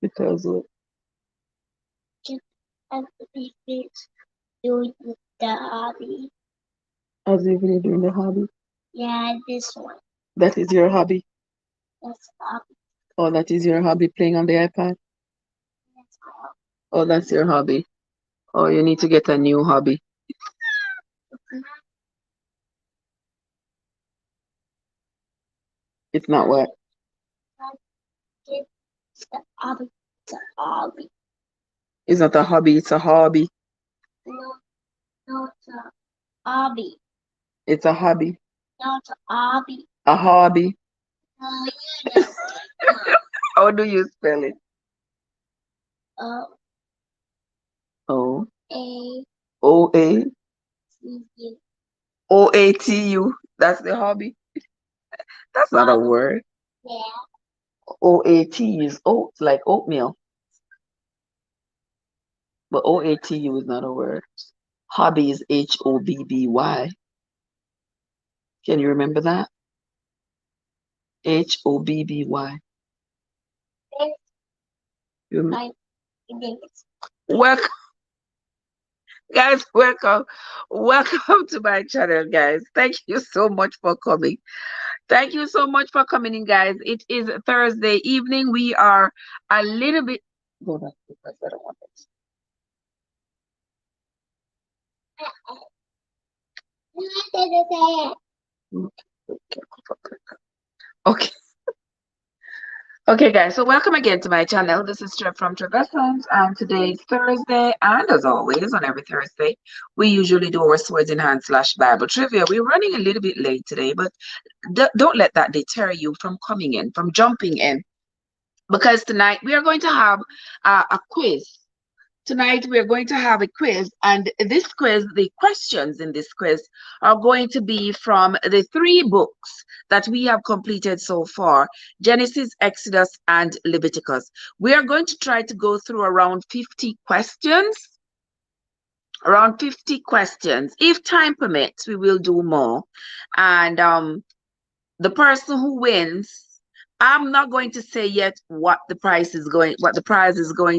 Because doing the hobby. as if you're doing the hobby. Yeah, this one. That is your hobby. That's hobby. Oh, that is your hobby, playing on the iPad. That's hobby. Oh, that's your hobby. Oh, you need to get a new hobby. It's not what? It's the hobby. It's a hobby. It's not a hobby, it's a hobby. No, no, it's a hobby. It's a hobby. No, it's a hobby. A hobby. No, you know. How do you spell it? O O A O A C U. OATU. That's the hobby. That's not a word. Yeah. OAT is oats, like oatmeal. But OATU is not a word. Hobby is HOBBY. Can you remember that? HOBBY. Thanks. You I think it's welcome, guys. Welcome to my channel, guys. Thank you so much for coming. Thank you so much for coming in, guys. It is Thursday evening. We are a little bit. Go back because I don't want it. Okay. Okay, guys, so welcome again to my channel. This is Trev from Trev Essence, and today is Thursday, and as always, on every Thursday, we usually do our Swords in Hand / Bible trivia. We're running a little bit late today, but don't let that deter you from coming in, from jumping in, because tonight we are going to have a quiz. Tonight we are going to have a quiz, and this quiz, the questions in this quiz are going to be from the 3 books that we have completed so far: Genesis, Exodus, and Leviticus. We are going to try to go through around 50 questions. Around 50 questions. If time permits, we will do more. And the person who wins, I'm not going to say yet what the prize is going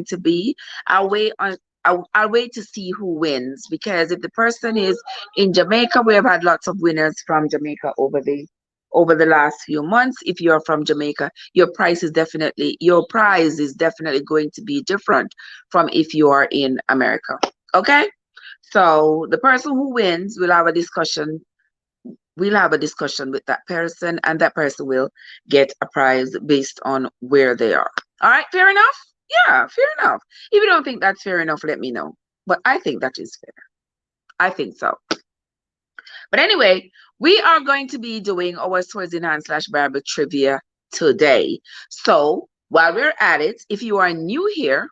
to be. I'll wait on I'll wait to see who wins, because if the person is in Jamaica, we have had lots of winners from Jamaica over the last few months. If you're from Jamaica, your prize is definitely going to be different from if you are in America. Okay? So the person who wins will have a discussion. We'll have a discussion with that person, and that person will get a prize based on where they are. All right, fair enough? Yeah, fair enough. If you don't think that's fair enough, let me know. But I think that is fair. I think so. But anyway, we are going to be doing our Swords in Hand / Bible trivia today. So while we're at it, if you are new here,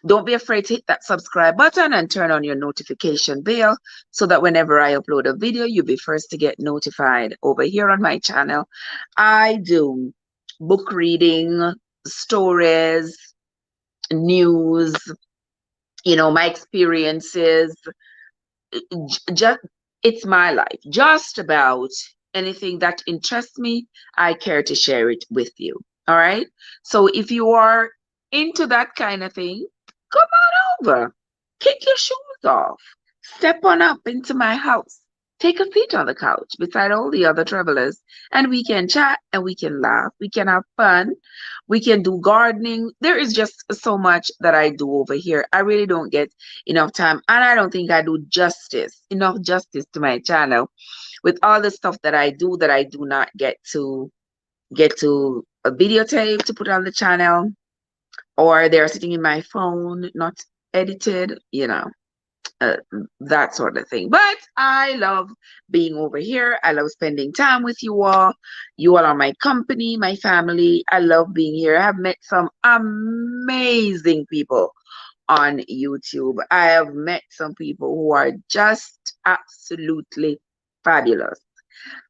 don't be afraid to hit that subscribe button and turn on your notification bell so that whenever I upload a video, you'll be first to get notified. Over here on my channel, I do book reading, stories, news, my experiences. Just it's my life. Just about anything that interests me, I care to share it with you. All right. So if you are into that kind of thing, come on over. Kick your shoes off. Step on up into my house. Take a seat on the couch beside all the other travelers, and we can chat and we can laugh. We can have fun. We can do gardening. There is just so much that I do over here. I really don't get enough time, and I don't think I do enough justice to my channel with all the stuff that I do not get to a videotape to put on the channel, or they're sitting in my phone, not edited, uh, that sort of thing. But I love being over here. I love spending time with you all. You all are my company, my family. I love being here. I have met some amazing people on YouTube. I have met some people who are just absolutely fabulous.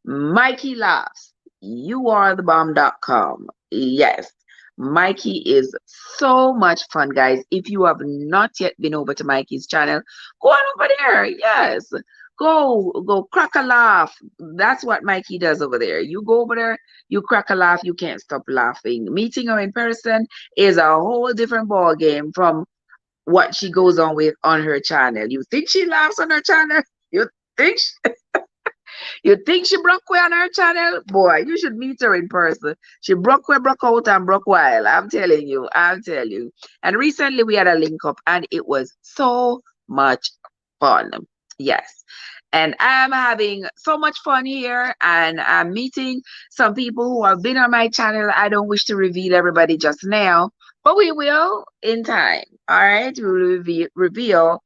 Mikey laughs. You are the bomb.com. Yes. Mikey is so much fun, guys. If you have not yet been over to Mikey's channel, go on over there. Yes. Go crack a laugh. That's what Mikey does over there. You go over there, you crack a laugh, you can't stop laughing. Meeting her in person is a whole different ball game from what she goes on with on her channel. You think she laughs on her channel? You think you think she broke away on her channel? Boy, you should meet her in person. She broke away, broke out, and broke wild. I'm telling you. I'll tell you. And recently we had a link up and it was so much fun. Yes. And I'm having so much fun here and I'm meeting some people who have been on my channel. I don't wish to reveal everybody just now, but we will in time. All right. We will reveal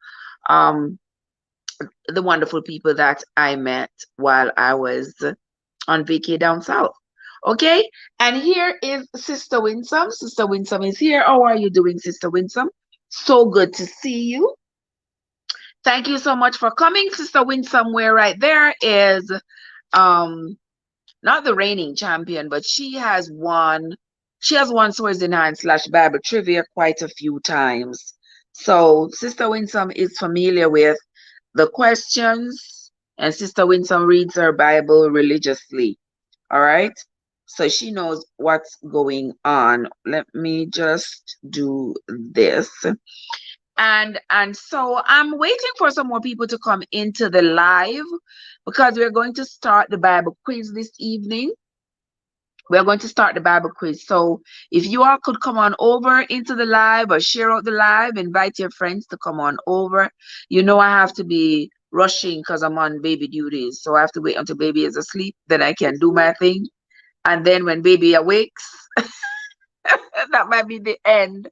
the wonderful people that I met while I was on vacay down south. Okay, and here is Sister Winsome. Sister Winsome is here. How are you doing, Sister Winsome? So good to see you. Thank you so much for coming, Sister Winsome. Where right there is not the reigning champion, but she has won Swords in Hand / Bible Trivia quite a few times. So Sister Winsome is familiar with the questions, and Sister Winsome reads her Bible religiously. All right, so she knows what's going on. Let me just do this. And so I'm waiting for some more people to come into the live because we're going to start the Bible quiz this evening. We're going to start the Bible quiz. So if you all could come on over into the live or share out the live, invite your friends to come on over. You know, I have to be rushing because I'm on baby duties. So I have to wait until baby is asleep. Then I can do my thing. And then when baby awakes, that might be the end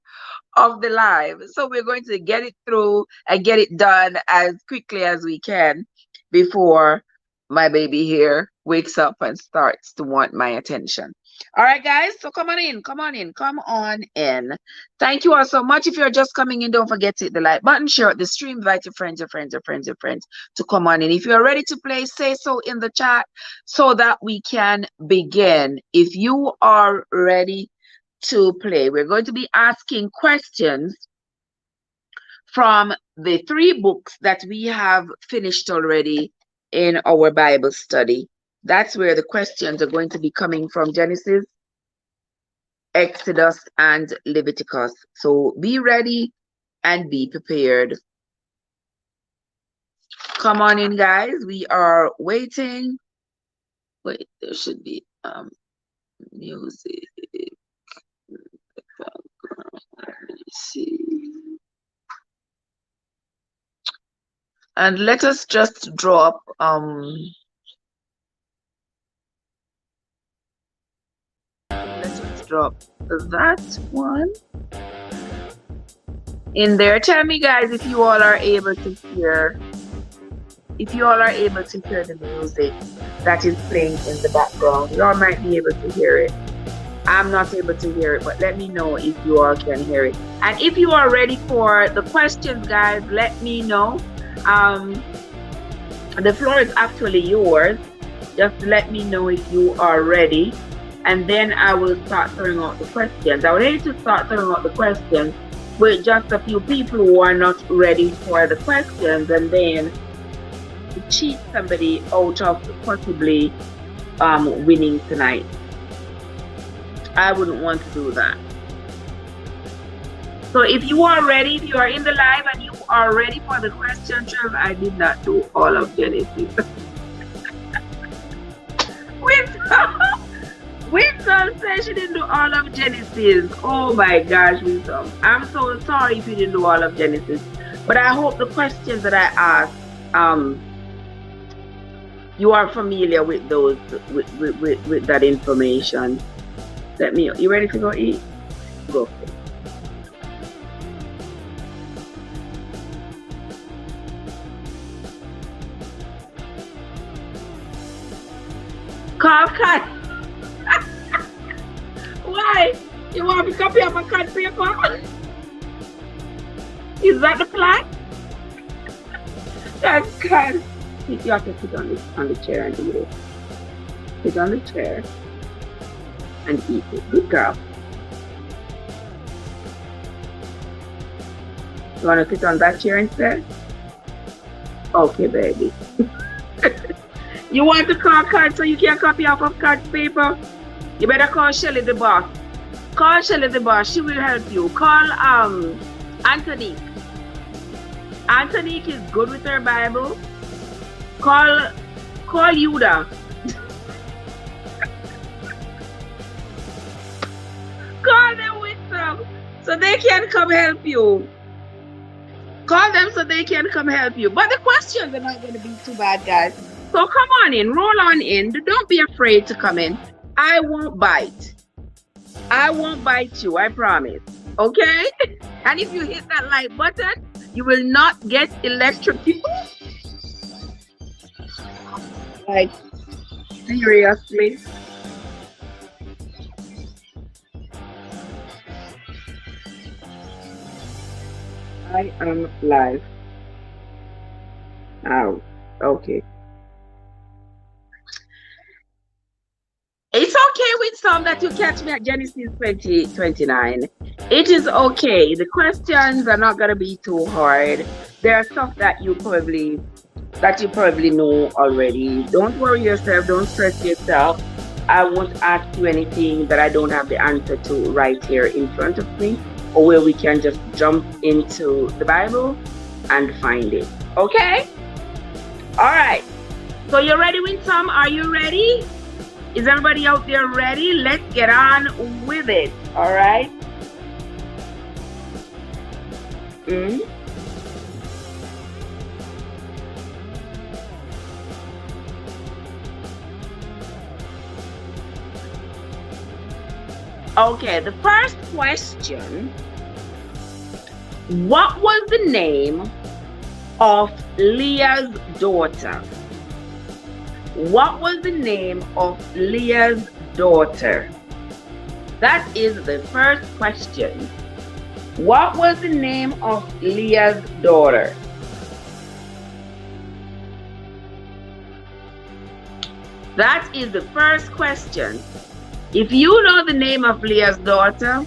of the live. So we're going to get it through and get it done as quickly as we can before my baby here wakes up and starts to want my attention. All right, guys, so come on in. Thank you all so much. If you're just coming in, don't forget to hit the like button, share out the stream, invite your friends to come on in. If you're ready to play, say so in the chat so that we can begin. If you are ready to play, we're going to be asking questions from the 3 books that we have finished already in our Bible study. That's where the questions are going to be coming from: Genesis, Exodus, and Leviticus. So be ready and be prepared. Come on in, guys. We are waiting. Wait, there should be music. Let me see. And let us just drop that one in there. Tell me, guys, if you all are able to hear the music that is playing in the background. You all might be able to hear it. I'm not able to hear it, but let me know if you all can hear it. And if you are ready for the questions, guys, let me know. The floor is actually yours. Just let me know if you are ready, and then I will start throwing out the questions. I would hate to start throwing out the questions with just a few people who are not ready for the questions, and then to cheat somebody out of possibly winning tonight. I wouldn't want to do that. So if you are ready, if you are in the live and you are ready for the question, Trev, I did not do all of Genesis. Winston said she didn't do all of Genesis. Oh my gosh, Winston. I'm so sorry if you didn't do all of Genesis. But I hope the questions that I asked, you are familiar with those, with that information. You ready to go eat? Go. Cut. Why? You want to copy of a cut paper? Is that the plan? That's cut. You have to sit on the chair and eat it. Sit on the chair and eat it. Good girl. You want to sit on that chair instead? Okay, baby. You want to call cards so you can copy off of cards paper? You better call Shelly the boss. Call Shelly the boss. She will help you. Call Antonique. Antonique is good with her Bible. Call Yuda. Call them with them so they can come help you. Call them so they can come help you. But the questions are not going to be too bad, guys. So come on in, roll on in. Don't be afraid to come in. I won't bite. I won't bite you, I promise. Okay? And if you hit that like button, you will not get electrocuted. Like, seriously? I am live. Oh, okay. It's okay with some that you catch me at Genesis 20:29. It is okay. The questions are not gonna be too hard. There are stuff that you probably know already. Don't worry yourself, don't stress yourself. I won't ask you anything that I don't have the answer to right here in front of me, or where we can just jump into the Bible and find it. Okay? Alright. So you're ready, Winsome? Are you ready? Is everybody out there ready? Let's get on with it. Alright? Okay, the first question. What was the name of Leah's daughter? What was the name of Leah's daughter? That is the first question. What was the name of Leah's daughter? That is the first question. If you know the name of Leah's daughter,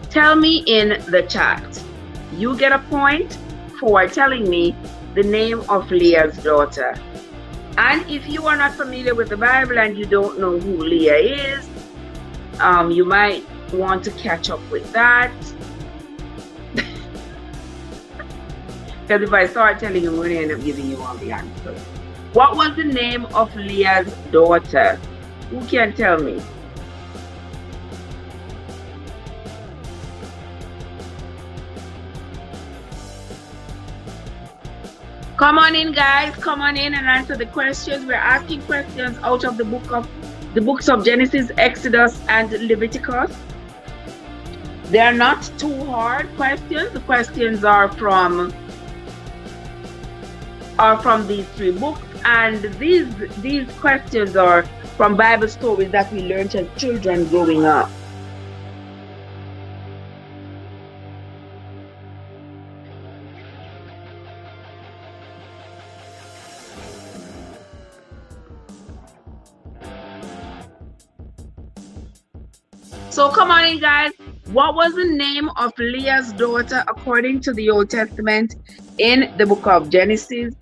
tell me in the chat. You get a point for telling me the name of Leah's daughter. And if you are not familiar with the Bible and you don't know who Leah is, you might want to catch up with that. Because if I start telling you, I'm going to end up giving you all the answers. What was the name of Leah's daughter? Who can tell me? Come on in, guys. Come on in and answer the questions. We're asking questions out of the books of Genesis, Exodus, and Leviticus. They are not too hard questions. The questions are from these three books, and these questions are from Bible stories that we learned as children growing up. So come on in, guys. What was the name of Leah's daughter according to the Old Testament in the book of Genesis?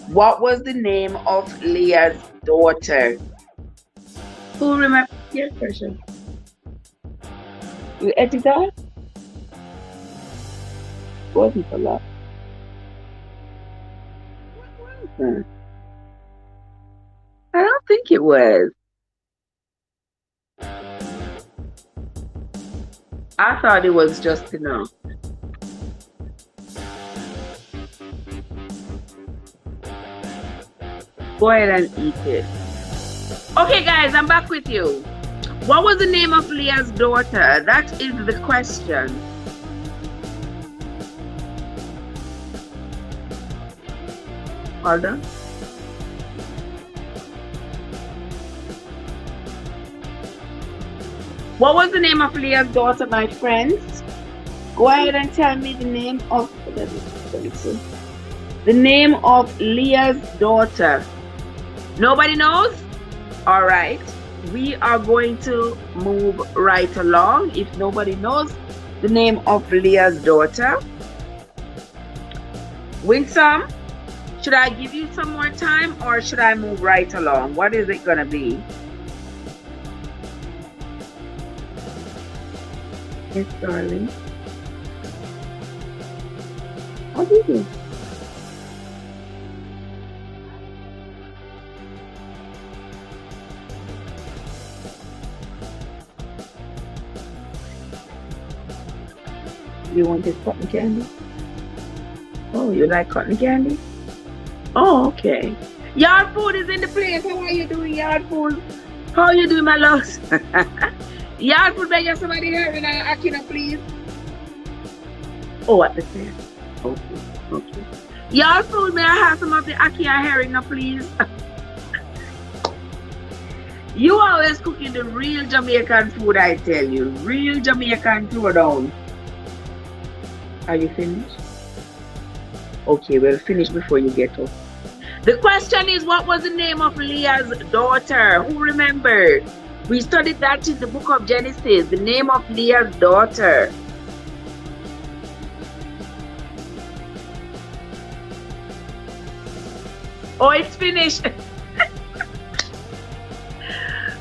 What was the name of Leah's daughter? Who remembers? Yes, question. You edit that? Wasn't a lot. I don't think it was. I thought it was just enough. Go ahead and eat it. Okay, guys, I'm back with you. What was the name of Leah's daughter? That is the question. Hold on. What was the name of Leah's daughter, my friends? Go ahead and tell me the name of Leah's daughter. Nobody knows? All right. We are going to move right along. If nobody knows the name of Leah's daughter. Winsome, Should I give you some more time or should I move right along? What is it gonna be? Yes, darling. What is it? You want this cotton candy? Oh, you like cotton candy? Oh, okay. Yard food is in the place. How are you doing, yard food? How are you doing, my loves? Yard food, beg somebody here in Akina, please. Oh, at the fair. Okay, okay. Yard food, may I have some of the Akina herring now, please? You always cooking the real Jamaican food, I tell you. Real Jamaican throwdown. Are you finished? Okay, well, finish before you get up. The question is, what was the name of Leah's daughter? Who remembered? We studied that in the book of Genesis, the name of Leah's daughter. Oh, it's finished.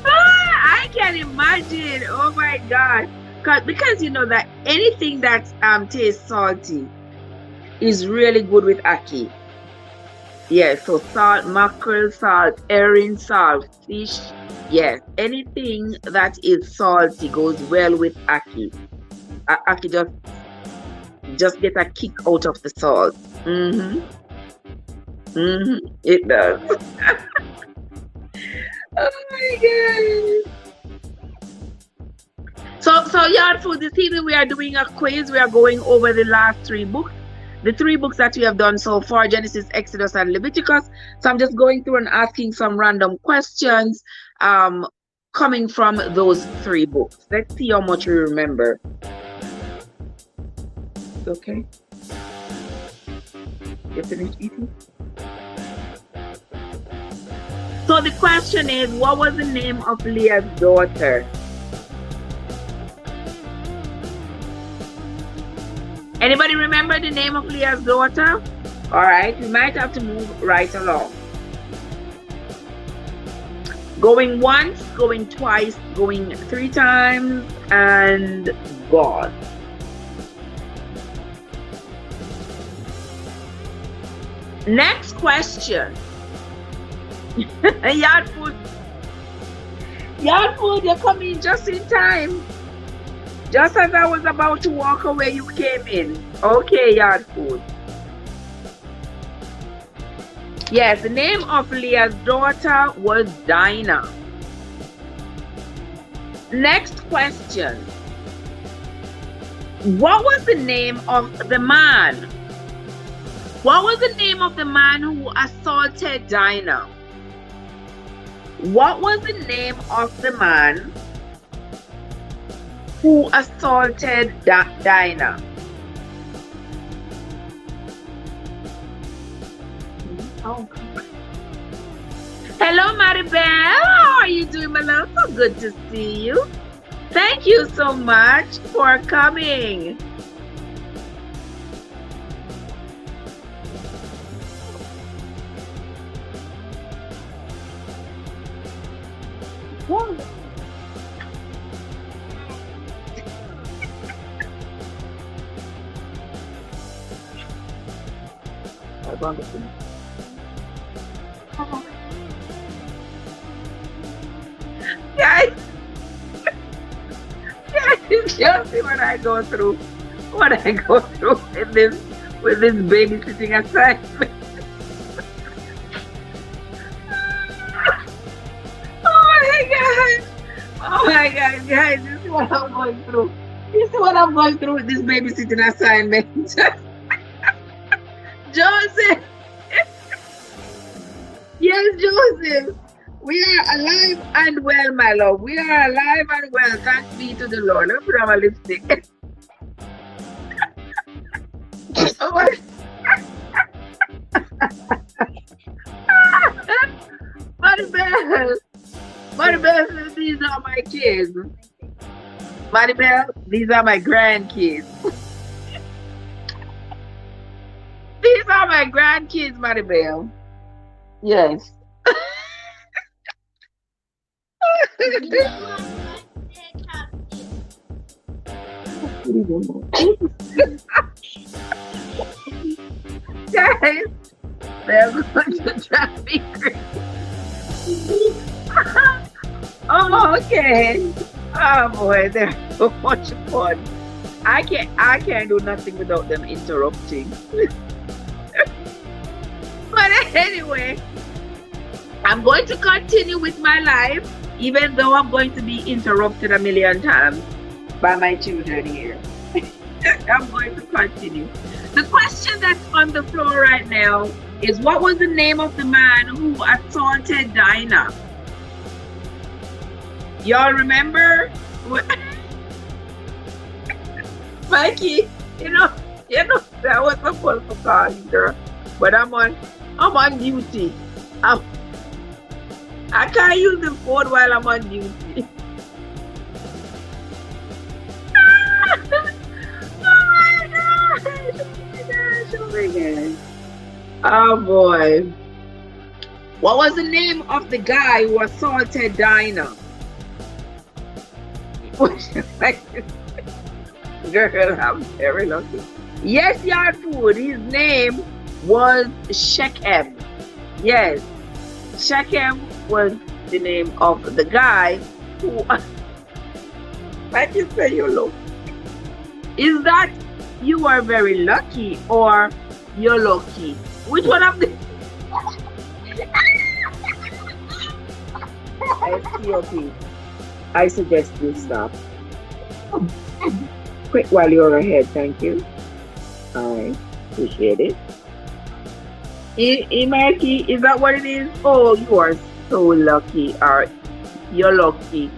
I can imagine. Oh my God. Because you know that anything that tastes salty is really good with ackee. Yes, so salt mackerel, salt herring, salt fish. Yes, anything that is salty goes well with ackee. Ackee just get a kick out of the salt. It does. Oh my God. So yard food, this evening we are doing a quiz. We are going over the last 3 books. The 3 books that we have done so far, Genesis, Exodus, and Leviticus. So I'm just going through and asking some random questions coming from those 3 books. Let's see how much we remember. Okay. You finished eating? So the question is, what was the name of Leah's daughter? Anybody remember the name of Leah's daughter? All right, we might have to move right along. Going once, going twice, going 3 times, and gone. Next question. Yard food. Yard food, you're coming just in time. Just as I was about to walk away, you came in. Okay, yard food. Yes, the name of Leah's daughter was Dinah. Next question. What was the name of the man? What was the name of the man who assaulted Dinah? What was the name of the man who assaulted Dinah? Oh. Hello, Maribel. How are you doing, my love? So good to see you. Thank you so much for coming. Whoa. Guys, just see what I go through. What I go through with this babysitting assignment. Oh my God, guys, this is what I'm going through. This is what I'm going through with this babysitting assignment. Joseph. Yes, Joseph. We are alive and well, my love. We are alive and well. Thanks be to the Lord. Let me put on my lipstick. Oh my. Maribel. Maribel, these are my kids. Maribel, these are my grandkids. These are my my grandkids, Maribel. Yes. Guys, they're going to drive me crazy. Oh, okay. Oh boy, they're so much fun. I can't do nothing without them interrupting. But anyway, I'm going to continue with my life, even though I'm going to be interrupted a million times by my children here. I'm going to continue. The question that's on the floor right now is, what was the name of the man who assaulted Dinah? Y'all remember? Mikey, you know, that was supposed to call you, girl. But I'm on duty. I can't use the phone while I'm on duty. Oh boy. What was the name of the guy who assaulted Dinah? Girl, I'm very lucky. Yes, Yard Food. His name was Shechem. Yes. Shechem was the name of the guy who I can say you look. Is that you are very lucky or you're lucky? Which one of the STOP? I suggest you stop. Quick while you're ahead, thank you. I appreciate it. Marky, is that what it is? Oh, you are so lucky. Or you're lucky.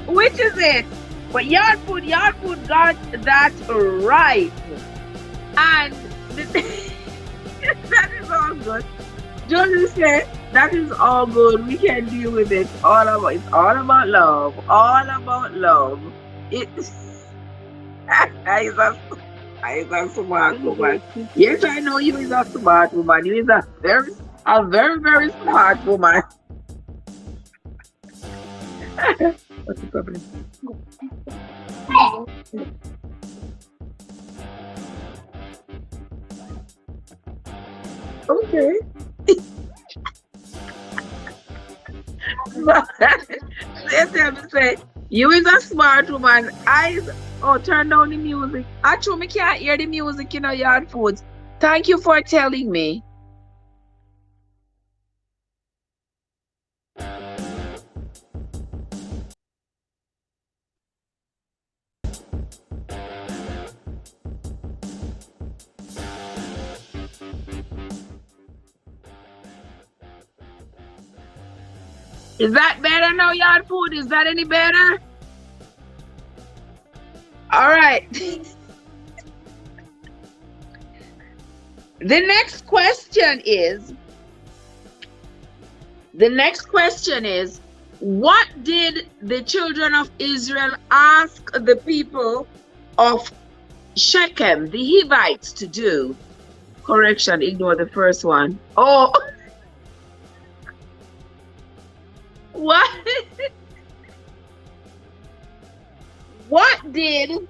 Which is it? But Yard Food got that right. And that is all good. Just say that is all good. We can deal with it. It's all about love. All about love. It's a smart woman. Yes, I know you is a smart woman. You is a very, very smart woman. What's the problem? Okay. Say, you is a smart woman. Turn down the music. Actually, me can't hear the music in our Yard Foods. Thank you for telling me. Is that better now, Yard Food? Is that any better? All right. The next question is, what did the children of Israel ask the people of Shechem, the Hivites, to do? Correction, ignore the first one. Oh. What? What did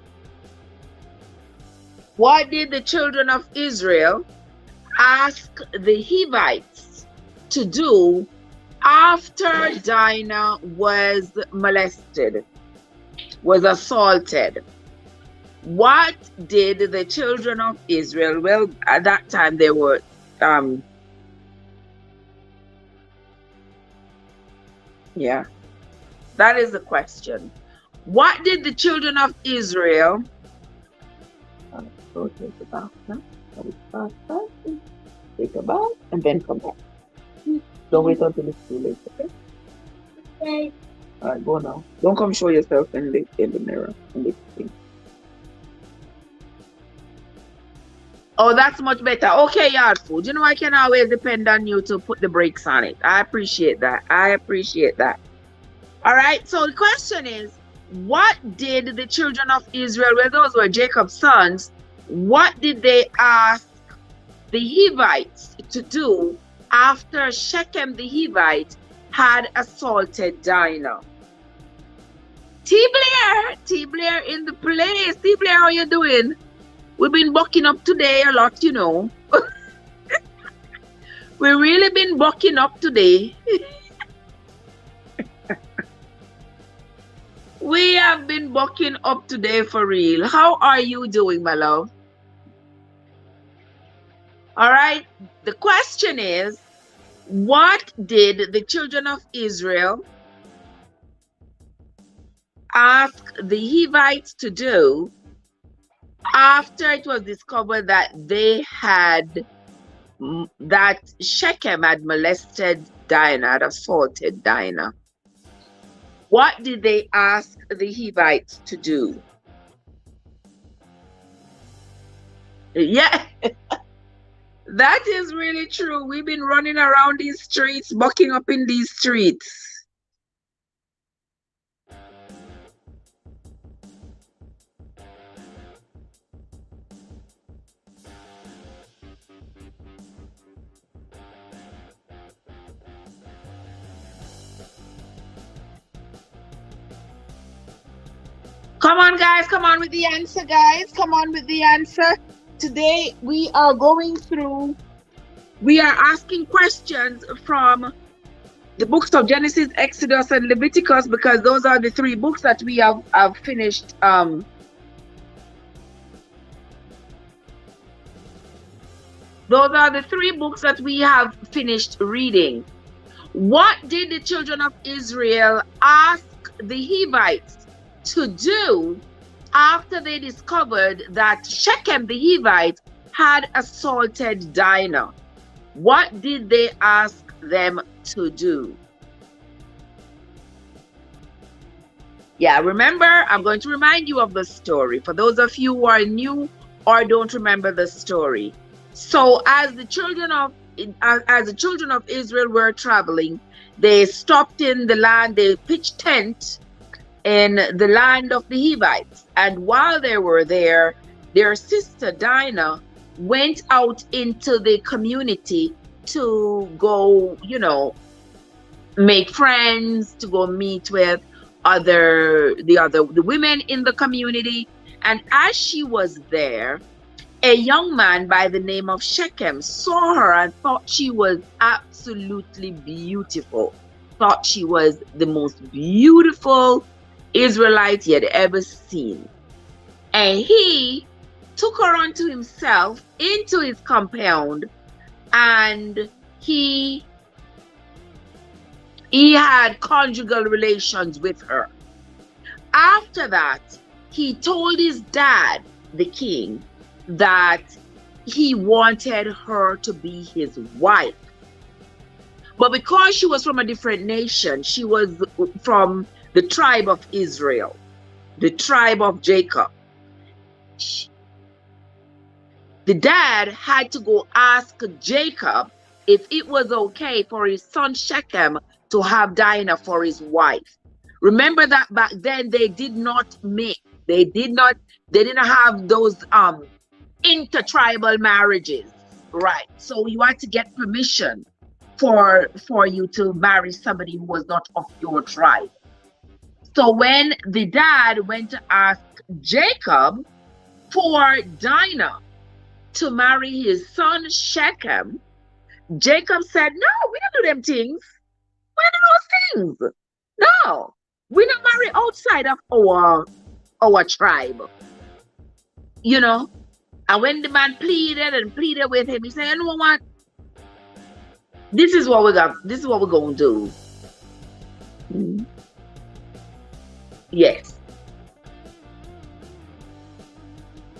the children of Israel ask the Hivites to do after Dinah was molested, was assaulted? What did the children of Israel, well, at that time they were yeah, that is the question. What did the children of Israel go take a bath now? Take a bath and then come back. Don't wait until it's too late, okay? Okay. All right, go now. Don't come show yourself in the mirror. In the thing. Oh, that's much better. Okay, Yard Food. You know, I can always depend on you to put the brakes on it. I appreciate that. All right, so the question is, what did the children of Israel, well, those were Jacob's sons, What did they ask the Hivites to do after Shechem the Hivite had assaulted Dinah? T Blair in the place. T Blair, how you doing? We've been bucking up today a lot, you know. We've really been bucking up today. We have been bucking up today for real. How are you doing, my love? All right. The question is, what did the children of Israel ask the Hivites to do after it was discovered that that Shechem had molested Dinah, had assaulted Dinah? What did they ask the Hivites to do? Yeah, that is really true. We've been running around these streets, bucking up in these streets. Come on, guys. Come on with the answer, guys. Come on with the answer. Today, we are asking questions from the books of Genesis, Exodus, and Leviticus, because those are the three books that we have finished. Those are the three books that we have finished reading. What did the children of Israel ask the Hivites to do after they discovered that Shechem the Hivite had assaulted Dinah? What did they ask them to do? Yeah, remember, I'm going to remind you of the story for those of you who are new or don't remember the story. So as the children of Israel were traveling, they stopped in the land, they pitched tent in the land of the Hivites. And while they were there, their sister Dinah went out into the community to go, you know, make friends, to go meet with the women in the community. And as she was there, a young man by the name of Shechem saw her and thought she was absolutely beautiful, thought she was the most beautiful Israelite he had ever seen. And he took her unto himself into his compound, and he had conjugal relations with her. After that, he told his dad, the king, that he wanted her to be his wife. But because she was from a different nation, she was from the tribe of Israel, the tribe of Jacob, the dad had to go ask Jacob if it was okay for his son Shechem to have Dinah for his wife. Remember that back then they didn't have those intertribal marriages, right? So you had to get permission for you to marry somebody who was not of your tribe. So when the dad went to ask Jacob for Dinah to marry his son Shechem, Jacob said, "No, we don't do them things. We don't do those things. No, we don't marry outside of our tribe." You know, and when the man pleaded with him, he said, "You know what? This is what we got. This is what we're going to do." Yes.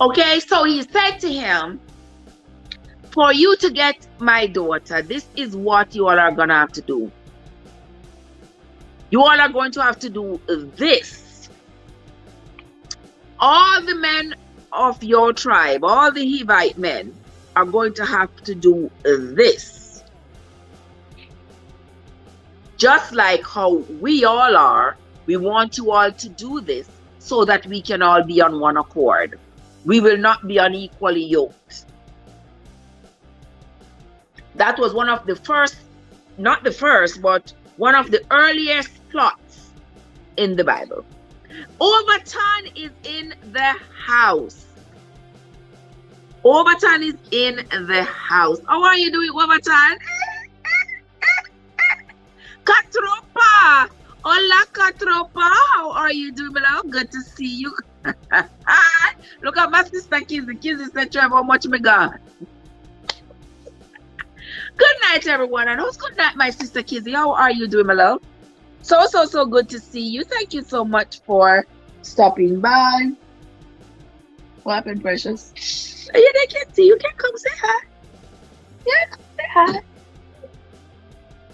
Okay, so he said to him, "For you to get my daughter, this is what you all are going to have to do. You all are going to have to do this. All the men of your tribe, all the Hivite men, are going to have to do this. Just like how we all are, we want you all to do this so that we can all be on one accord. We will not be unequally yoked. That was one of the first, not the first, but one of the earliest plots in the Bible. Overton is in the house. Overton is in the house. How are you doing, Overton? Katropa! Hola, Katropa! How are you doing, my love? Good to see you. Look at my sister Kizzy. Kizzy said, Trevor, how much me got? Good night, everyone. And who's good night, my sister Kizzy? How are you doing, my love? So good to see you. Thank you so much for stopping by. What happened, precious? Yeah, they can see. You can come say hi. Yeah, come say hi.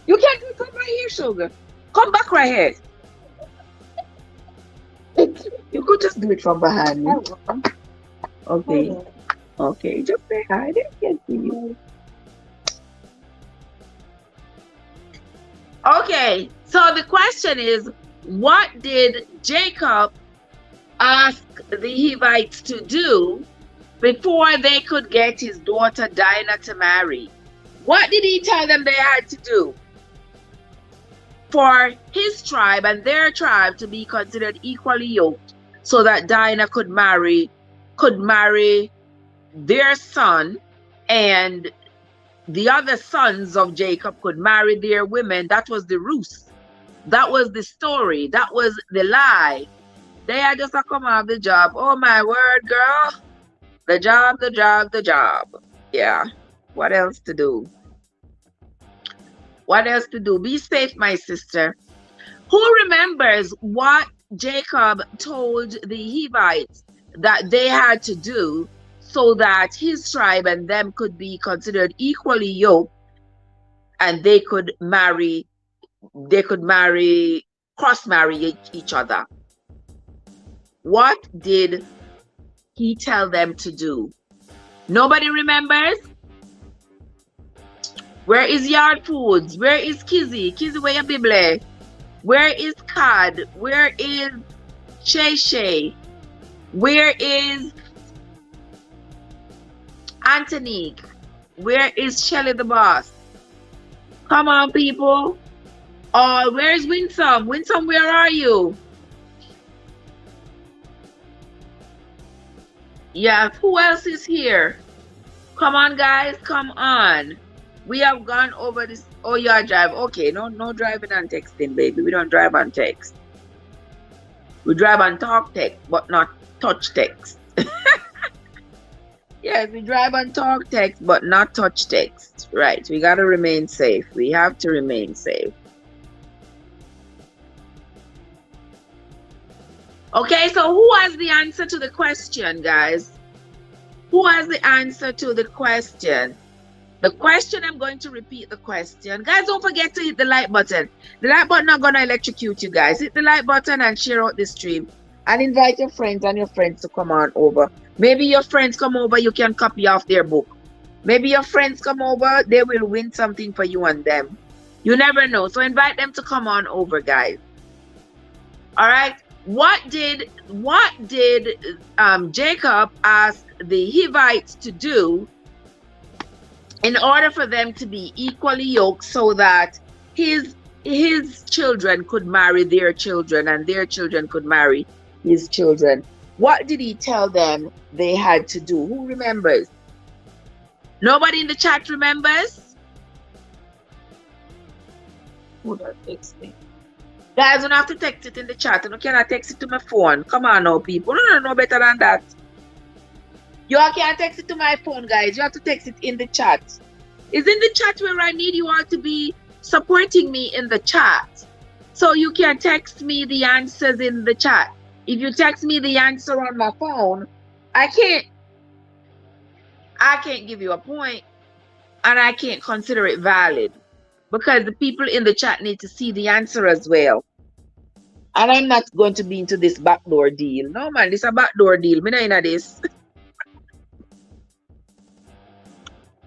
You can't do it from right here, sugar. Come back right here. You could just do it from behind me. Okay. Okay, just say hi. They can see you. Okay, so the question is, what did Jacob ask the Hivites to do before they could get his daughter Dinah to marry? What did he tell them they had to do for his tribe and their tribe to be considered equally yoked, so that Dinah could marry their son, and the other sons of Jacob could marry their women? That was the ruse. That was the story. That was the lie. They had just come off the job. Oh my word, girl. The job, the job, the job. Yeah. What else to do? What else to do? Be safe, my sister. Who remembers what Jacob told the Hivites that they had to do so that his tribe and them could be considered equally yoked, and they could cross-marry each other? What did he tell them to do? Nobody remembers? Where is Yard Foods? Where is Kizzy? Kizzy, where your Bible? Where is Cad? Where is Shay Shay? Where is Antonique? Where is Shelly the boss? Come on, people. Where's Winsome? Winsome, where are you? Yeah, who else is here? Come on, guys, come on. We have gone over this. Oh, you are driving. Okay, no driving and texting, baby. We don't drive and text. We drive and talk text, but not touch text. Yes, we drive and talk text, but not touch text. Right, we got to remain safe. We have to remain safe. Okay, so who has the answer to the question, guys? Who has the answer to the question? The question, I'm going to repeat the question. Guys, don't forget to hit the like button. The like button not going to electrocute you guys. Hit the like button and share out the stream. And invite your friends and your friends to come on over. Maybe your friends come over, you can copy off their book. Maybe your friends come over, they will win something for you and them. You never know. So invite them to come on over, guys. All right. What did Jacob ask the Hivites to do in order for them to be equally yoked, so that his children could marry their children and their children could marry his children? What did he tell them they had to do? Who remembers? Nobody in the chat remembers? Who does text me? Guys, you don't have to text it in the chat. You cannot text it to my phone. Come on now, people. You don't know better than that. You all can't text it to my phone, guys. You have to text it in the chat. It's in the chat where I need you all to be supporting me in the chat. So you can text me the answers in the chat. If you text me the answer on my phone, I can't give you a point, and I can't consider it valid, because the people in the chat need to see the answer as well. And I'm not going to be into this backdoor deal. No, man, this is a backdoor deal. Me not in this.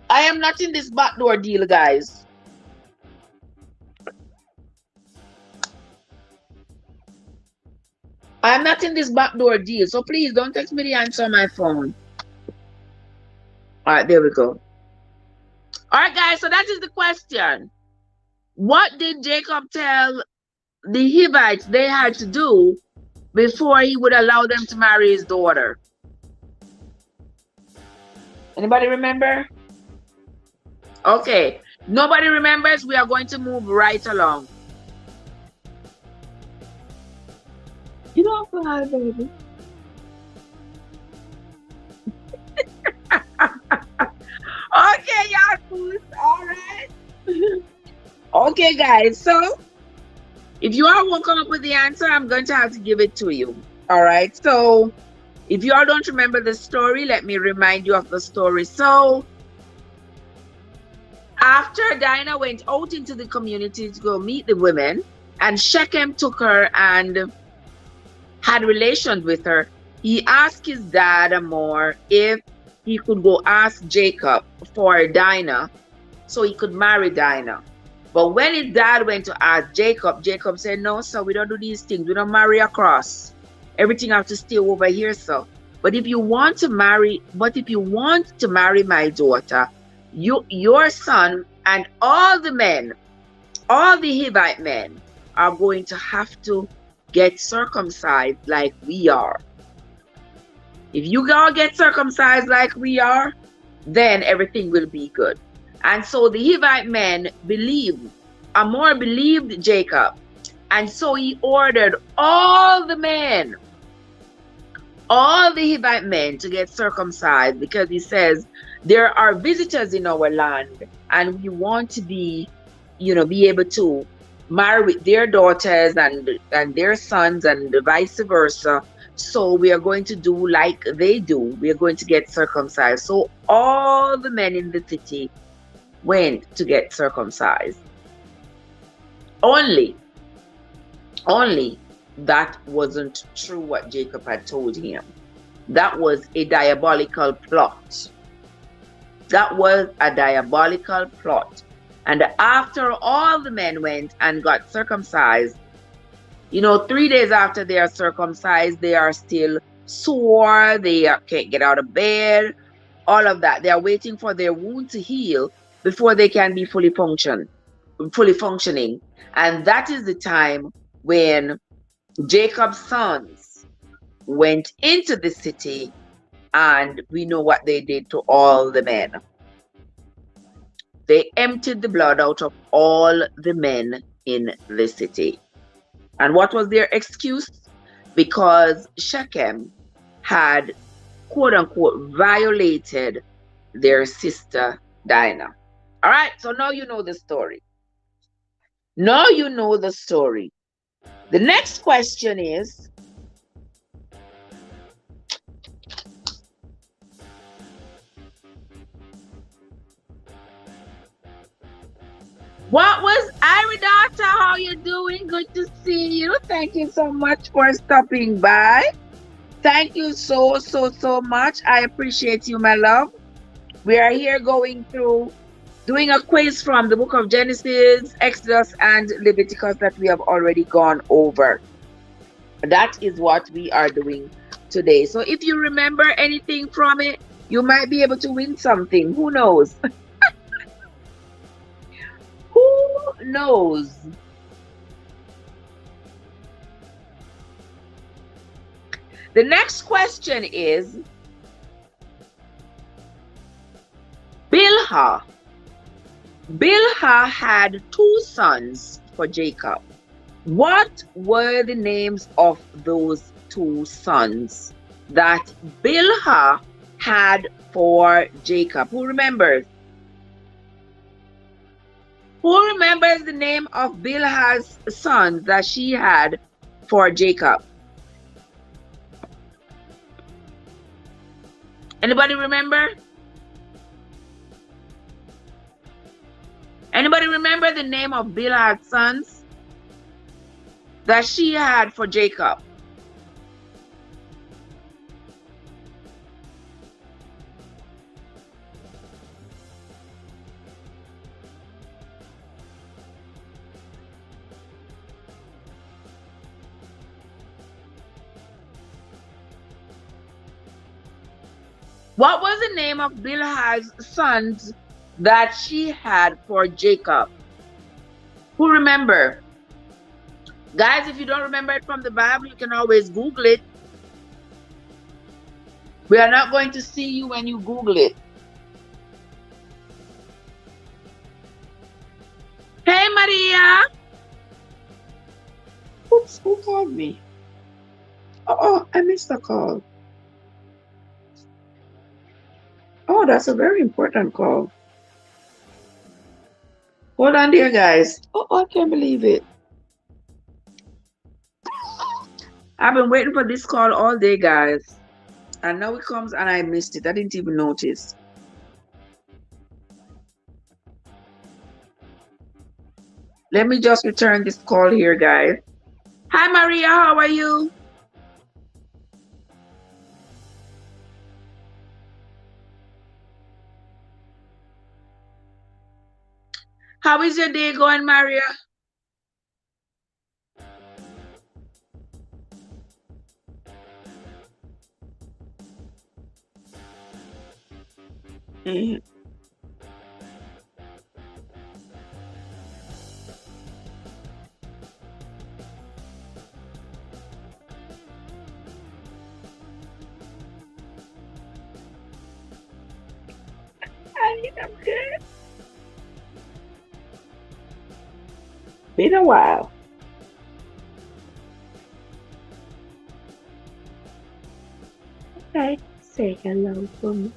I am not in this backdoor deal, guys. I'm not in this backdoor deal, so please don't text me the answer on my phone. All right, there we go. All right, guys, so that is the question. What did Jacob tell the Hivites they had to do before he would allow them to marry his daughter? Anybody remember? Okay. Nobody remembers. We are going to move right along. You don't fly, baby. Okay, Yakus. All right. Okay, guys. So if you all won't come up with the answer, I'm going to have to give it to you. All right. So if you all don't remember the story, let me remind you of the story. So after Dinah went out into the community to go meet the women, and Shechem took her and had relations with her, he asked his dad Amor if he could go ask Jacob for Dinah so he could marry Dinah. But when his dad went to ask Jacob, Jacob said, no, sir, we don't do these things. We don't marry across. Everything have to stay over here, sir. But if you want to marry my daughter, your son and all the men, all the Hivite men are going to have to get circumcised like we are. If you all get circumcised like we are, then everything will be good. And so the Hivite men believed, Amor believed Jacob. And so he ordered all the men, all the Hivite men to get circumcised, because he says, there are visitors in our land and we want to be able to marry their daughters and their sons and vice versa. So we are going to do like they do. We are going to get circumcised. So all the men in the city went to get circumcised. Only that wasn't true what Jacob had told him. That was a diabolical plot. That was a diabolical plot. And after all the men went and got circumcised, 3 days after they are circumcised, they are still sore, they can't get out of bed, all of that. They are waiting for their wound to heal before they can be fully functioning. And that is the time when Jacob's sons went into the city, and we know what they did to all the men. They emptied the blood out of all the men in the city. And what was their excuse? Because Shechem had, quote unquote, violated their sister Dinah. All right, so now you know the story. Now you know the story. The next question is, what was Iridata? How you doing? Good to see you. Thank you so much for stopping by. Thank you so much. I appreciate you, my love. We are here doing a quiz from the book of Genesis, Exodus, and Leviticus that we have already gone over. That is what we are doing today. So if you remember anything from it, you might be able to win something. Who knows? Who knows? The next question is, Bilhah. Bilhah had 2 sons for Jacob. What were the names of those 2 sons that Bilhah had for Jacob? Who remembers? Who remembers the name of Bilhah's sons that she had for Jacob? Anybody remember? Anybody remember the name of Bilhah's sons that she had for Jacob? What was the name of Bilhah's sons that she had for Jacob? Who remember? Guys, if you don't remember it from the Bible, you can always Google it. We are not going to see you when you Google it. Hey, Maria. Oops, who called me? Oh, I missed a call. Oh, that's a very important call. Hold on there, guys. Oh, I can't believe it. I've been waiting for this call all day, guys. And now it comes and I missed it. I didn't even notice. Let me just return this call here, guys. Hi, Maria. How are you? How is your day going, Maria? Mm-hmm. I'm good. Been a while. Okay, say hello to me.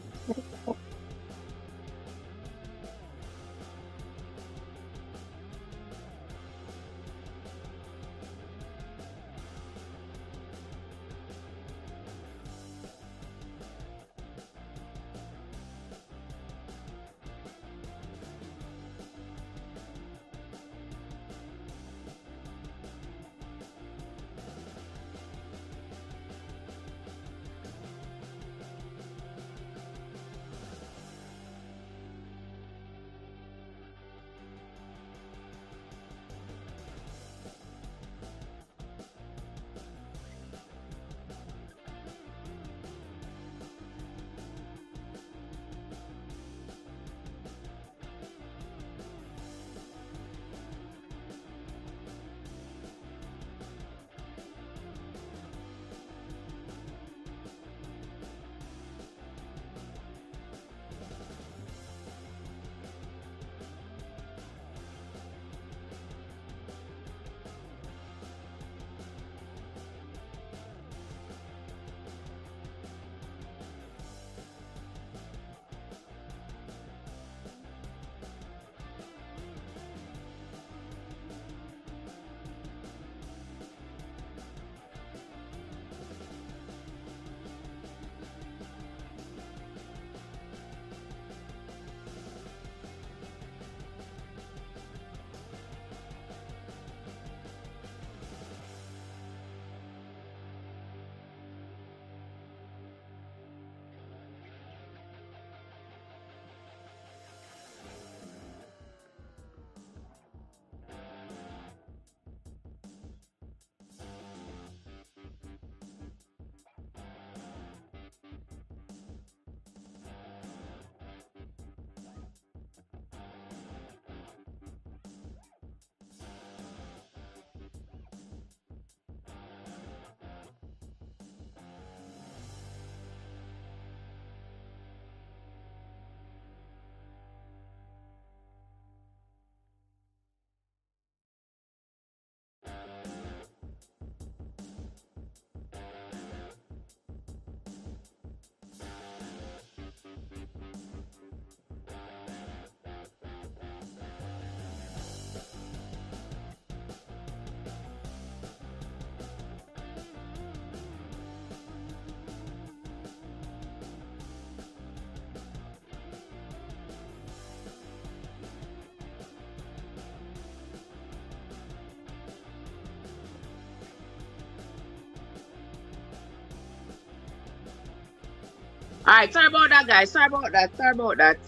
All right, sorry about that, guys. Sorry about that. Sorry about that.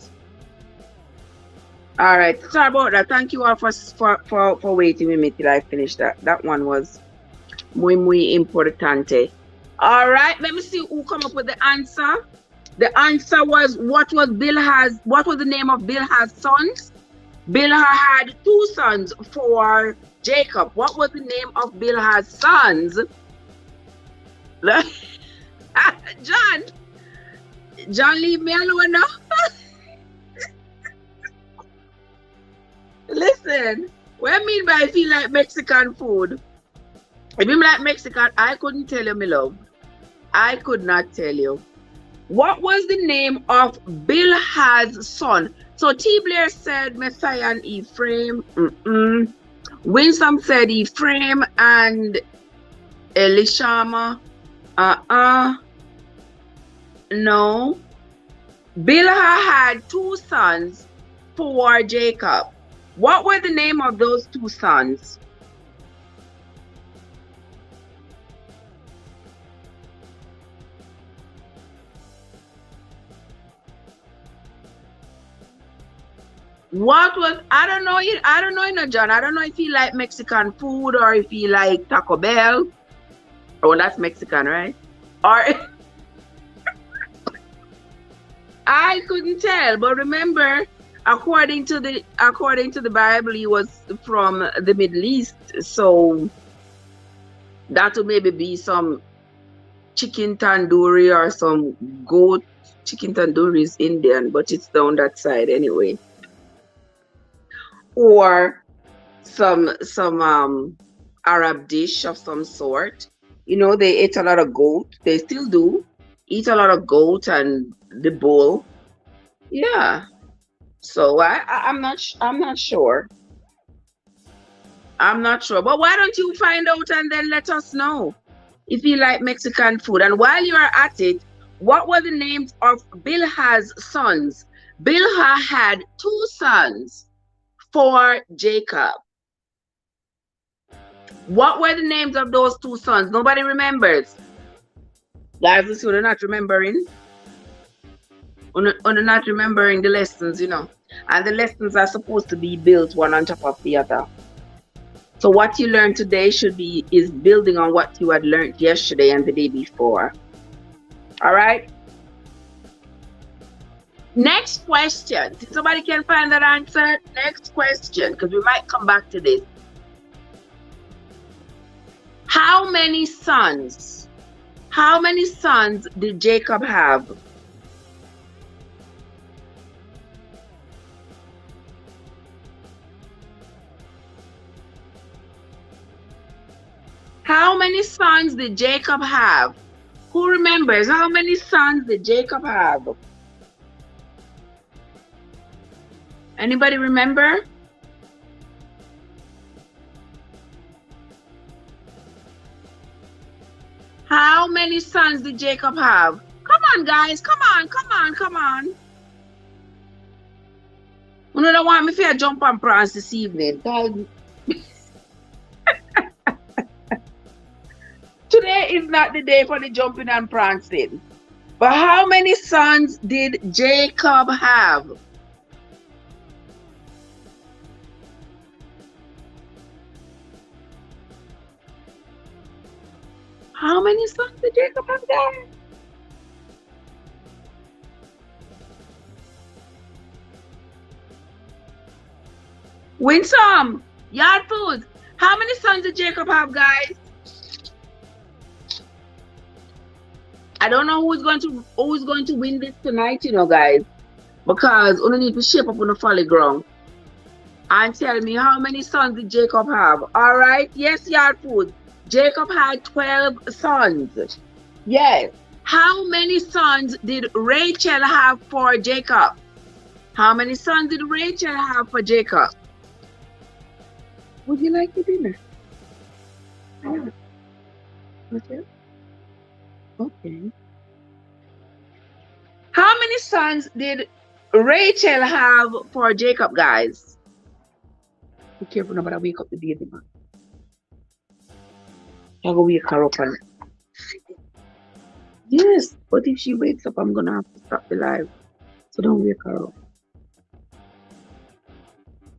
All right, sorry about that. Thank you all for waiting with me till I finish that. That one was muy importante. All right, let me see who come up with the answer. The answer was what was the name of Bilhah's sons? Bilhah had two sons for Jacob. What was the name of Bilhah's sons? John, leave me alone now. Listen, what I mean by I feel like Mexican food? If you like Mexican, I couldn't tell you, my love. I could not tell you. What was the name of Bilhah's son? So T. Blair said Messiah and Ephraim. Winsome said Ephraim and Elishama. No. Bilhah had two sons for Jacob. What were the name of those two sons? What was, I don't know, you know, John. I don't know if you like Mexican food or if you like Taco Bell. Oh, that's Mexican, right? Or I couldn't tell, but remember, according to the Bible, he was from the Middle East, so that would maybe be some chicken tandoori or some goat. Chicken tandoori is Indian, but it's down that side anyway. Or some Arab dish of some sort. You know, they ate a lot of goat. They still do eat a lot of goat and the bull. Yeah. So I'm not sure. I'm not sure. But why don't you find out and then let us know if you like Mexican food? And while you are at it, what were the names of Bilhah's sons? Bilhah had two sons for Jacob. What were the names of those two sons? Nobody remembers. Guys, listen, you're not remembering. You're not remembering the lessons, you know. And the lessons are supposed to be built one on top of the other. So what you learned today is building on what you had learned yesterday and the day before. All right. Next question. Somebody can find that answer. Next question, because we might come back to this. How many sons did Jacob have? How many sons did Jacob have? Who remembers? How many sons did Jacob have? Anybody remember? How many sons did Jacob have? Come on, guys. Come on, come on, come on. You don't want me to jump on prawns this evening. Today is not the day for the jumping and prancing. But how many sons did Jacob have? How many sons did Jacob have, guys? Winsome, Yard Food. How many sons did Jacob have, guys? I don't know who's going to win this tonight, you know, guys, because we need to shape up on the folly ground and tell me how many sons did Jacob have. All right, yes, Yard Food. Jacob had 12 sons. Yes. How many sons did Rachel have for Jacob? How many sons did Rachel have for Jacob? Would you like the dinner? Okay. Okay. How many sons did Rachel have for Jacob, guys? Be careful, nobody wake up the baby, man. I'm gonna wake her up and yes, but if she wakes up, I'm gonna have to stop the live. So don't wake her up.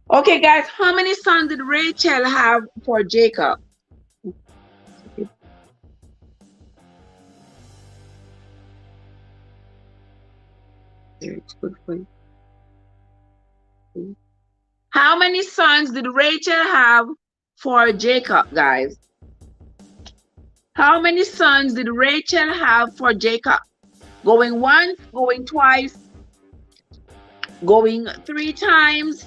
Okay, guys, how many sons did Rachel have for Jacob? It's good for you. How many sons did Rachel have for Jacob, guys? How many sons did Rachel have for Jacob? Going once, going twice, going 3 times.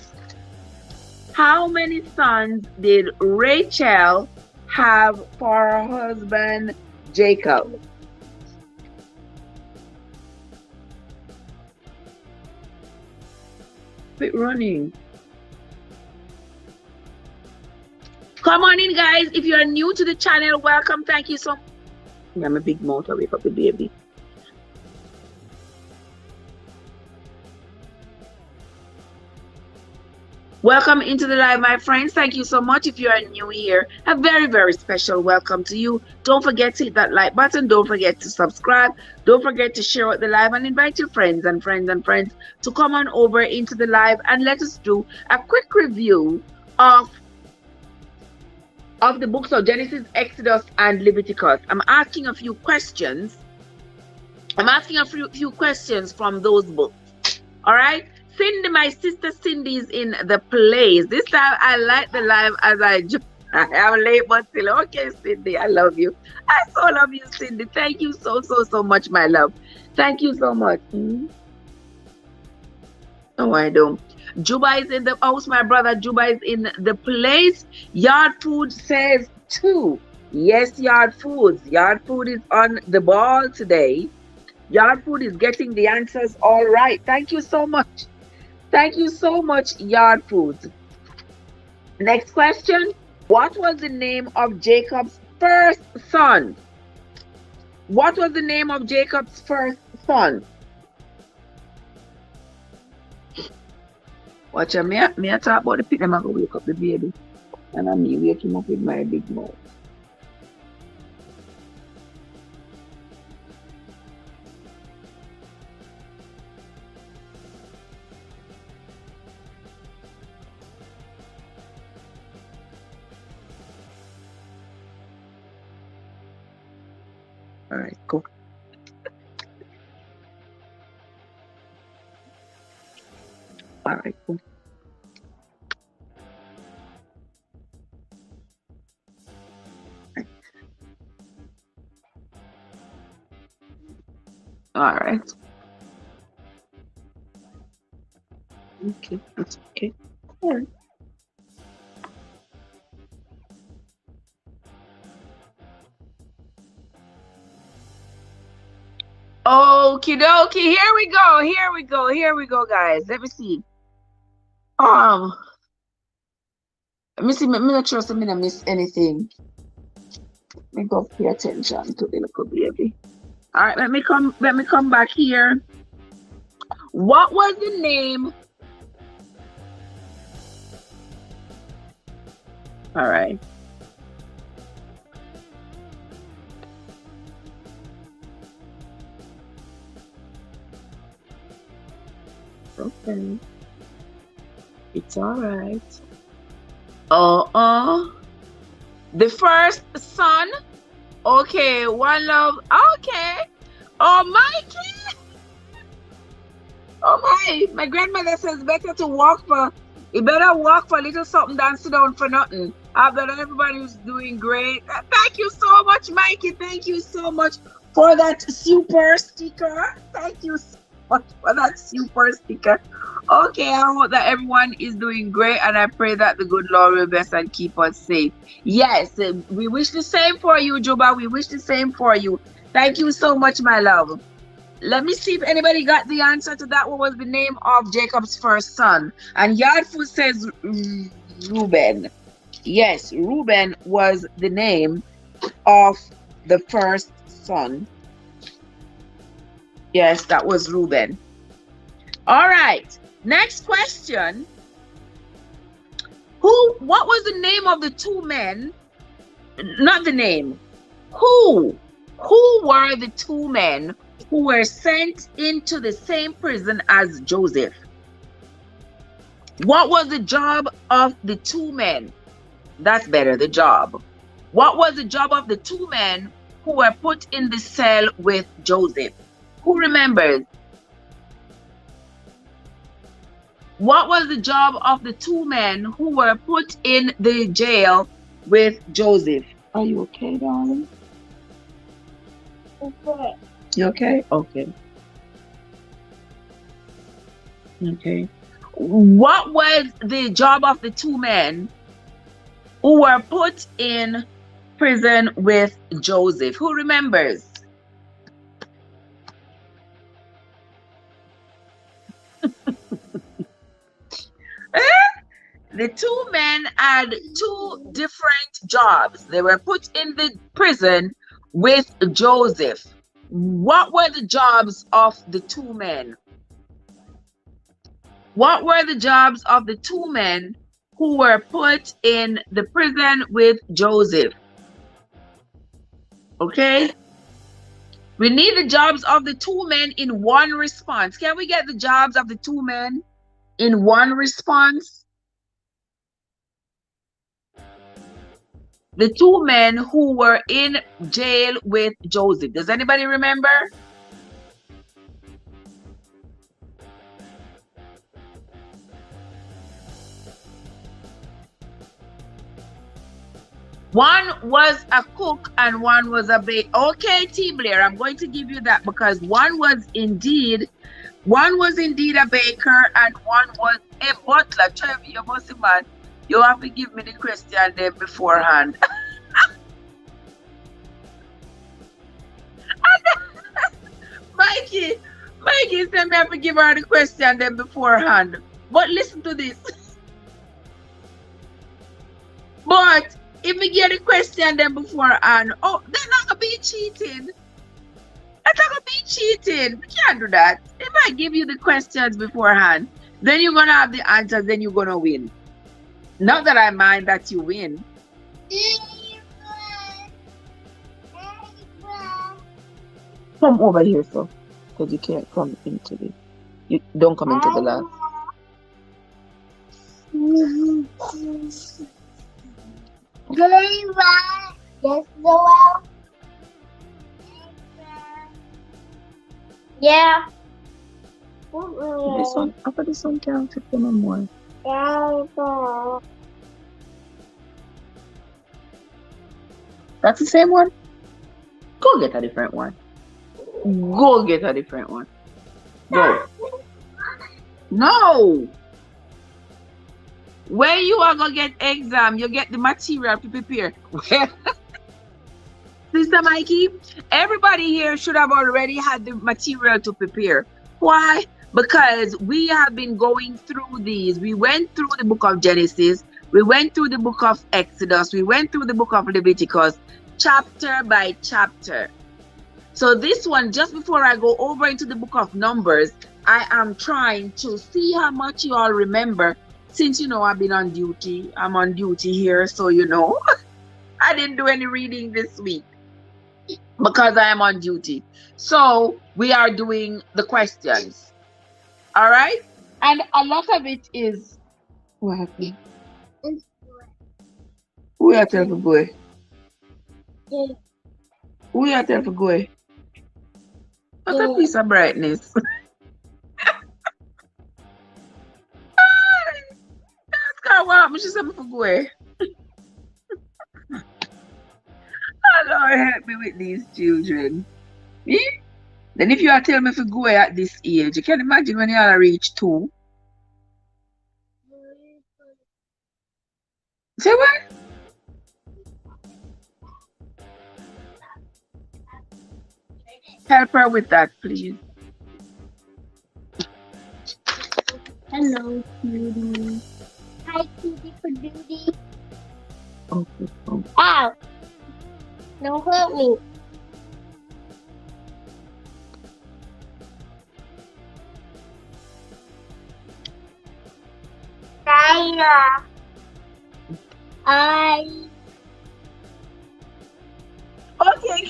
How many sons did Rachel have for her husband Jacob? Quit running. Come on in, guys. If you are new to the channel, welcome. Thank you so much. I'm a big mouth. I wake up the baby. Welcome into the live, my friends. Thank you so much. If you are new here, a very, very special welcome to you. Don't forget to hit that like button. Don't forget to subscribe. Don't forget to share out the live and invite your friends and friends and friends to come on over into the live and let us do a quick review of the books of Genesis, Exodus, and Leviticus. I'm asking a few questions. I'm asking a few questions from those books. All right. Cindy, my sister Cindy is in the place. This time I like the live as I am late, but still okay, Cindy. I love you. I so love you, Cindy. Thank you so much, my love. Thank you so much. No, I don't. Juba is in the house, my brother. Juba is in the place. Yard Food says 2. Yes, Yard Foods. Yard Food is on the ball today. Yard Food is getting the answers all right. Thank you so much. Thank you so much, Yard Foods. Next question. What was the name of Jacob's first son? What was the name of Jacob's first son? Watch out, me I talk about the pit, I'm going to wake up the baby. And I'm me wake him up with my big mouth. All right, go. All right, cool. All right. Okay, that's okay. All right. Okie dokie. Here we go. Here we go. Here we go, guys. Let me see. Let me see. I'm not sure if I'm gonna miss anything. Let me go pay attention to the little baby. All right, let me come back here. What was the name? All right. Okay. It's all right. The first son. Okay, one love. Okay. Oh, Mikey. Oh my grandmother says better to walk for. You better walk for a little something than sit down for nothing. I bet everybody's doing great. Thank you so much, Mikey. Thank you so much for that super sticker. Thank you so much for that super sticker. Okay, I hope that everyone is doing great, and I pray that the good Lord will bless and keep us safe. Yes, we wish the same for you, Juba. We wish the same for you. Thank you so much, my love. Let me see if anybody got the answer to that. What was the name of Jacob's first son? And Yardfood says Reuben. Yes, Reuben was the name of the first son. Yes, that was Reuben. All right. Next question. What was the name of the 2 men? Not the name. Who were the 2 men who were sent into the same prison as Joseph? What was the job of the 2 men? That's better, the job. What was the job of the 2 men who were put in the cell with Joseph? Who remembers? What was the job of the two men who were put in the jail with Joseph? Are you okay, darling? Okay. You okay? Okay. Okay. What was the job of the two men who were put in prison with Joseph? Who remembers? The two men had two different jobs. They were put in the prison with Joseph. What were the jobs of the two men? What were the jobs of the two men who were put in the prison with Joseph? Okay? We need the jobs of the two men in one response. Can we get the jobs of the two men in one response? The two men who were in jail with Joseph. Does anybody remember? One was a cook and one was a baker. Okay, T. Blair, I'm going to give you that because one was indeed a baker and one was a butler. Trevor, you must man. You have to give me the question then beforehand. Mikey said me have to give her the question then beforehand. But listen to this. But if we get a question then beforehand, oh, they're not gonna be cheating. That's not gonna be cheating. We can't do that. If I give you the questions beforehand, then you're gonna have the answers, then you're gonna win. Not that I mind that you win. Come over here, so because you can't come into the. You don't come into the lab. Yes, Noel. Yeah. This one, after this one can't fit no more. That's the same one. Go get a different one. Go get a different one. Go. No. When you are gonna get exam, you get the material to prepare. Sister Mikey, everybody here should have already had the material to prepare. Why? Because we have been going through these. We went through the book of Genesis. We went through the book of Exodus. We went through the book of Leviticus, chapter by chapter. So this one, just before I go over into the book of Numbers, I am trying to see how much you all remember. Since you know I've been on duty, I'm on duty here, so you know I didn't do any reading this week because I am on duty. So we are doing the questions. All right? And a lot of it is what happened? Who are telling boy? Who are telling boy? What a piece of brightness. She said for go. Oh Lord, help me with these children. Me? Then if you are telling me to go at this age, you can imagine when you are reach 2. Say what? Help her with that, please. Hello, cutie. Hi, cutie for duty. Okay. Ow! Don't hurt me. Tyra. Okay.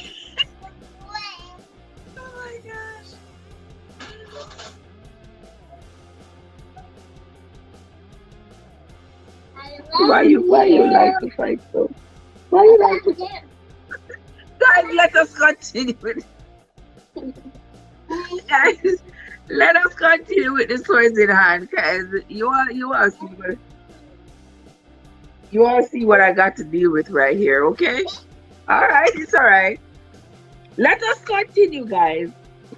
Oh my gosh. Why you like to fight so? Why you like to guys, let us continue with guys, Let us continue with the swords in hand, guys. You all see what I got to deal with right here, okay? All right, it's all right. Let us continue, guys.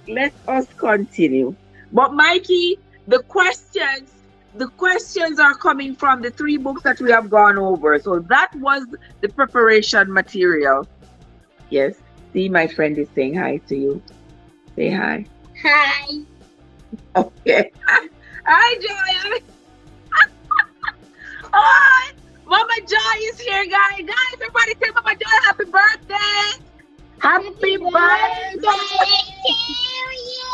Let us continue. But Mikey, the questions are coming from the three books that we have gone over. So that was the preparation material. Yes. See, my friend is saying hi to you. Say hi. Hi. Okay. Hi, Joy. Oh, Mama Joy is here, guys. Guys, everybody tell Mama Joy happy birthday. Happy birthday to you.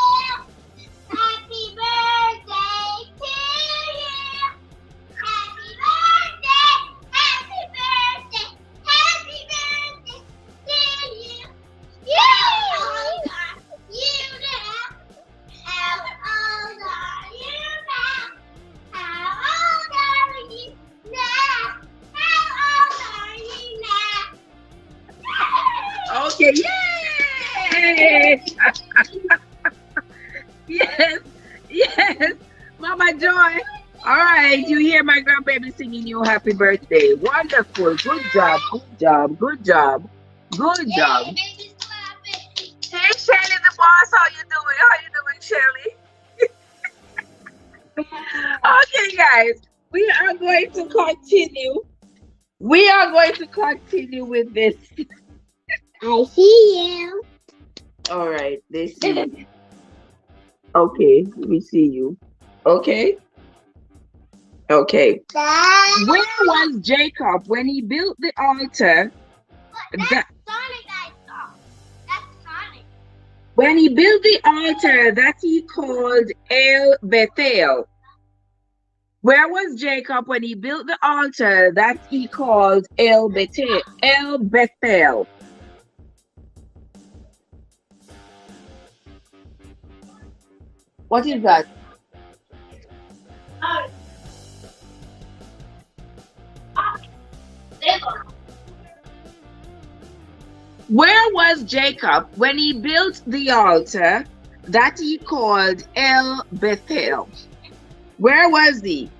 Happy birthday to you. Happy birthday. Happy birthday. Happy birthday to you. You now. How old are you now? How old are you now? How old are you now? Okay, yay! Yes, yes, Mama Joy. All right, you hear my grandbaby singing you happy birthday. Wonderful. Good job, good job, good job, good job. Hey, Shelly the boss, how you doing? How you doing, Shelly? Okay, guys, we are going to continue. We are going to continue with this. I see you. All right, they see you. Okay, we see you. Okay. Okay. Where was Jacob when he built the altar? That's Sonic I saw. That's Sonic. When he built the altar that he called El Bethel. Where was Jacob when he built the altar that he called El Bethel? El Bethel. What is that? Where was Jacob when he built the altar that he called El Bethel? Where was he?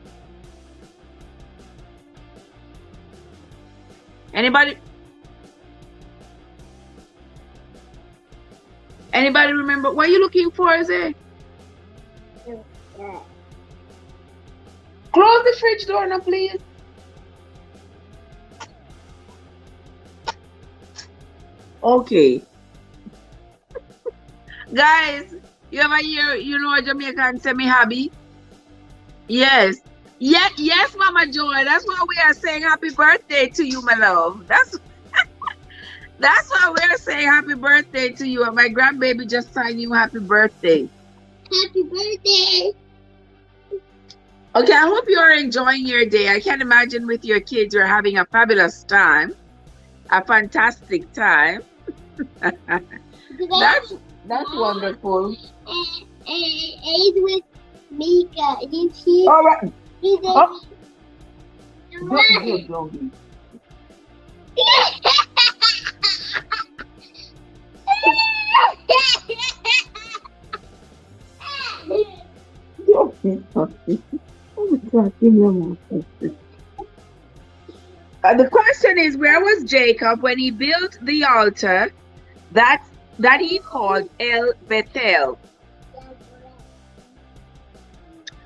Anybody? Anybody remember? What are you looking for, is it? Close the fridge door now, please. Okay. Guys, you ever hear, you know, a Jamaican say me hobby? Yes. Yes, Mama Joy. That's why we are saying happy birthday to you, my love. That's why we are saying happy birthday to you. And my grandbaby just sang you happy birthday. Happy birthday. Okay, I hope you are enjoying your day. I can imagine with your kids you're having a fabulous time. A fantastic time. That's wonderful. And he's with Mika. He's here. All right. He's Oh. Don't be. The question is, where was Jacob when he built the altar that he called El Bethel?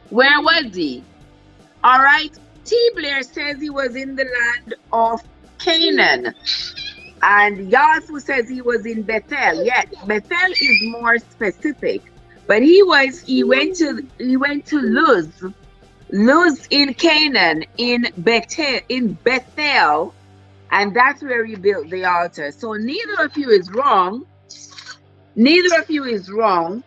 Where was he? All right. T. Blair says he was in the land of Canaan. And Yasu says he was in Bethel. Yes, Bethel is more specific. But he went to Luz in Canaan, in Bethel, and that's where he built the altar. So neither of you is wrong. Neither of you is wrong.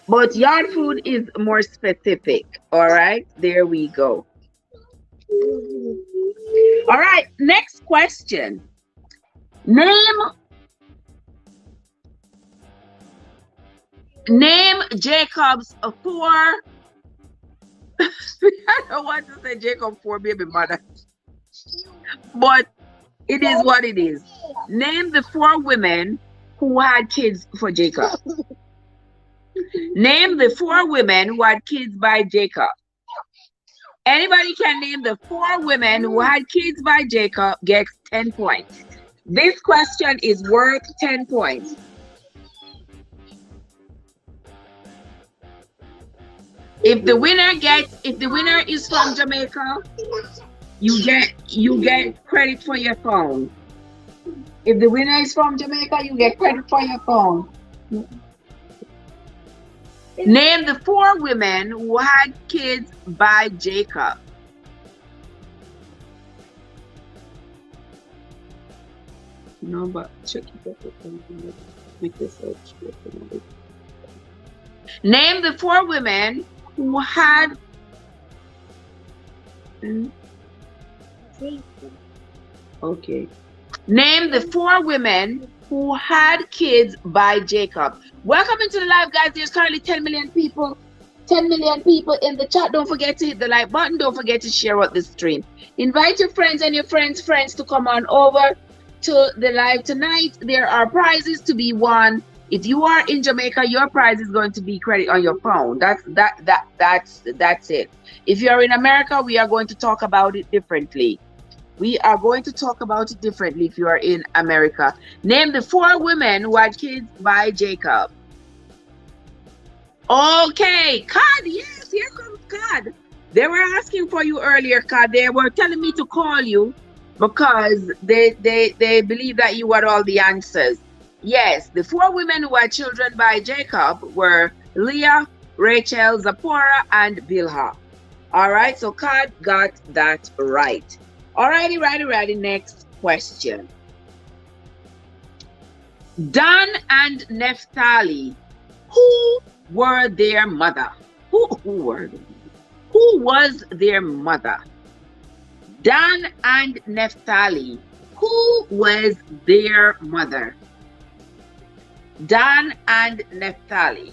But yard food is more specific. All right, there we go. All right, next question. Name Jacob's four. I don't want to say Jacob four baby mother, but it is what it is. Name the four women who had kids for Jacob. Name the 4 women who had kids by Jacob. Anybody can name the 4 women who had kids by Jacob gets 10 points. This question is worth 10 points. If the winner is from Jamaica, you get credit for your phone. If the winner is from Jamaica, you get credit for your phone. Name the 4 women who had kids by Jacob. No, but check it out. Make this search. Name the 4 women who had. Okay. Name the 4 women who had kids by Jacob. Welcome into the live, guys. There's currently 10 million people. 10 million people in the chat. Don't forget to hit the like button. Don't forget to share out this stream. Invite your friends and your friends' friends to come on over to the live tonight. There are prizes to be won. If you are in Jamaica, your prize is going to be credit on your phone. That's it. If you're in America, we are going to talk about it differently. We are going to talk about it differently if you are in America. Name the 4 women who had kids by Jacob. Okay, Cod, yes, here comes Cod. They were asking for you earlier, Cod. They were telling me to call you because they believe that you had all the answers. Yes, the 4 women who had children by Jacob were Leah, Rachel, Zipporah, and Bilhah. All right, so Cod got that right. Alrighty, righty. Next question. Dan and Naphtali, who were their mother? Who was their mother? Dan and Naphtali, who was their mother? Dan and Naphtali.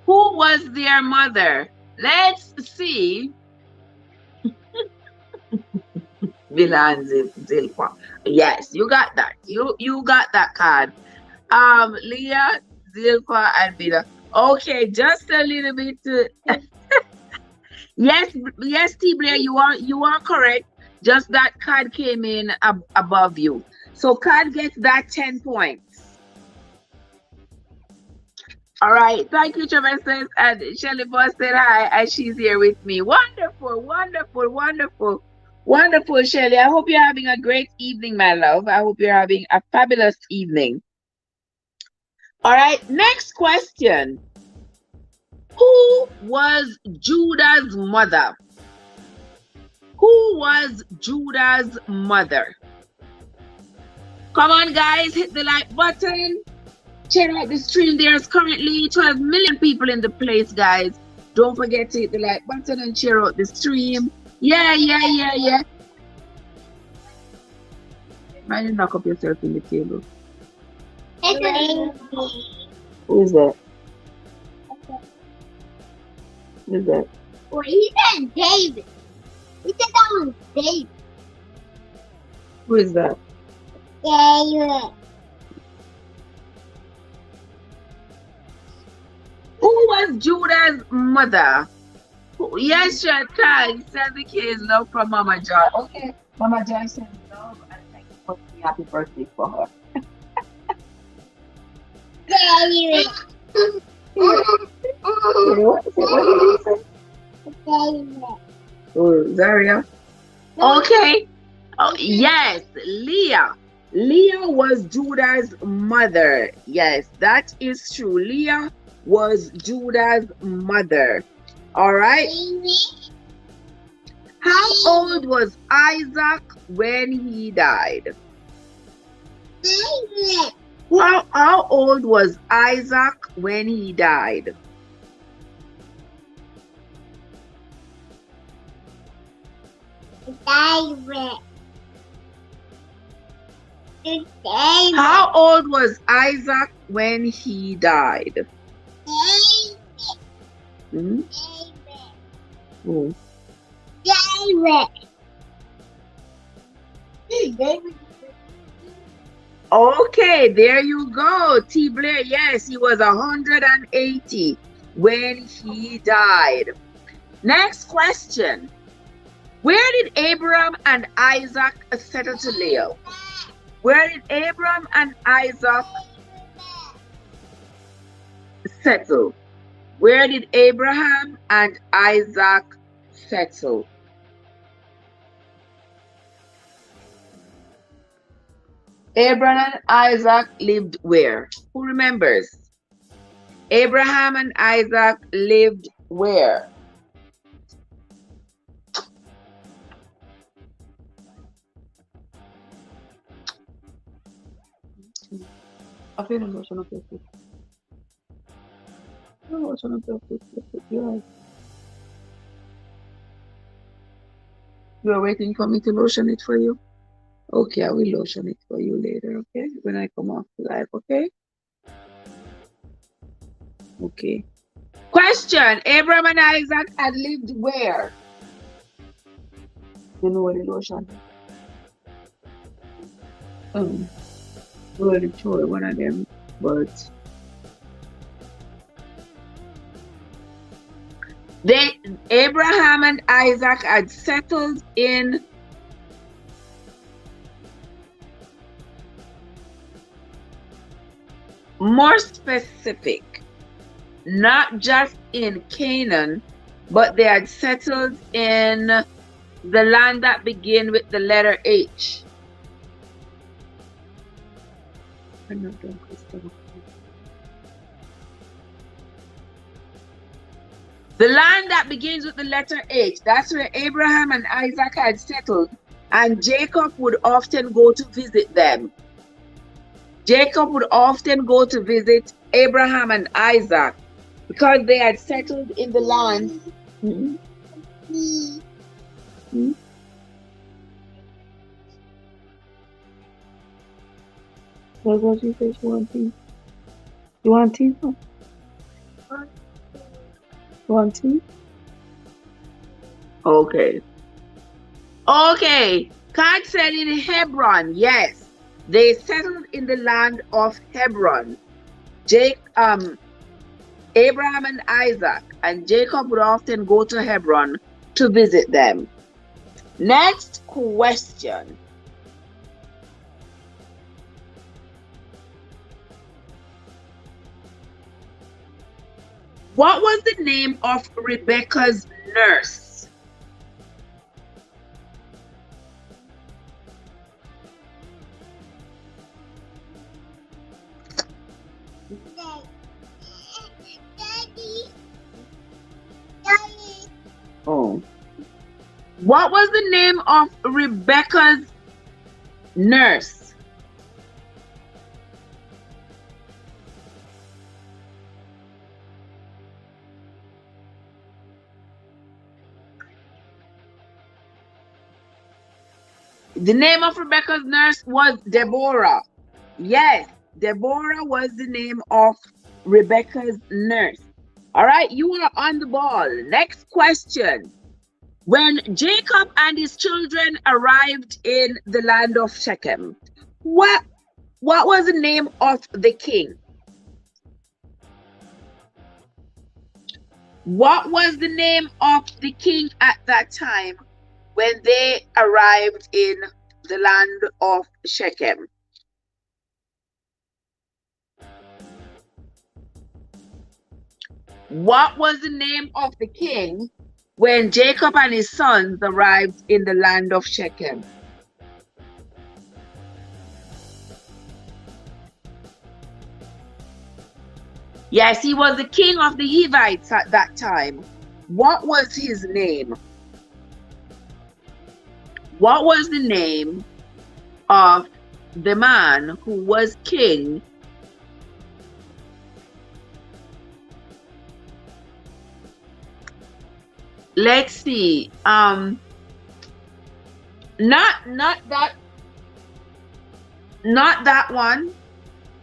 Who was their mother? Let's see. Zilpah. Yes, you got that. You got that card. Leah, Zilpah, and Bila. Okay, just a little bit. Yes, T. Blair, you are correct. Just that card came in above you. So card gets that 10 points. All right, thank you, Traverses, and Shelly Boss said hi, and she's here with me. Wonderful, Shelly. I hope you're having a great evening, my love. I hope you're having a fabulous evening. All right, next question. Who was Judah's mother? Who was Judah's mother? Come on, guys, hit the like button. Check out the stream. There's currently 12 million people in the place, guys. Don't forget to hit the like button and share out the stream. Yeah. Why did you knock up yourself in the table? Who is that? Who is that? Well, he said David. He said that was David. Who is that? David. Who was Judah's mother? Yes, sure, Kai said the kids love from Mama Joy. Okay, Mama Joy said love and thank you for the happy birthday for her. David. What did you say? David. Oh, Zaria. Okay. Oh, yes, Leah. Leah was Judah's mother. Yes, that is true. Leah was Judah's mother. All right. How old was Isaac when he died? How old was Isaac when he died? David. How old was Isaac when he died? Hmm? David. Okay, there you go. T. Blair, yes, he was 180 when he died. Next question. Where did Abraham and Isaac settle to live? Where did Abraham and Isaac settle? Where did Abraham and Isaac settle? Abraham and Isaac lived where? Who remembers? Abraham and Isaac lived where? You're waiting for me to lotion it for you? Okay, I will lotion it for you later, okay? When I come off the live, okay? Okay. Question. Abraham and Isaac had lived where? You know what the lotion? Well, sure, one of them, but Abraham and Isaac had settled in more specific, not just in Canaan, but they had settled in the land that began with the letter H. I'm not done, Crystal. The land that begins with the letter H, that's where Abraham and Isaac had settled, and Jacob would often go to visit them. Jacob would often go to visit Abraham and Isaac because they had settled in the land. What was you say? You want tea? You want tea? You want tea? Okay. Okay. God said in Hebron, yes, they settled in the land of Hebron. Abraham and Isaac and Jacob would often go to Hebron to visit them. Next question. What was the name of Rebecca's nurse? Oh. What was the name of Rebecca's nurse? The name of Rebecca's nurse was Deborah. Yes, Deborah was the name of Rebecca's nurse. All right, you are on the ball. Next question. When Jacob and his children arrived in the land of Shechem, what was the name of the king? What was the name of the king at that time when they arrived in the land of Shechem? What was the name of the king when Jacob and his sons arrived in the land of Shechem? Yes, he was the king of the Hivites at that time. What was his name? What was the name of the man who was king? Let's see. Not that one.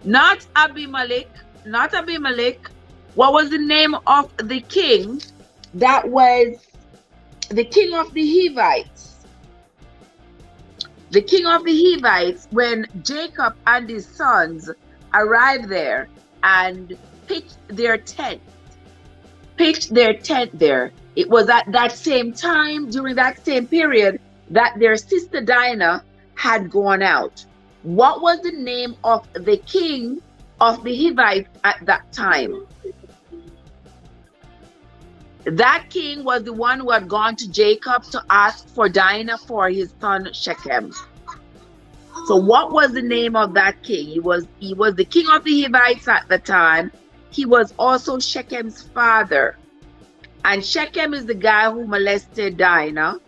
Not Abimelech. Not Abimelech. What was the name of the king that was the king of the Hivites? the king of the Hivites, when Jacob and his sons arrived there and pitched their tent there. It was at that same time, during that same period, that their sister Dinah had gone out. What was the name of the king of the Hivites at that time? That king was the one who had gone to Jacob to ask for Dinah for his son Shechem. So what was the name of that king? He was the king of the Hivites at the time. He was also Shechem's father. And Shechem is the guy who molested Dinah.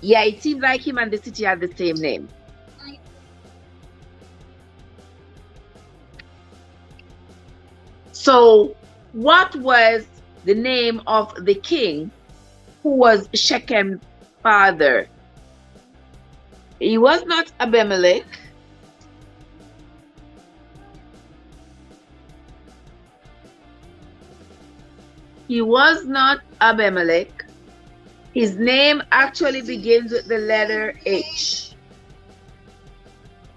Yeah, it seems like him and the city had the same name. So what was the name of the king who was Shechem's father? He was not Abimelech. He was not Abimelech. His name actually begins with the letter H.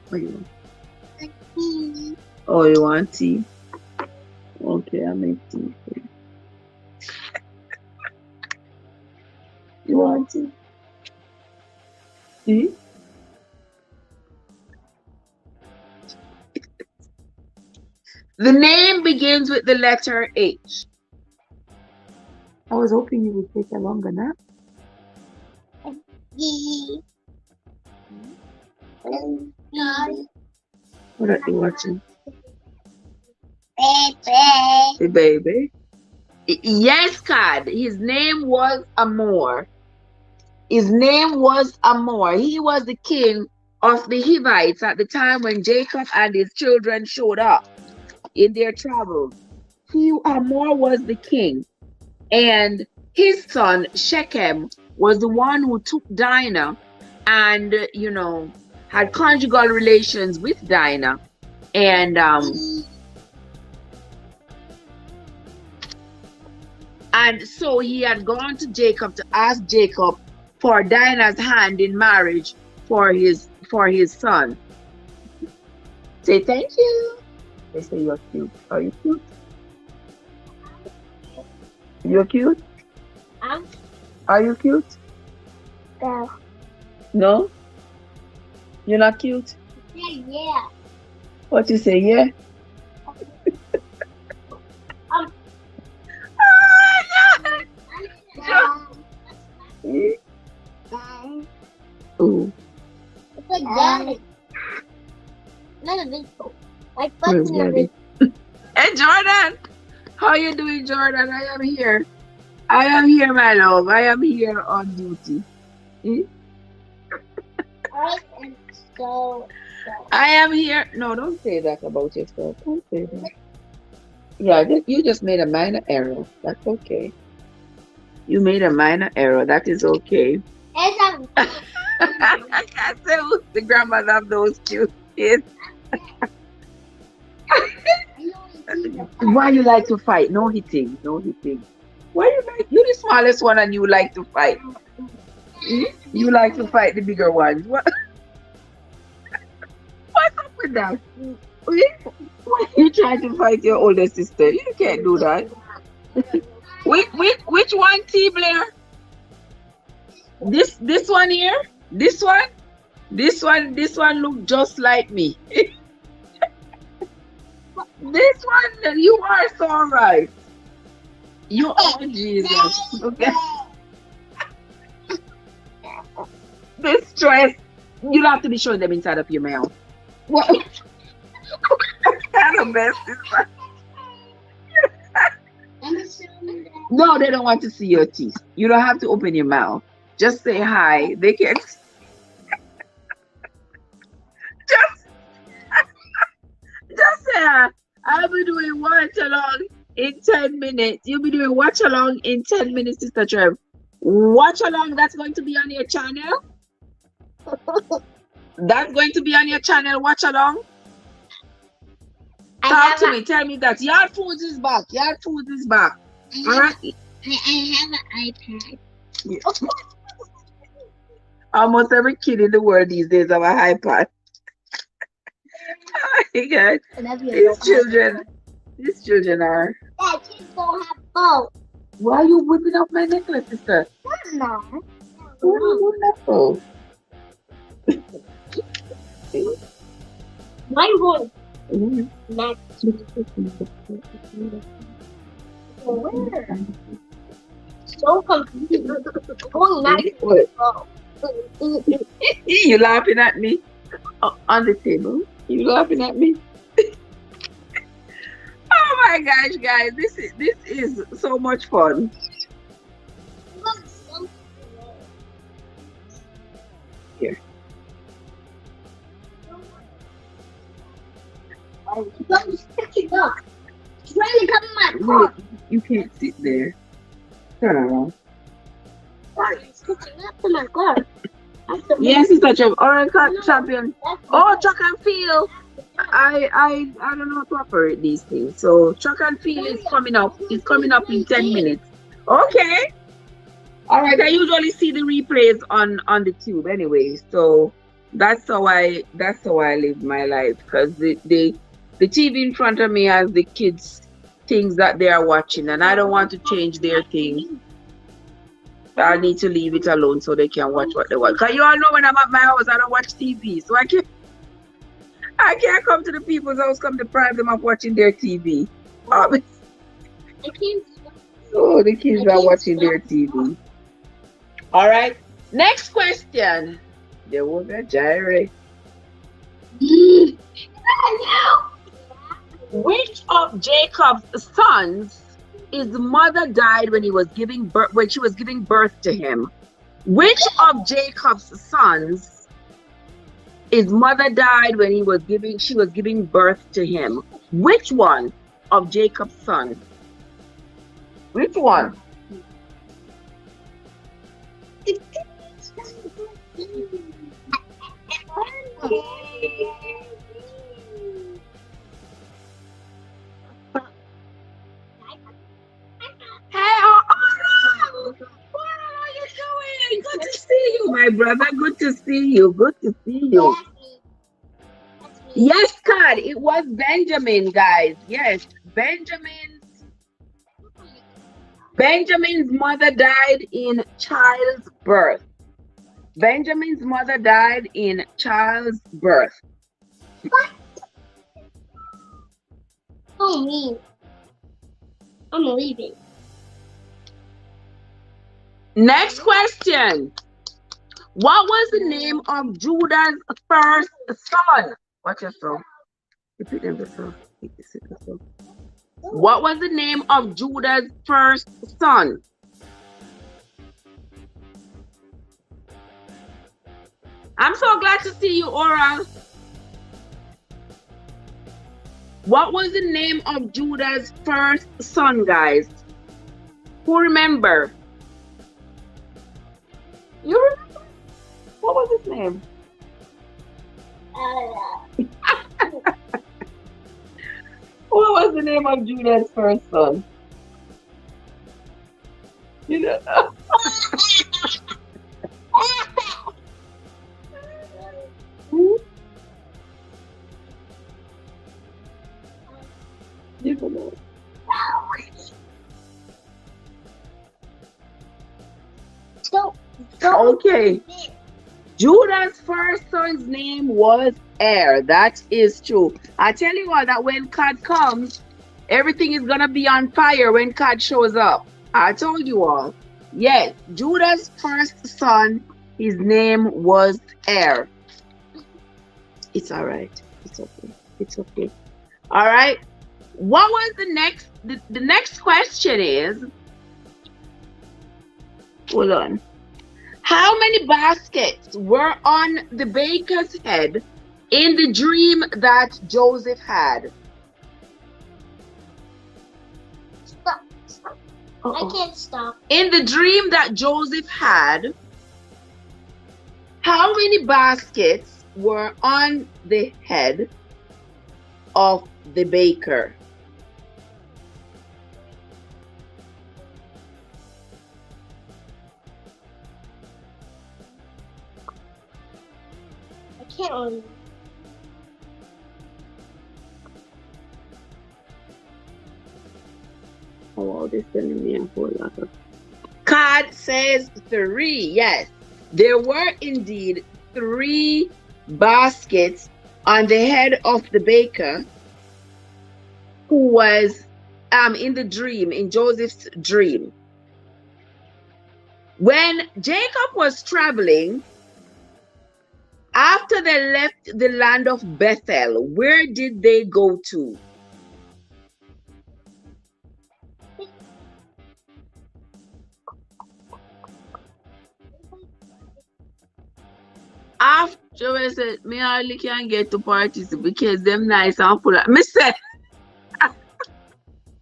What do you want? Oh, you want tea? Okay, I'll make tea for you. You want tea? Tea? The name begins with the letter H. I was hoping you would take a longer nap. What are you watching? Baby. The baby. Yes, God. His name was Amor. His name was Amor. He was the king of the Hivites at the time when Jacob and his children showed up in their travels. Amor was the king. And his son Shechem was the one who took Dinah and, had conjugal relations with Dinah. And so he had gone to Jacob to ask Jacob for Dinah's hand in marriage for his son. Say thank you. They say you're cute. Are you cute? You're cute? Are you cute? No. No? You're not cute? Yeah. What you say, yeah? Ooh. It's like daddy. Not a video. Like Where's fucking a daddy? Hey, Jordan! How you doing, Jordan? I am here. I am here, my love. I am here on duty. I am so. I am here. No, don't say that about yourself. Don't say that. Yeah, you just made a minor error. That's okay. You made a minor error. That is okay. It's a. I can't say who's the grandmother of those cute kids. Why you like to fight? No hitting. No hitting. Why you the smallest one and you like to fight? You like to fight the bigger ones. What's up with that? Why you trying to fight your older sister? You can't do that. Which one, T Blair? This one here? This one? This one look just like me. This one, you are so right. You are Jesus. Okay. This stress, you don't have to be showing them inside of your mouth. What? The best is that. No, they don't want to see your teeth. You don't have to open your mouth. Just say hi. They can. Just say hi. I'll be doing watch along in 10 minutes. You'll be doing watch along in 10 minutes, Sister Trev. Watch along, that's going to be on your channel. That's going to be on your channel. Watch along. Talk to me. Tell me that. Yard Foods is back. Yard Foods is back. All right. I have an iPad. Yeah. Almost every kid in the world these days have a iPad. Oh my God. And every These adult has children, one. these children are. Dad, kids don't have both. Why are you whipping up my necklace, sister? No. Why are you doing that for? Mine going Mhm. next. Where? So confused. Going next. What? Oh. You laughing at me on the table? You laughing at me? Oh my gosh, guys, this is so much fun. Here, It's really coming my wait, car. you can't sit there. Turn around. It's catching up to my car. Yes, it's such a Oracle champion. Oh, track and field. I don't know how to operate these things. So track and field is coming up. It's coming up in 10 minutes. Okay. All right. I usually see the replays on the tube anyway. So that's how I live my life, because the TV in front of me has the kids things that they are watching, and I don't want to change their thing. I need to leave it alone so they can watch what they want. Cause you all know when I'm at my house, I don't watch TV, so I can't come to the people's house, come deprive them of watching their TV. I can't. So the kids are watching their TV. All right. Next question. There was a gyre. Which of Jacob's sons, his mother died when she was giving birth to him? Which of Jacob's sons, his mother died when she was giving birth to him? Which one of Jacob's sons? Which one? Hey, what are you doing? Good to see you, my brother. Good to see you. Good to see you. Yes, God, it was Benjamin, guys. Yes, Benjamin's mother died in childbirth. Benjamin's mother died in childbirth. Oh, me. I'm leaving. Next question. What was the name of Judah's first son? Watch yourself. Repeat them yourself. What was the name of Judah's first son? I'm so glad to see you, Oral. What was the name of Judah's first son, guys? Who remember? You remember? What was his name? What was the name of Judah's first son? You know? You don't know. Okay. Judah's first son's name was Er. That is true. I tell you what, that when God comes, everything is gonna be on fire when God shows up. I told you all. Yes, Judah's first son, his name was Er. It's all right. It's okay. It's okay. All right. What was the next? The next question is, hold on. How many baskets were on the baker's head in the dream that Joseph had? Stop. I can't stop. In the dream that Joseph had, how many baskets were on the head of the baker? can't. Oh, wow, this telling me a whole lot of. Card says 3. Yes, there were indeed 3 baskets on the head of the baker who was in the dream, in Joseph's dream. When Jacob was traveling, after they left the land of Bethel, where did they go to? After I said, me hardly can get to parties because them nice and full of. Me said,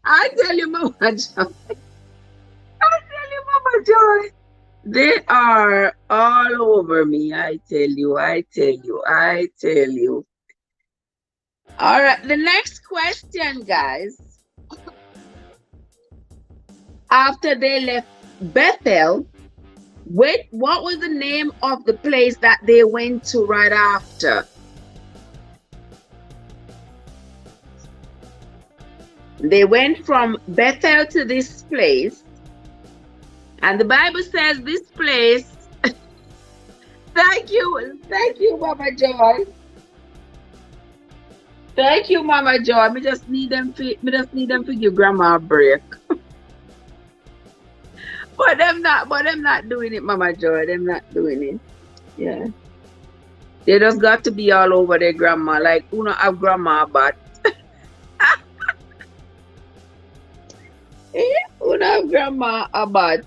I tell you, Mama Joy. I tell you, Mama Joy. They are all over me. I tell you, I tell you, I tell you. All right, the next question, guys. After they left Bethel, what was the name of the place that they went to right after? They went from Bethel to this place. And the Bible says this place. Thank you, Mama Joy. Thank you, Mama Joy. Me just need them to give Grandma a break. But them not doing it, Mama Joy. Them not doing it. Yeah. They just got to be all over their grandma, like who not have grandma but who not have grandma about.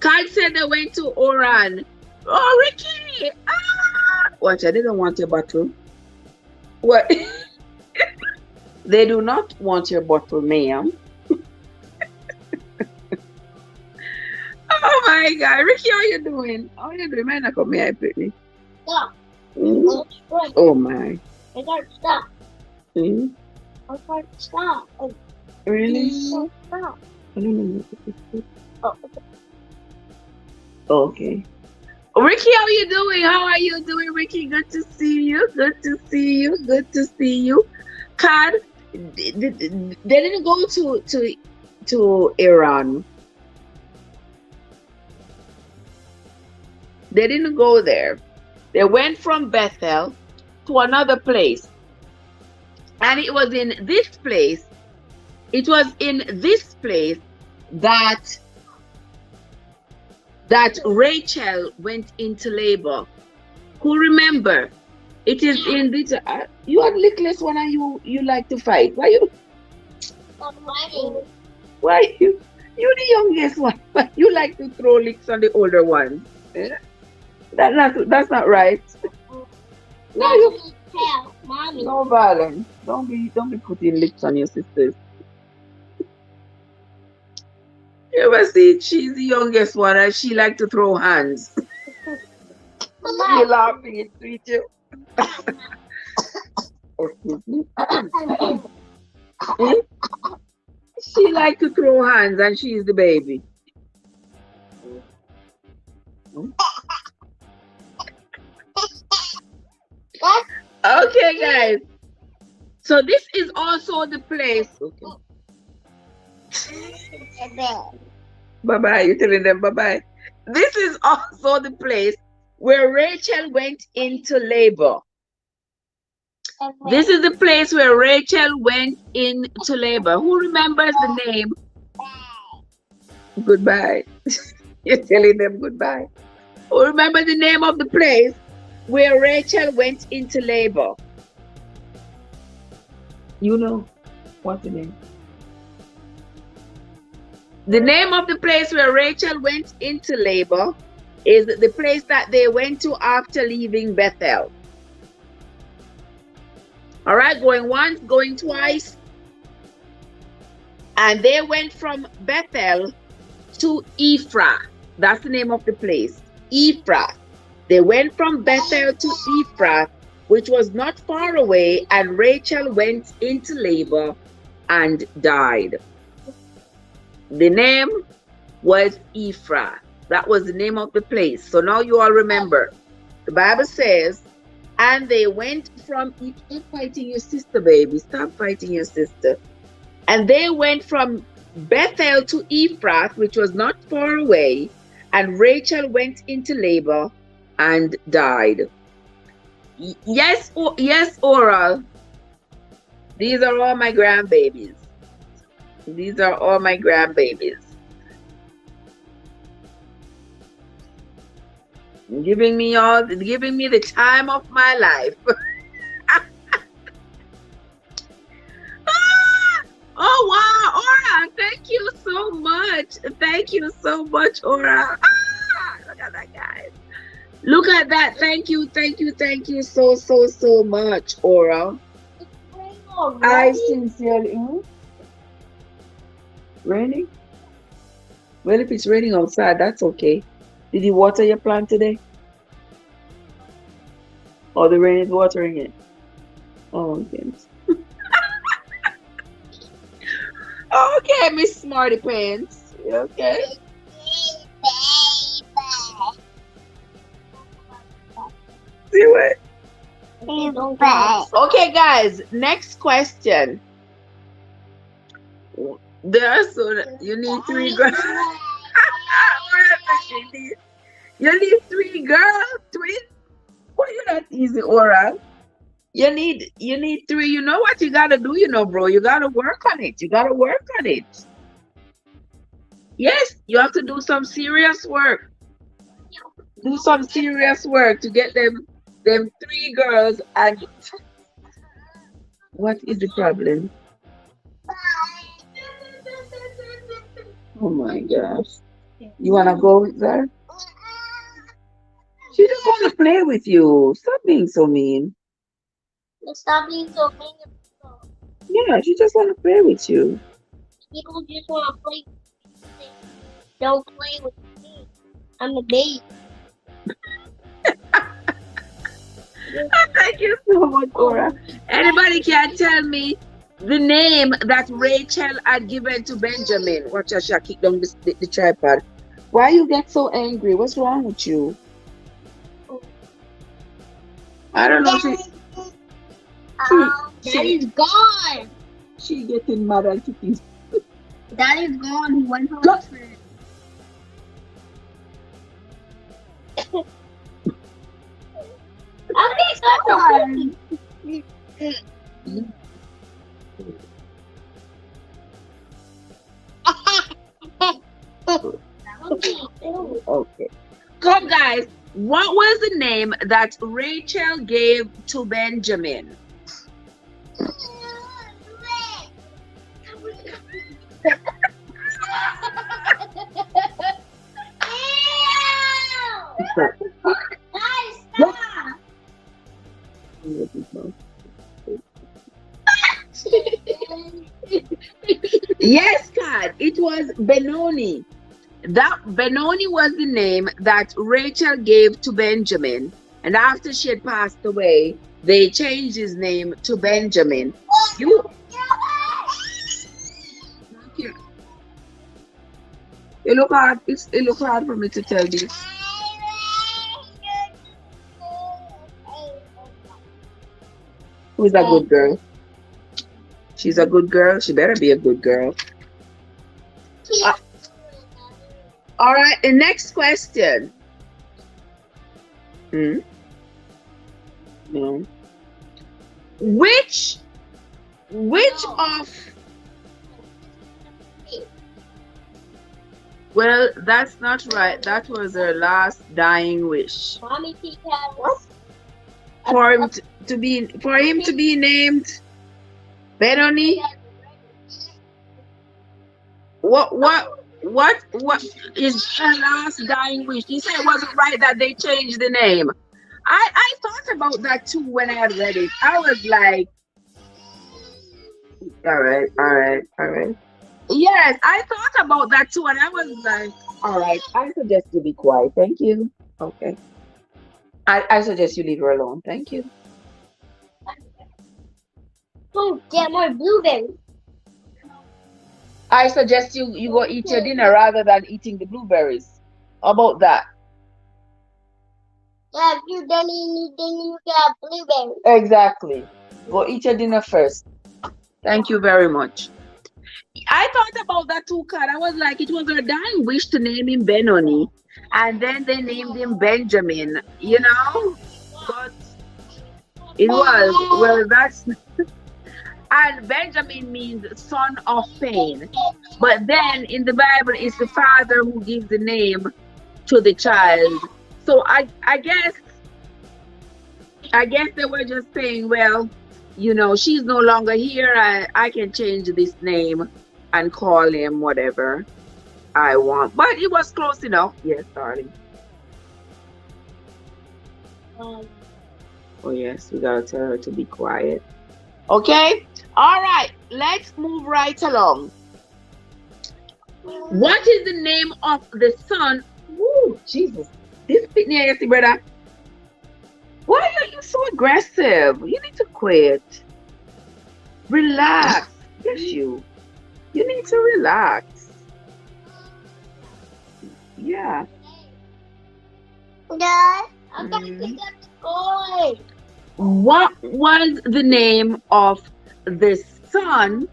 Card said they went to Oran. Oh, Ricky! Ah! Watch, I didn't want your bottle. What? They do not want your bottle, ma'am. Oh my God, Ricky, how you doing? How you doing? Man, I come here, Brittany. Stop. Oh my. I got stop. Mm-hmm. I got stop. Really? Stop. I don't know. Oh, okay. Ricky, how you doing? How are you doing, Ricky? Good to see you. Good to see you. Good to see you. Card, they didn't go to Iran. They didn't go there. They went from Bethel to another place. And it was in this place that Rachel went into labor. Who remember? It is in this. You are the littlest one, and you like to fight. Why you? I'm fighting. Why you? You the youngest one. But you like to throw licks on the older ones. Eh? That's not right. No, you. Tell mommy. No violence. Don't be putting licks on your sisters. You ever see she's the youngest one and she like to throw hands. You're laughing, it's sweet you. Excuse me. She like to throw hands and she's the baby. Okay, guys. So this is also the place. Okay. Bye-bye. You're telling them bye-bye. This is also the place where Rachel went into labor. This is the place where Rachel went into labor. Who remembers the name? Goodbye. You're telling them goodbye. Who remembers the name of the place where Rachel went into labor? You know. What's the name? The name of the place where Rachel went into labor is the place that they went to after leaving Bethel. All right, going once, going twice. And they went from Bethel to Ephrath. That's the name of the place, Ephrath. They went from Bethel to Ephrath, which was not far away, and Rachel went into labor and died. The name was Ephrath. That was the name of the place. So now you all remember. The Bible says, And they went from, you keep fighting your sister, baby. Stop fighting your sister. And they went from Bethel to Ephrath, which was not far away. And Rachel went into labor and died. Yes, yes, Oral. These are all my grandbabies. These are all my grandbabies. Giving me the time of my life. Oh wow, Aura, thank you so much. Thank you so much, Aura. Look at that, guys. Look at that. Thank you so much, Aura. I sincerely raining? Well, if it's raining outside, that's okay. Did you water your plant today? Or the rain is watering it? Oh, okay. Okay, Miss Smarty Pants. Okay. See what? Okay, guys. Next question. There are you need 3 girls. You need 3 girls, twins. Well, you're not easy, Aura. You need 3. You know what you gotta do, bro. You gotta work on it. Yes, you have to do some serious work. Do some serious work to get them 3 girls. And what is the problem? Oh my gosh. You wanna go with her? She just wanna play with you. Stop being so mean. Stop being so mean. Yeah, she just wanna play with you. People just want to play with me. Don't play with me. I'm a baby. Thank you so much, Aura. Anybody can tell me the name that Rachel had given to Benjamin? Watch out, she kick down the tripod. Why you get so angry? What's wrong with you? I don't know. Daddy's gone. She getting mad at kicking. Daddy's gone. He went home. Okay, so Okay. Come, guys. What was the name that Rachel gave to Benjamin? Yes, God, it was Benoni. That Benoni was the name that Rachel gave to Benjamin, and after she had passed away, they changed his name to Benjamin. It look hard. It look hard for me to tell this. Who's a good girl? She's a good girl. She better be a good girl. All right. The next question. No. Which of? Well, that's not right. That was her last dying wish. Mommy, For him to be named Benoni. What is her last dying wish? You said it wasn't right that they changed the name. I thought about that too when I had read it. I was like, all right. Yes, I thought about that too, and I was like, all right, I suggest you be quiet. Thank you. Okay. I suggest you leave her alone. Thank you. Oh, get more blueberries. I suggest you go eat your dinner rather than eating the blueberries. How about that? Yeah, if you don't eat anything, you got blueberry. Exactly. Go eat your dinner first. Thank you very much. I thought about that too, Kat. I was like, it was her dying wish to name him Benoni. And then they named him Benjamin, you know? But it was, well, that's, and Benjamin means son of pain. But then in the Bible, it's the father who gives the name to the child. So I guess they were just saying, well, she's no longer here. I can change this name and call him whatever I want. But it was close enough. Yes, darling. Oh, yes, we gotta tell her to be quiet. Okay? All right, let's move right along. What is the name of the son? Ooh, Jesus. This fit near you, brother. Why are you so aggressive? You need to quit. Relax. Yes, you. You need to relax. Yeah. Dad, I gotta pick up the toy. What was the name of the son?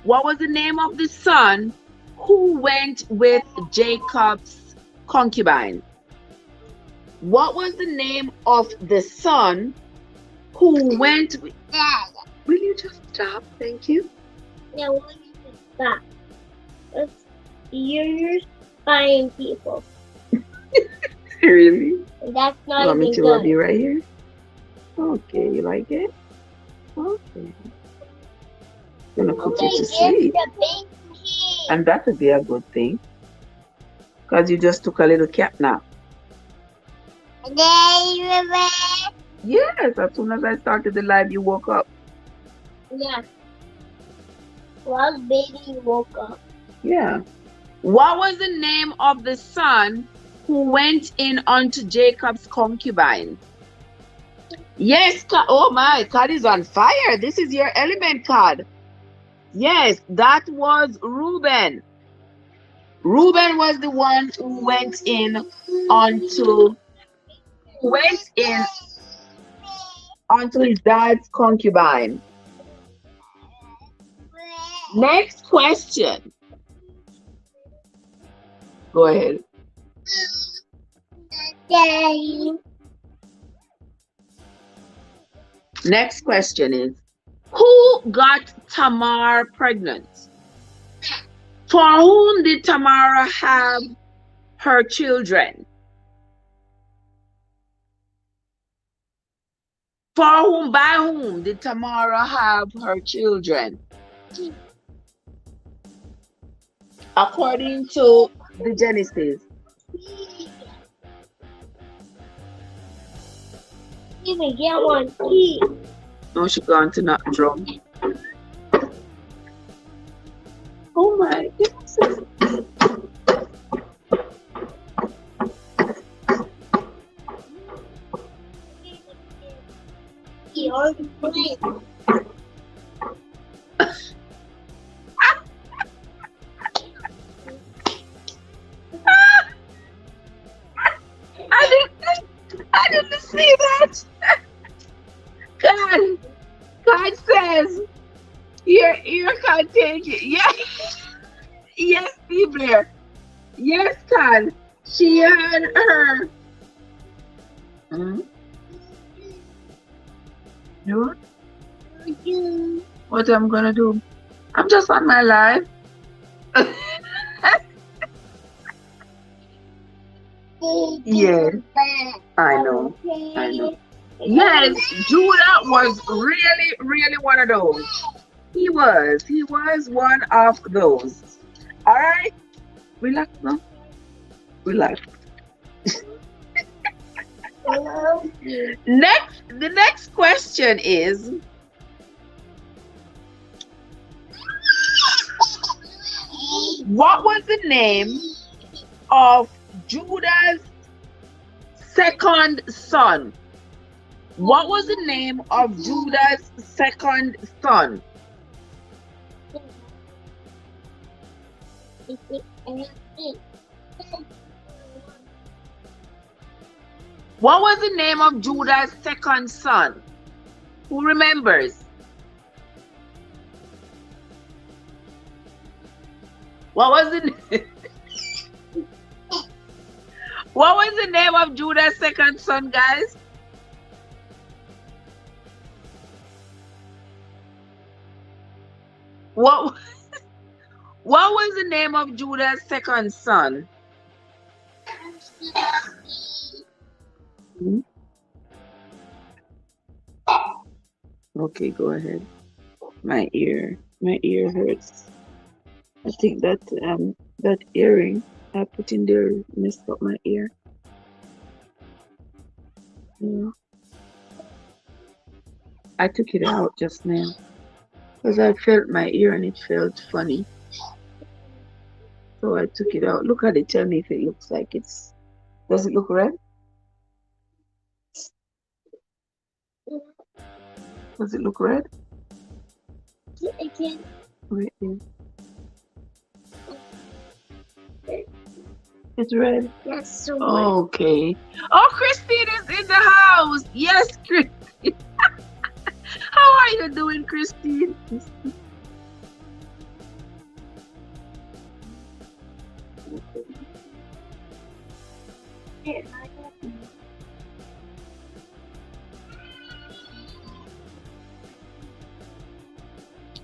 What was the name of the son who went with Jacob's concubine? What was the name of the son who went with... Dad. Will you just stop? Thank you. Yeah, why you just stop? You're spying people. Really? That's You not want me even to rub good. you right here? Okay, you like it? Okay. Gonna put you to sleep. The pinky. And that would be a good thing. Because you just took a little cat nap. Yes, as soon as I started the live, you woke up. Yeah. While baby woke up. Yeah. What was the name of the son who went in unto Jacob's concubine? Yes, oh my, card is on fire. This is your element card. Yes, that was Reuben. Reuben was the one who went in onto his dad's concubine. Next question. Go ahead. Next question is, who got Tamar pregnant? For whom did Tamar have her children? By whom did Tamar have her children? According to the Genesis. Even get one key. No, she gone to not drum. Oh my goodness. I didn't see that. God says, you can't take it. Yes, yes, Steve Blair. Yes, God. She had her. You? What I'm gonna do? I'm just on my live. Yes, I know. Yes, Judah was really, really one of those. He was one of those. All right, relax now. Relax. The next question is, what was the name of Judah's second son? What was the name of Judah's second son? What was the name of Judah's second son? Who remembers? What was the What was the name of Judah's second son, guys? What was the name of Judah's second son? Hmm? Okay, go ahead. My ear hurts. I think that that earring I put in there messed up my ear. Yeah. I took it out just now because I felt my ear and it felt funny. So I took it out. Look at it. Tell me if it looks like it's. Does it look red? Does it look red? Again. Right there. It's red. Yes, so Okay. Oh, Christine is in the house. Yes, Christine. How are you doing, Christine?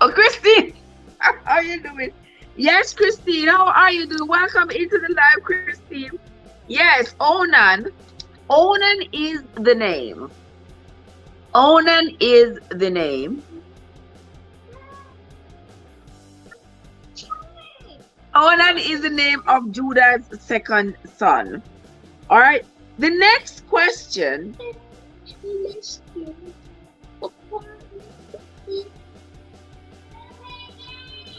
Oh, Christine, how are you doing? Yes, Christine, how are you doing? Welcome into the live, Christine. Yes, Onan. Onan is the name. Onan is the name. Onan is the name of Judah's second son. All right. The next question.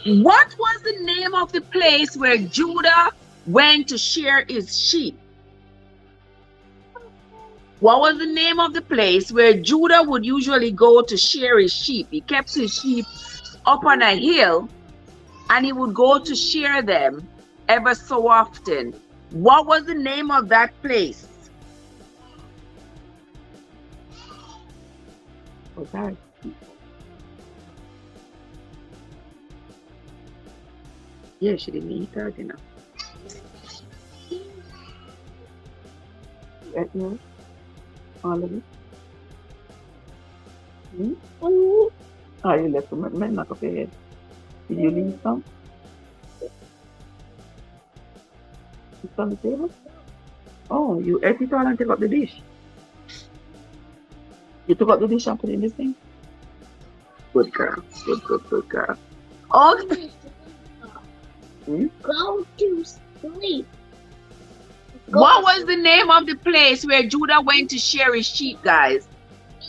What was the name of the place where Judah went to shear his sheep? What was the name of the place where Judah would usually go to shear his sheep? He kept his sheep up on a hill and he would go to shear them ever so often. What was the name of that place? Okay. Yeah, she didn't eat her dinner. Right here? All of it? Hmm? Oh, you left some. Man, knock off your head. Did you leave some? It's on the table? Oh, you ate it all and took up the dish. You took up the dish and put it in this thing? Good girl. Good girl. Okay. Go to sleep. What was the name of the place where Judah went to shear his sheep, guys?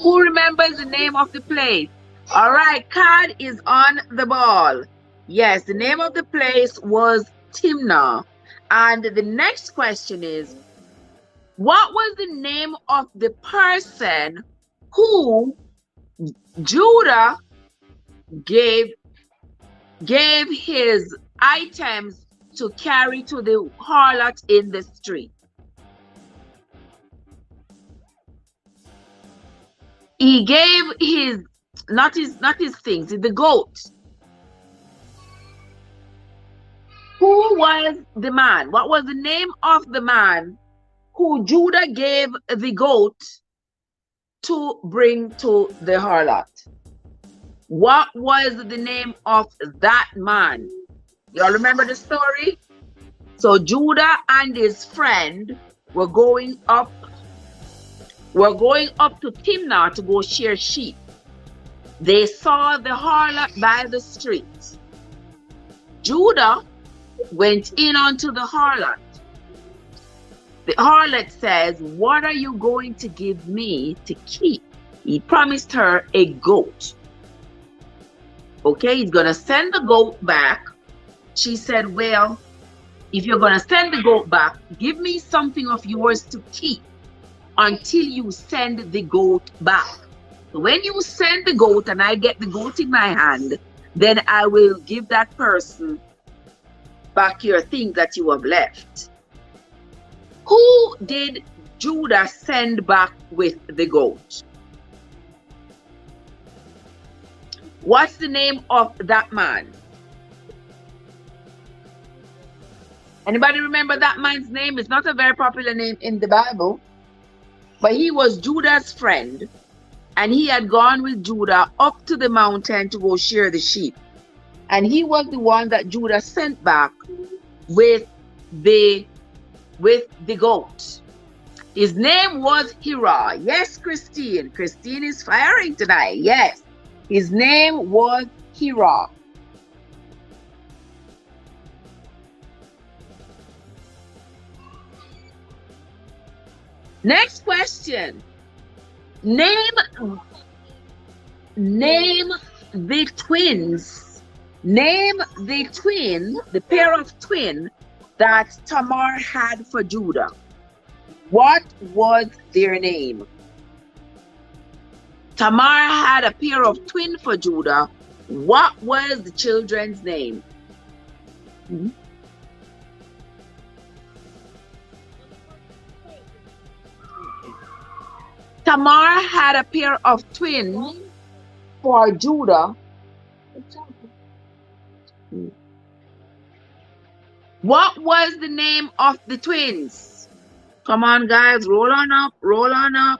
Who remembers the name of the place? All right, Card is on the ball. Yes, the name of the place was Timnah. And the next question is, what was the name of the person who Judah gave his items to carry to the harlot in the street? He gave his not his things, the goat. Who was the man? What was the name of the man who Judah gave the goat to bring to the harlot? What was the name of that man? Y'all remember the story? So Judah and his friend were going up to Timnah to go shear sheep. They saw the harlot by the street. Judah went in onto the harlot. The harlot says, "What are you going to give me to keep?" He promised her a goat. Okay, he's gonna send the goat back. She said, "Well, if you're gonna send the goat back, give me something of yours to keep until you send the goat back. So when you send the goat and I get the goat in my hand, then I will give that person back your things that you have left." Who did Judah send back with the goat? What's the name of that man? Anybody remember that man's name? It's not a very popular name in the Bible, but he was Judah's friend, and he had gone with Judah up to the mountain to go shear the sheep. And he was the one that Judah sent back with the goat. His name was Hira. Yes, Christine. Christine is firing tonight. Yes. His name was Hira. Next question. Name the twins. Name the twin, the pair of twin that Tamar had for Judah. What was their name? Tamar had a pair of twin for Judah. What was the children's name? Tamar had a pair of twins for Judah. What was the name of the twins? Come on, guys, roll on up, roll on up.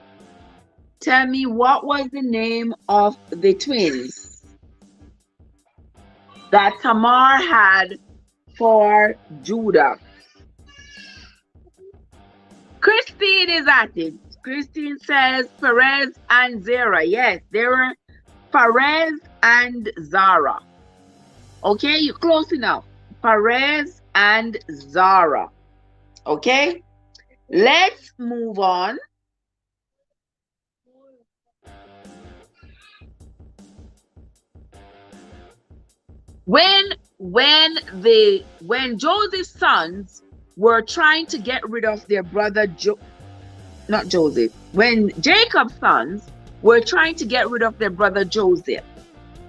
Tell me, what was the name of the twins that Tamar had for Judah? Christine is at it. Christine says Perez and Zara. Yes, they were Perez and Zara. Okay, you're close enough. Perez and Zara. Okay, let's move on. When Joseph's sons were trying to get rid of their brother when Jacob's sons were trying to get rid of their brother Joseph,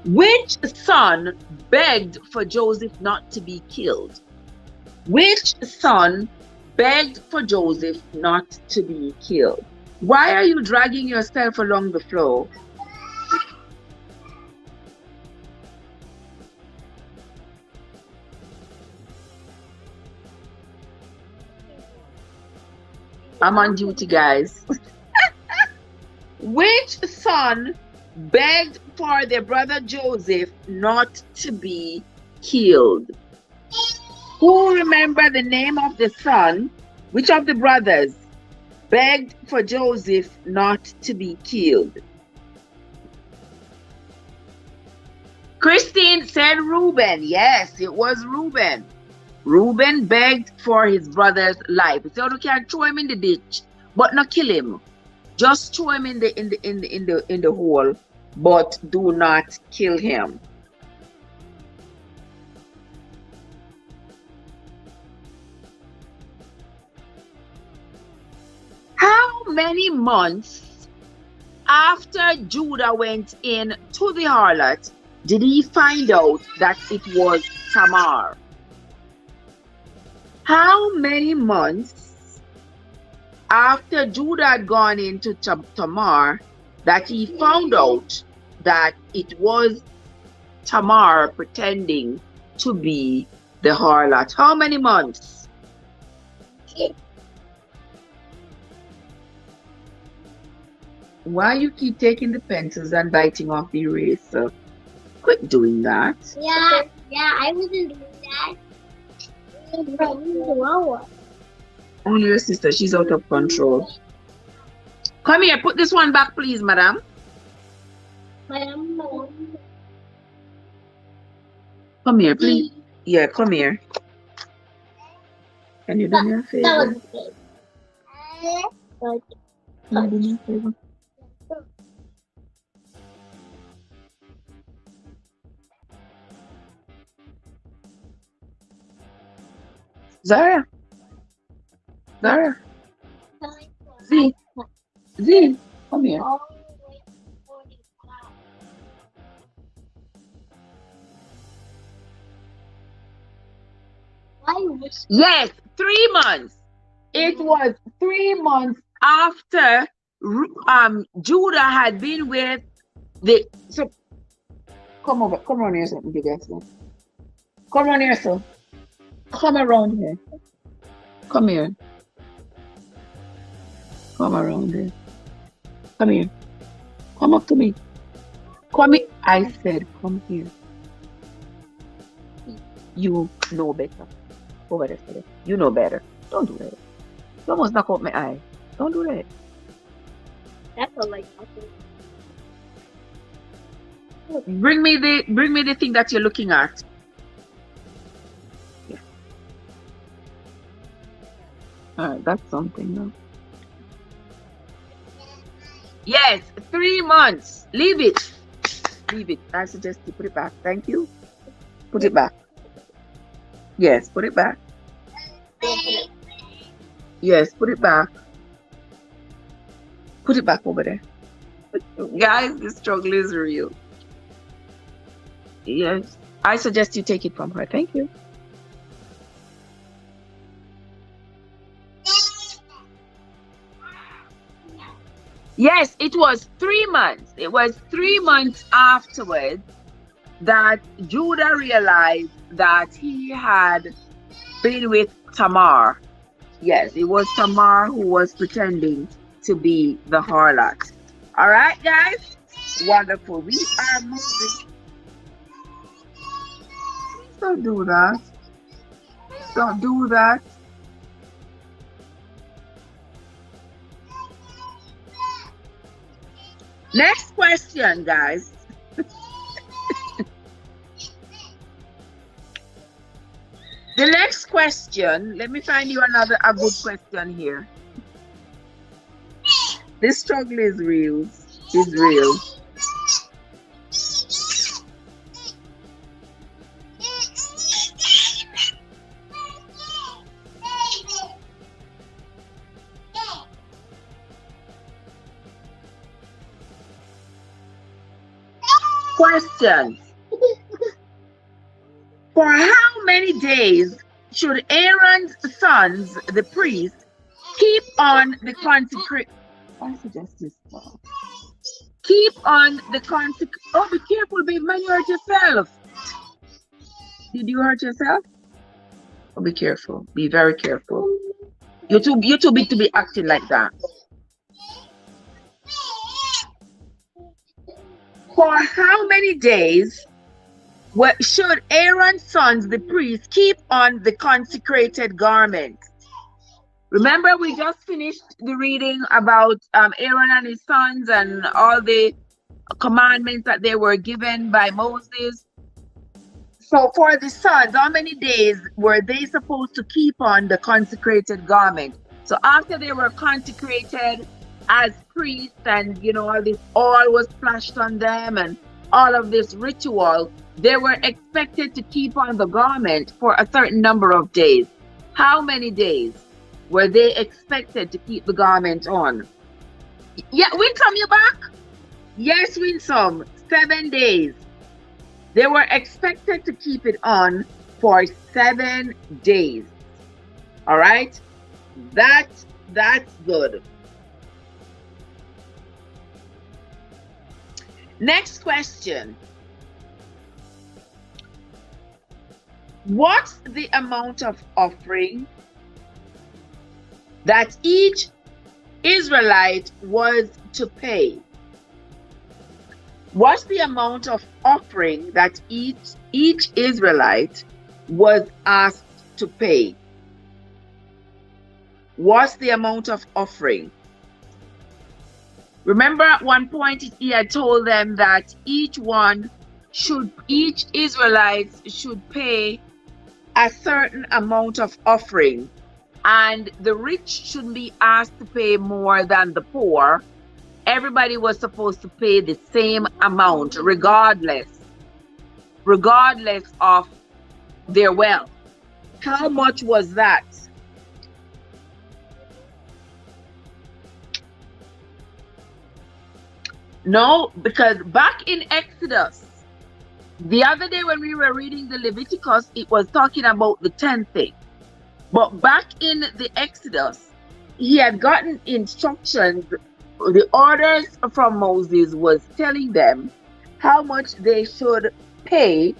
which son begged for Joseph not to be killed? Which son begged for Joseph not to be killed? Why are you dragging yourself along the floor? I'm on duty, guys. Which son begged for their brother Joseph not to be killed? Who remember the name of the son? Which of the brothers begged for Joseph not to be killed? Christine said Reuben. Yes, it was Reuben. Reuben begged for his brother's life. He said, "You can throw him in the ditch, but not kill him. Just throw him in the hole, but do not kill him." How many months after Judah went in to the harlot did he find out that it was Tamar? How many months after Judah had gone into Tamar that he found out that it was Tamar pretending to be the harlot? How many months? Why you keep taking the pencils and biting off the eraser? Quit doing that. Yeah, I wasn't doing that. Only your sister, she's out of control. Come here, put this one back, please, madam. Come here, please. Yeah, come here. Can you do me a favor? Can you do me a favor? Zara. Z, come here. Yes, 3 months. It was 3 months after Judah had been with the so come over, come on here, something big ass. Come on here, so come around here. Come here. Come around here. Come here. Come up to me. Come here. I said, come here. You know better. Over there, Fede. You know better. Don't do that. You almost knock out my eye. Don't do that. That's a like nothing. Bring me the thing that you're looking at. Yeah. Alright, that's something now. Yes, 3 months. Leave it. Leave it. I suggest you put it back. Thank you. Put it back. Yes, put it back. Yes, put it back. Put it back over there. Guys, the struggle is real. Yes. I suggest you take it from her. Thank you. Yes, it was 3 months. It was 3 months afterwards that Judah realized that he had been with Tamar. Yes, it was Tamar who was pretending to be the harlot. All right, guys? Wonderful. We are moving. Please don't do that. Don't do that. Next question, guys. The next question, let me find you a good question here. This struggle is real. Is real. Question. For how many days should Aaron's sons, the priests, keep on the consecration? I suggest this. Keep on the consecration. Oh, be careful, babe, man, you hurt yourself. Did you hurt yourself? Oh, be careful. Be very careful. You're too big to be acting like that. For how many days should Aaron's sons, the priests, keep on the consecrated garment? Remember, we just finished the reading about Aaron and his sons and all the commandments that they were given by Moses. So for the sons, how many days were they supposed to keep on the consecrated garment? So after they were consecrated as priests, and you know, all this oil was splashed on them and all of this ritual, they were expected to keep on the garment for a certain number of days. How many days were they expected to keep the garment on? Yeah, Winsome, you back? Yes, Winsome, 7 days. They were expected to keep it on for 7 days. All right? That's good. Next question. What's the amount of offering that each Israelite was to pay? What's the amount of offering that each Israelite was asked to pay? What's the amount of offering? Remember, at one point he had told them that each Israelite should pay a certain amount of offering, and the rich shouldn't be asked to pay more than the poor. Everybody was supposed to pay the same amount, regardless of their wealth. How much was that? No, because back in Exodus, the other day when we were reading the Leviticus, it was talking about the 10th thing. But back in the Exodus, he had gotten instructions, the orders from Moses was telling them how much they should pay,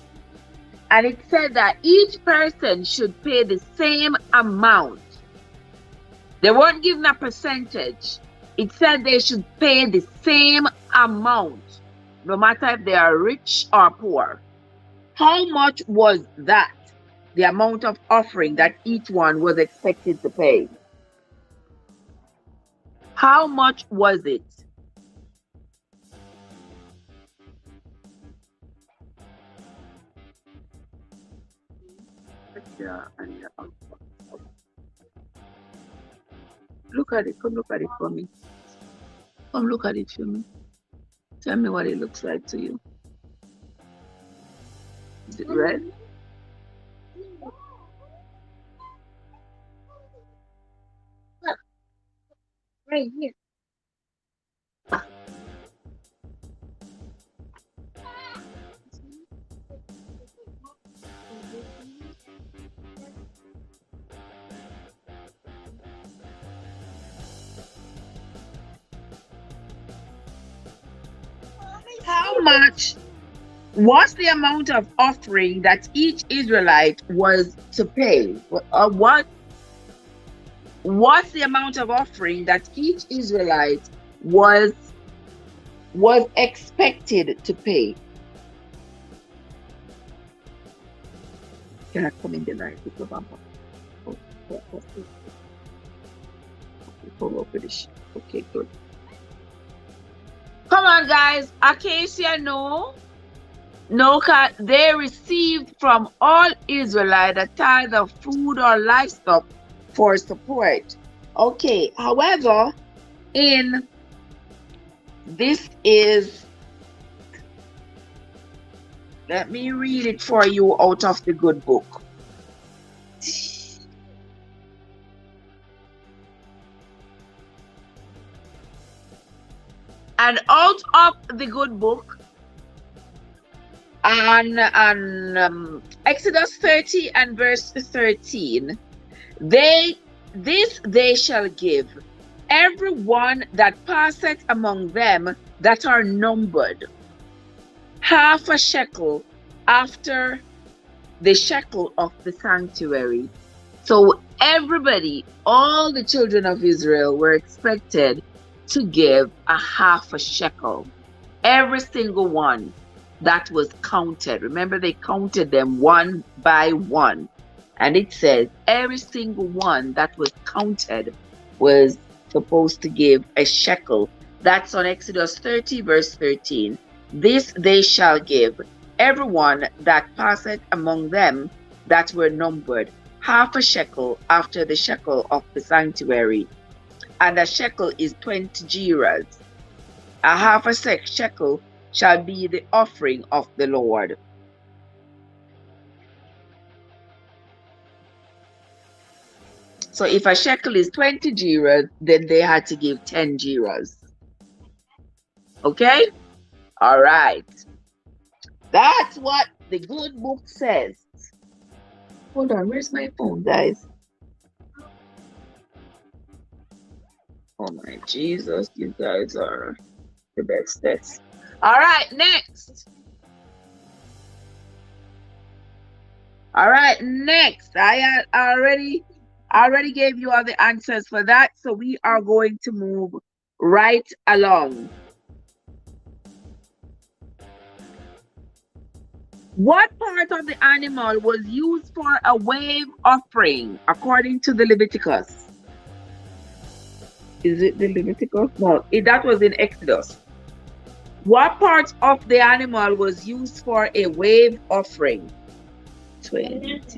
and it said that each person should pay the same amount. They weren't given a percentage. It said they should pay the same amount, no matter if they are rich or poor. How much was that? The amount of offering that each one was expected to pay. How much was it? Look at it. Come look at it for me. Come look at it for me. Tell me what it looks like to you. Is it red? Right here. How much was the amount of offering that each Israelite was to pay? What's the amount of offering that each Israelite was expected to pay? Can I come in the light? Okay, good. Come on, guys. Acacia, no. No, they received from all Israelites a tithe of food or livestock for support. Okay, however, in this is, let me read it for you out of the good book. And out of the good book, on Exodus 30 and verse 13, they shall give every one that passeth among them that are numbered half a shekel after the shekel of the sanctuary. So everybody, all the children of Israel were expected to give a half a shekel. Every single one that was counted. Remember, they counted them one by one. And it says every single one that was counted was supposed to give a shekel. That's on Exodus 30 verse 13. This they shall give everyone that passeth among them that were numbered half a shekel after the shekel of the sanctuary. And a shekel is 20 gerahs. A half a shekel shall be the offering of the Lord. So if a shekel is 20 gerahs, then they had to give 10 gerahs. Okay? All right. That's what the good book says. Hold on, where's my phone, guys? Oh my Jesus, you guys are the best. All right, next. All right, next. I already gave you all the answers for that, so we are going to move right along. What part of the animal was used for a wave offering according to the Leviticus? Is it the Leviticus? No, that was in Exodus. What part of the animal was used for a wave offering? 20.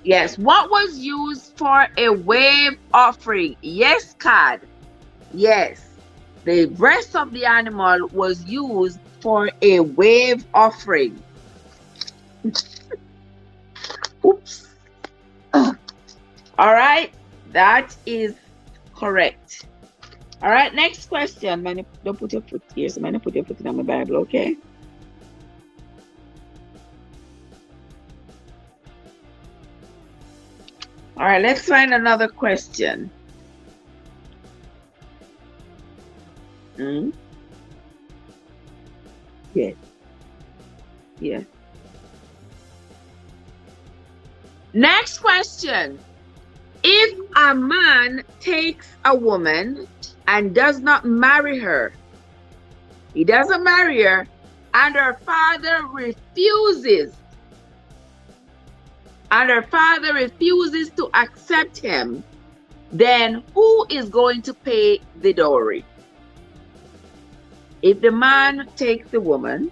Yes. What was used for a wave offering? Yes, Cad. Yes. The breast of the animal was used for a wave offering. Oops. All right. That is correct. All right. Next question. Man, don't put your foot here. So, man, put your foot in my Bible, okay? All right. Let's find another question. Mm? Yes. Yes. Next question. If a man takes a woman and does not marry her, he doesn't marry her, and her father refuses, to accept him, then who is going to pay the dowry? If the man takes the woman,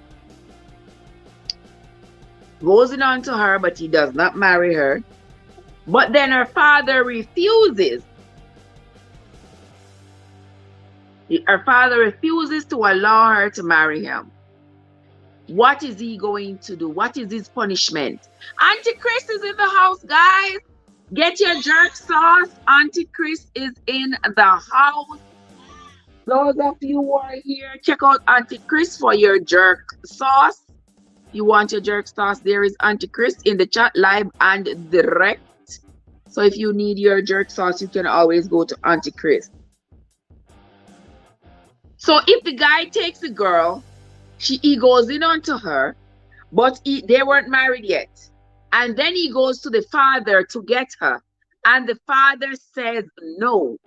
goes in on to her, but he does not marry her, but then her father refuses. Her father refuses to allow her to marry him. What is he going to do? What is his punishment? Auntie Chris is in the house, guys. Get your jerk sauce. Auntie Chris is in the house. Those of you who are here, check out Auntie Chris for your jerk sauce. You want your jerk sauce, there is Auntie Chris in the chat, live and direct. So if you need your jerk sauce, you can always go to Auntie Chris. So if the guy takes a girl, he goes in onto her, but they weren't married yet. And then he goes to the father to get her. And the father says no,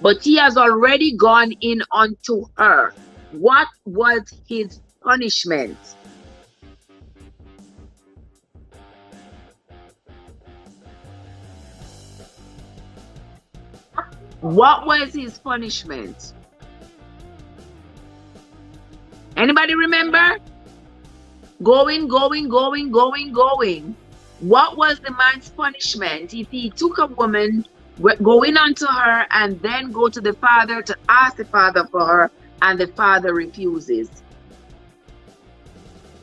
but he has already gone in onto her. What was his punishment? What was his punishment? Anybody remember? Going. What was the man's punishment if he took a woman, going onto her, and then go to the father to ask the father for her, and the father refuses?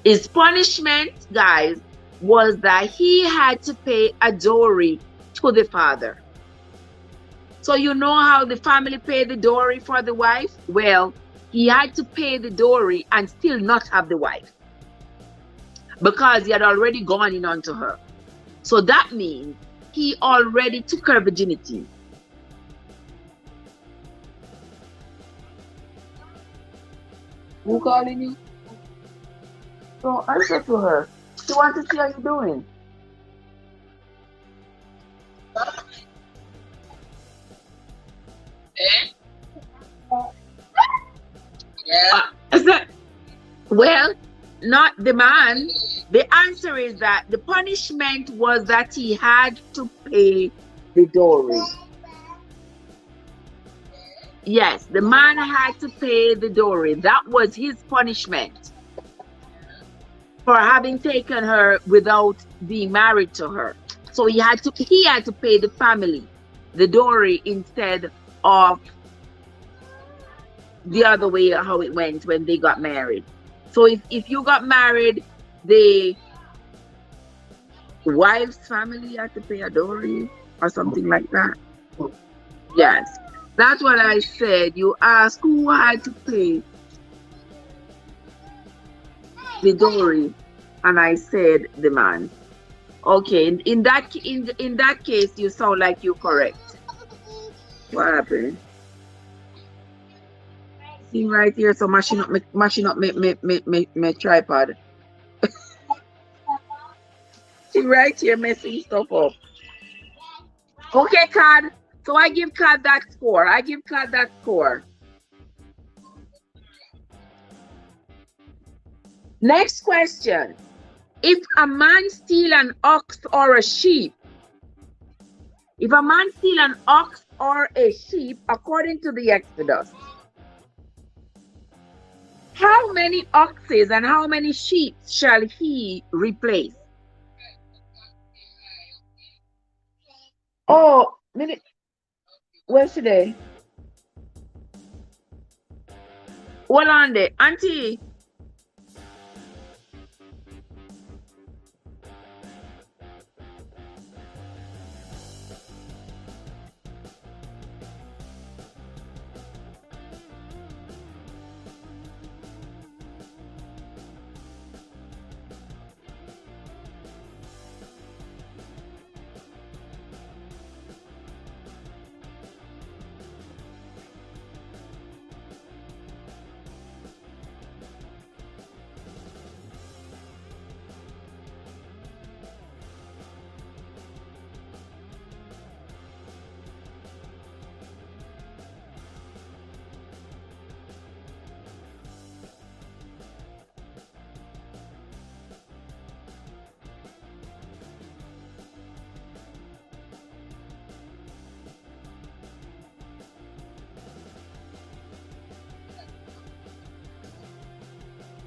His punishment, guys, was that he had to pay a dowry to the father. So you know how the family paid the dowry for the wife? Well, he had to pay the dowry and still not have the wife, because he had already gone in onto her. So that means he already took her virginity. Who calling you? So answer to her. She wants to see how you're doing. Yeah. Well, not the man. The answer is that the punishment was that he had to pay the dowry. Yes, the man had to pay the dowry. That was his punishment for having taken her without being married to her. So he had to pay the family the dowry instead of the other way how it went when they got married. So if you got married, the wife's family had to pay a dowry or something like that. Yes, that's what I said. You asked who had to pay the dowry, and I said the man. Okay, in that case, you sound like you're correct. What happened? See right here, so mashing up my tripod. See right here, messing stuff up. Okay, Cad. So I give Cad that score. Next question. If a man steal an ox or a sheep, according to the Exodus, how many oxes and how many sheep shall he replace? Oh, minute. Where's today? Hold on there. Auntie.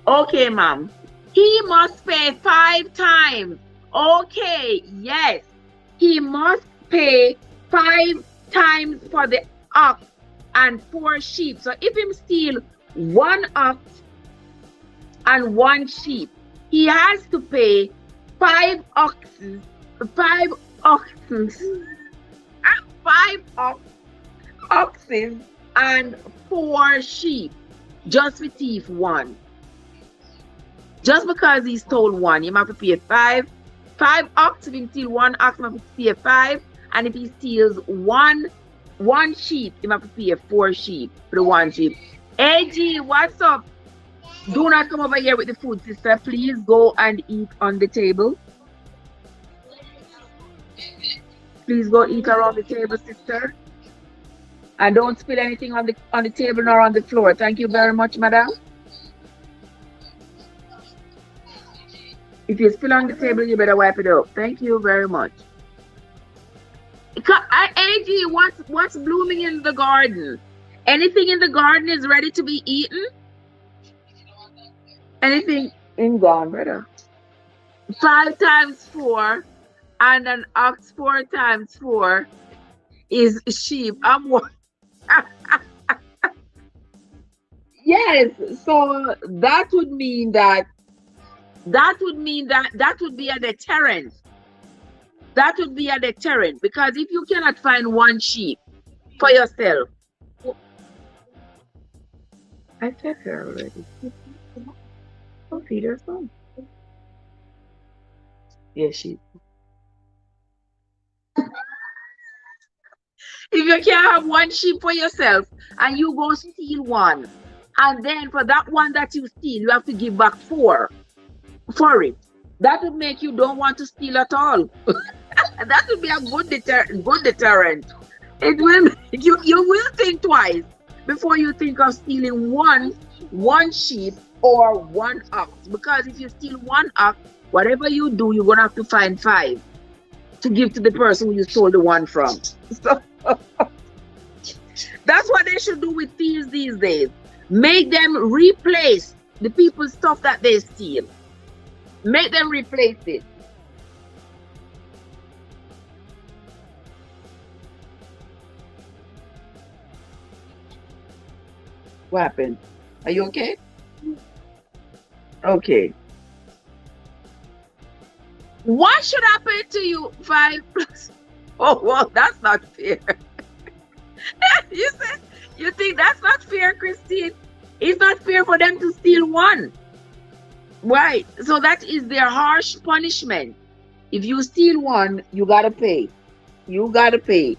Okay, ma'am. He must pay 5 times. Okay, yes. He must pay 5 times for the ox and 4 sheep. So if him steal 1 ox and 1 sheep, he has to pay 5 oxes, 5 oxes, 5 oxes and 4 sheep just for thief one. Just because he stole one, you have to pay five ox. If he steals 1 ox, you have to pay 5. And if he steals one sheep, you have to pay 4 sheep for the 1 sheep. AG, what's up? Do not come over here with the food, sister. Please go and eat on the table. Please go eat around the table, sister. And don't spill anything on the table nor on the floor. Thank you very much, madam. If you spill on the table, you better wipe it up. Thank you very much. AG, what's blooming in the garden? Anything in the garden is ready to be eaten? Anything in gone, brother? 5 times 4 and an ox 4 times 4 is sheep. I'm one. Yes, so that would mean that would be a deterrent. That would be a deterrent, because if you cannot find 1 sheep for yourself, I fed her already. Don't feed her son. Yeah, she. If you can't have 1 sheep for yourself and you go steal one, and then for that one that you steal, you have to give back 4 for it. That would make you don't want to steal at all. That would be a good deterrent. It will. You will think twice before you think of stealing one sheep or 1 ox, because if you steal 1 ox, whatever you do, you're gonna have to find 5 to give to the person who you stole the one from. So that's what they should do with thieves these days. Make them replace the people's stuff that they steal. Make them replace it. What happened? Are you okay? Okay. What should happen to you? 5 plus. Oh, well, that's not fair. You think that's not fair, Christine? It's not fair for them to steal one. Right. So that is their harsh punishment. If you steal one, you gotta pay. You gotta pay.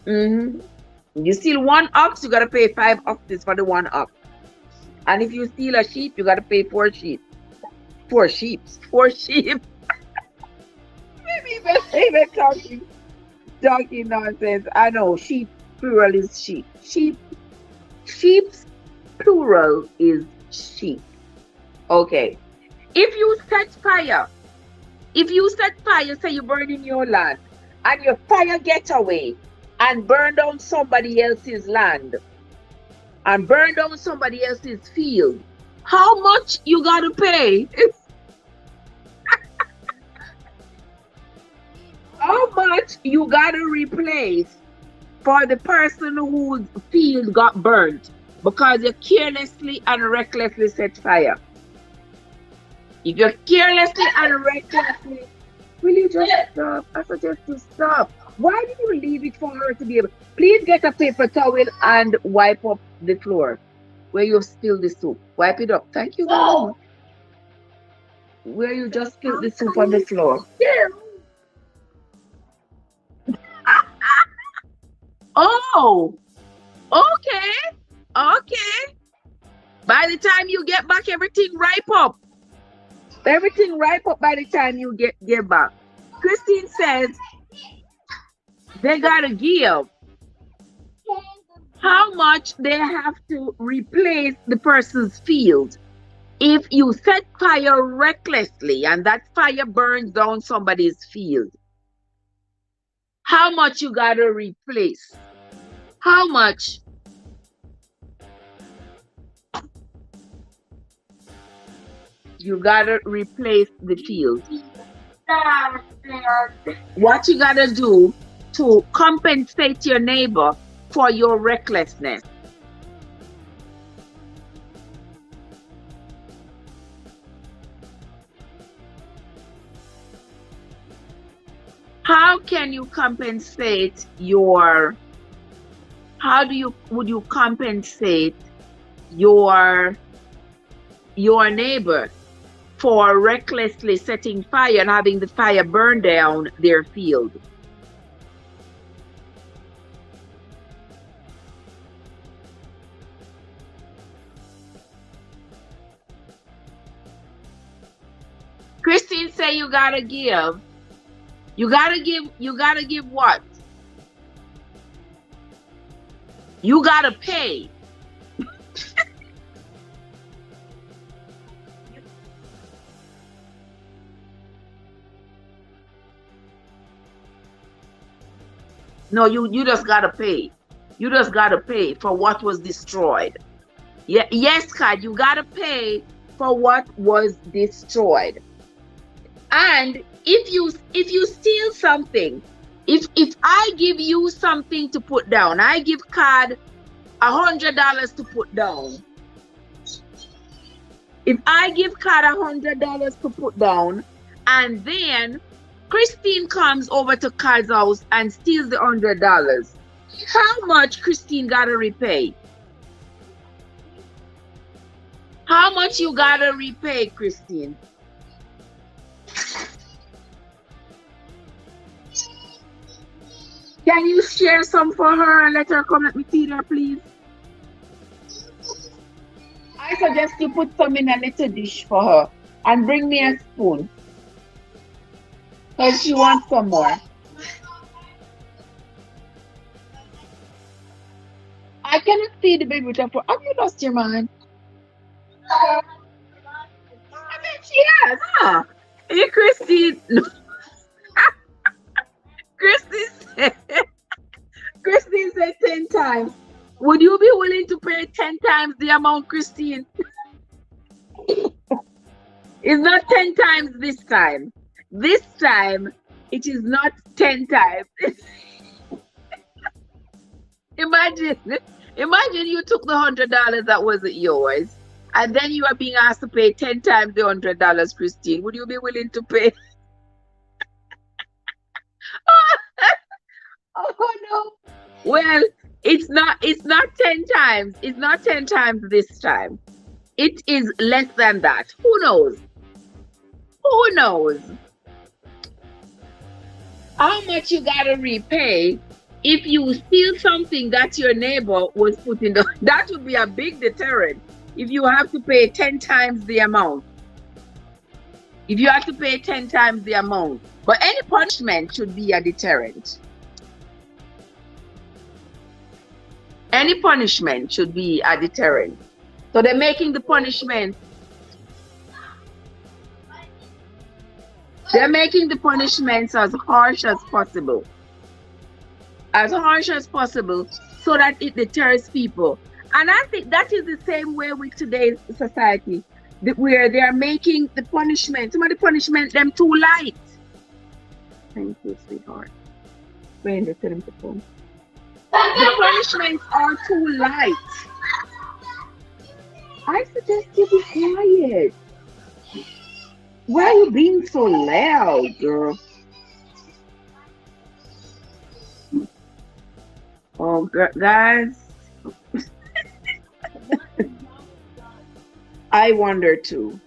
You steal 1 ox, you gotta pay 5 oxes for the 1 ox. And if you steal a sheep, you gotta pay 4 sheep. 4 sheep. 4 sheep. Maybe talking nonsense. I know sheep plural is sheep. Sheep's plural is sheep. Okay. If you set fire, say you burn in your land, and your fire get away and burn down somebody else's land and burn down somebody else's field, how much you gotta pay? How much you gotta replace for the person whose field got burnt because you carelessly and recklessly set fire? If you're carelessly and recklessly, will you just stop? I suggest you stop. Why did you leave it for her to be able? Please get a paper towel and wipe up the floor where you spilled the soup. Wipe it up. Thank you very much. Where you just spilled the soup on the floor. Oh, okay. Okay. By the time you get back, everything ripe up. Everything ripe up by the time you get back. Christine says they gotta give how much they have to replace the person's field. If you set fire recklessly and that fire burns down somebody's field, how much you gotta replace? How much? You gotta replace the field. What you gotta do to compensate your neighbor for your recklessness? How can you compensate your, would you compensate your neighbor for recklessly setting fire and having the fire burn down their field? Christine say you gotta give. You gotta give what? You gotta pay. No, you just gotta pay. You just gotta pay for what was destroyed. Yeah, yes, Kat, you gotta pay for what was destroyed. And if you steal something, if I give you something to put down, I give Card $100 to put down. If I give Card $100 to put down, and then Christine comes over to Card's house and steals the $100, how much Christine gotta repay? How much you gotta repay, Christine? Can you share some for her and let her come let me feed her, please? I suggest you put some in a little dish for her and bring me a spoon. Because she wants some more. I cannot feed the baby with a fork. Have you lost your mind? I bet she has, huh? Hey, Christine. Christine said 10 times. Would you be willing to pay 10 times the amount, Christine? It's not 10 times this time. This time, it is not 10 times. Imagine you took the $100 that wasn't yours, and then you are being asked to pay 10 times the $100, Christine. Would you be willing to pay? Oh no. Well, it's not 10 times. It's not 10 times this time. It is less than that. Who knows? Who knows? How much you gotta repay if you steal something that your neighbor was putting down? That would be a big deterrent if you have to pay 10 times the amount. If you have to pay 10 times the amount. But any punishment should be a deterrent. Any punishment should be a deterrent. So they're making the punishment. They're making the punishments as harsh as possible. As harsh as possible so that it deters people. And I think that is the same way with today's society, where they are making the punishment, some of the punishment them too light. Thank you, sweetheart. Explain this to him to come. The punishments are too light. I suggest you be quiet. Why are you being so loud, girl? Oh, guys, I wonder too.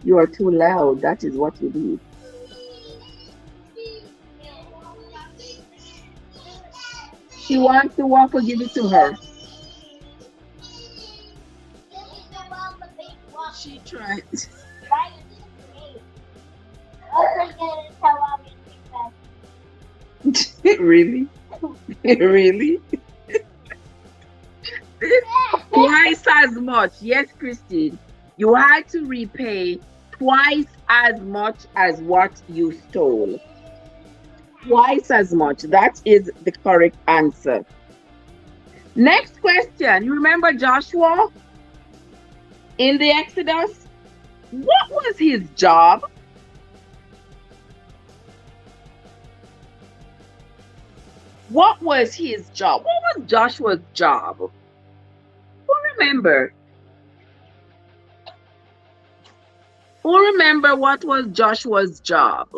You are too loud. That is what you do. She wants the waffle, give it to her. She tried. Really? Really? Twice as much. Yes, Christine. You had to repay twice as much as what you stole. Twice as much. That is the correct answer. Next question. You remember Joshua in the Exodus? What was his job? What was his job? What was Joshua's job? Who remember? Who remember what was Joshua's job?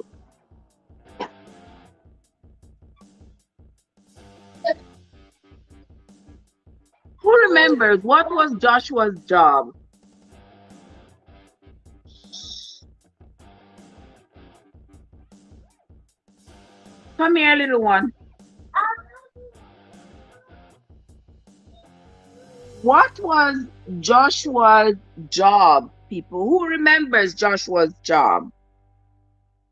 Who remembers what was Joshua's job? Come here, little one. What was Joshua's job, people? Who remembers Joshua's job?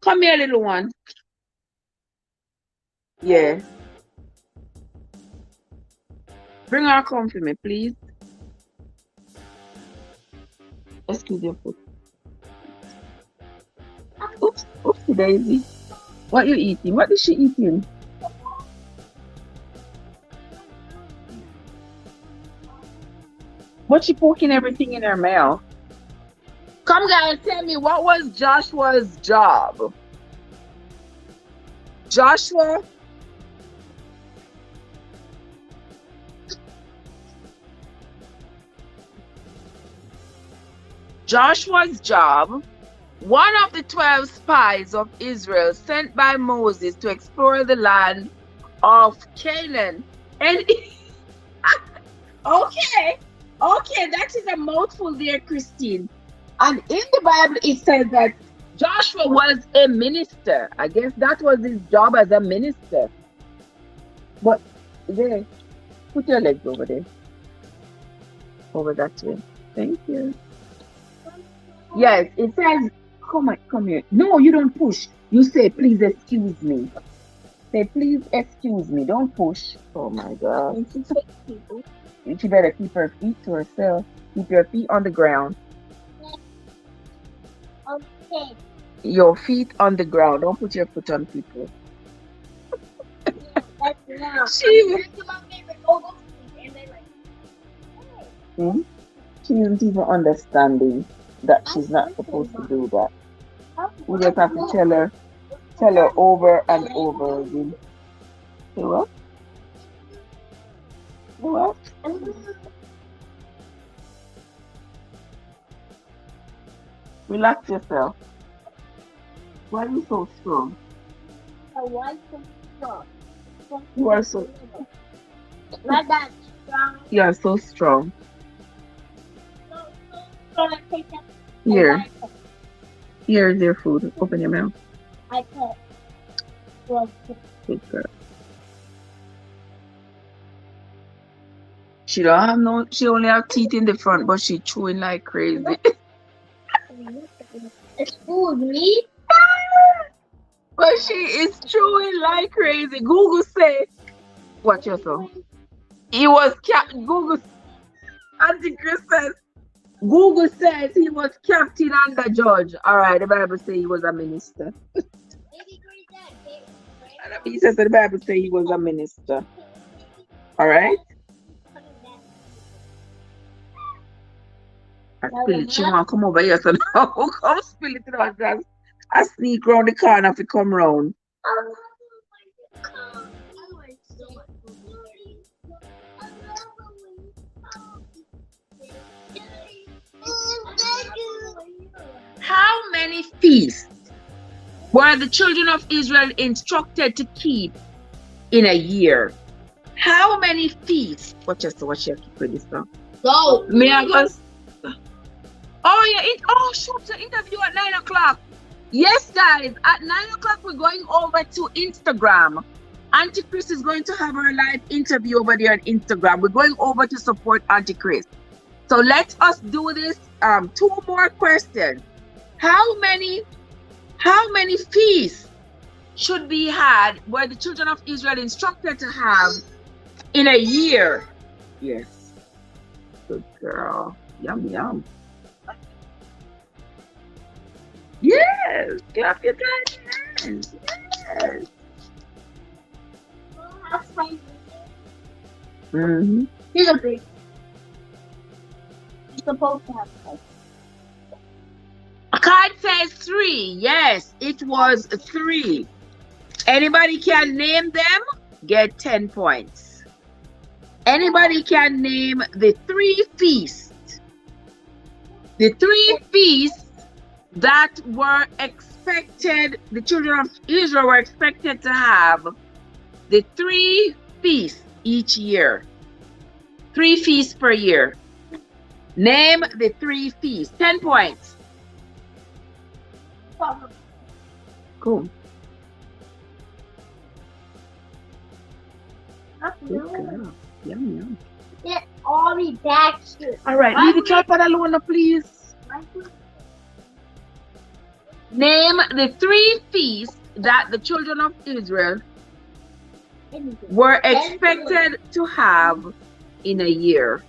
Come here, little one. Yeah. Bring her come for me, please. Excuse your foot. Oops, oopsie daisy. What you eating? What is she eating? What she poking everything in her mouth? Come guys, tell me, what was Joshua's job? Joshua? Joshua's job, one of the 12 spies of Israel sent by Moses to explore the land of Canaan. And okay, that is a mouthful there, Christine. And in the Bible, it says that Joshua was a minister. I guess that was his job as a minister. But there, put your legs over there. Over that way. Thank you. Yes, it says, come here. No, you don't push. You say, please excuse me. Say, please excuse me. Don't push. Oh my God. She better keep her feet to herself. Keep your feet on the ground. Okay. Your feet on the ground. Don't put your foot on people. She isn't even understanding that she's not supposed to do that. We just have to tell her over and over again. Say what? Say what? Relax yourself. Why are you so strong? You are so. Not that strong. You are so strong. So Here. Here is your food. Open your mouth. I put. Good girl. She don't have no. She only have teeth in the front, but she chewing like crazy. Excuse me. But she is chewing like crazy. Google say, watch yourself. He was Google. Auntie Chris says, Google says he was captain and the judge. All right, the Bible says he was a minister. He says the Bible says he was a minister. All right. I spill it. She want to come over here, so now come spill it in our glass. I sneak round the corner if you come round. How many feasts were the children of Israel instructed to keep in a year? How many feasts? Watch your keep with this now. Go. Me I was. Oh yeah, shoot, the interview at 9 o'clock. Yes, guys, at 9 o'clock we're going over to Instagram. Auntie Chris is going to have her live interview over there on Instagram. We're going over to support Auntie Chris. So let us do this. 2 more questions. How many feasts should be had were the children of Israel instructed to have in a year? Yes. Good girl. Yum, yum. Yes. Clap your hands. Yes. Mm-hmm. Here's a big. You're supposed to have a A card says 3. Yes, it was 3. Anybody can name them, get 10 points. Anybody can name the 3 feasts. The 3 feasts that were expected, the children of Israel were expected to have the 3 feasts each year. 3 feasts per year. Name the 3 feasts. 10 points. Cool. Good girl. Yum, yum. Get all the back shit. All right, leave the tripod alone, please. Name the 3 feasts that the children of Israel were expected to have in a year.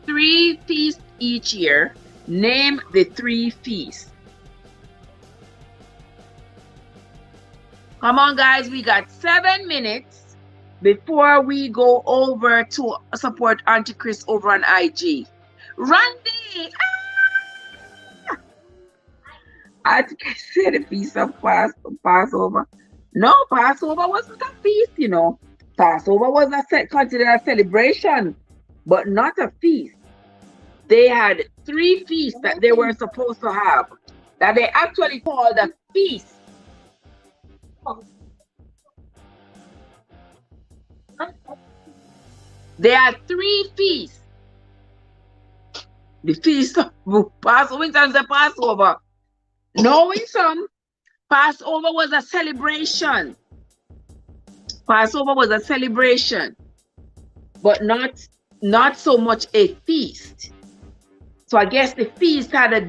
3 feasts each year. Name the 3 feasts. Come on, guys. We got 7 minutes before we go over to support Auntie Chris over on IG. Randy! Auntie Chris said a feast of Passover. No, Passover wasn't a feast, you know. Passover was considered a celebration, but not a feast. They had 3 feasts that they were supposed to have, that they actually called a feast. There are 3 feasts. The feast of Passover, and the Passover. Knowing some, Passover was a celebration. Passover was a celebration, but not so much a feast. So I guess the feast had a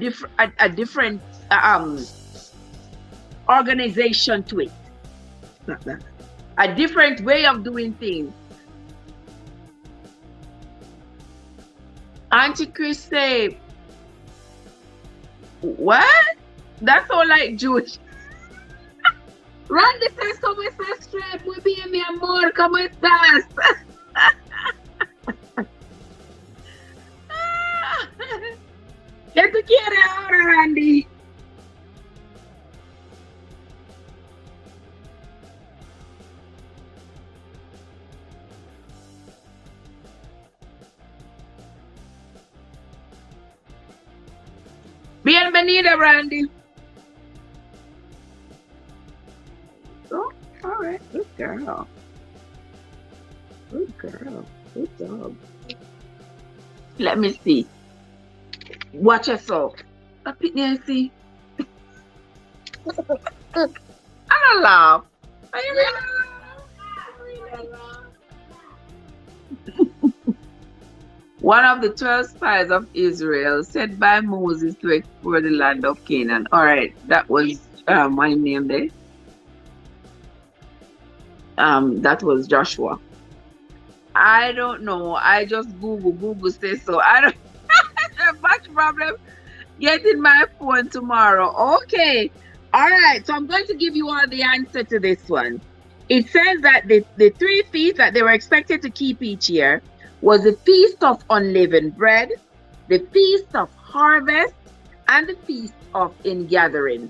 different organization to it. A different way of doing things. Auntie Chris say, what? That's all like Jewish. Randy says, ¿cómo estás, Trey? Muy bien, mi amor, ¿cómo estás? ¿Qué tú quieres ahora, Randy? Bienvenida, Randy. Oh, all right. Good girl. Good girl. Good job. Let me see. Watch yourself. Up it there, see. I don't laugh. Are you really One of the 12 spies of Israel sent by Moses to explore the land of Canaan. All right, that was my name there. That was Joshua. I don't know. I just Google says so. I don't have much problem getting my phone tomorrow. Okay. All right. So I'm going to give you all the answer to this one. It says that the 3 feasts that they were expected to keep each year was the Feast of Unleavened Bread, the Feast of Harvest, and the Feast of Ingathering.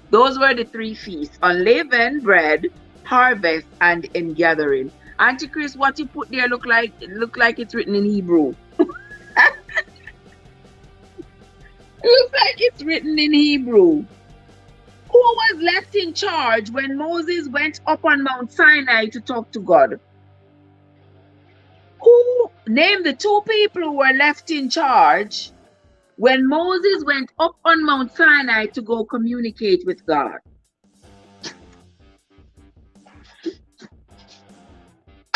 Those were the three feasts: unleavened bread, harvest, and ingathering. Auntie Chris, what you put there look like it's written in Hebrew. It looks like it's written in Hebrew. Who was left in charge when Moses went up on Mount Sinai to talk to God? Who named the two people who were left in charge when Moses went up on Mount Sinai to go communicate with God?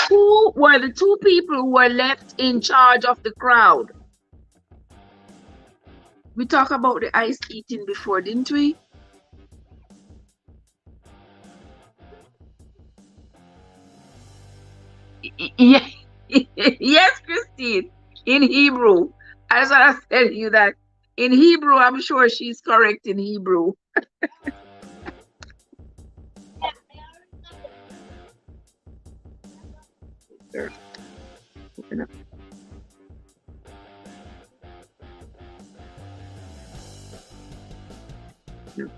Who were the two people who were left in charge of the crowd? We talked about the ice eating before, didn't we? Yeah. Yes, Christine. In Hebrew. As I said you that in Hebrew, I'm sure she's correct in Hebrew. Open up. No.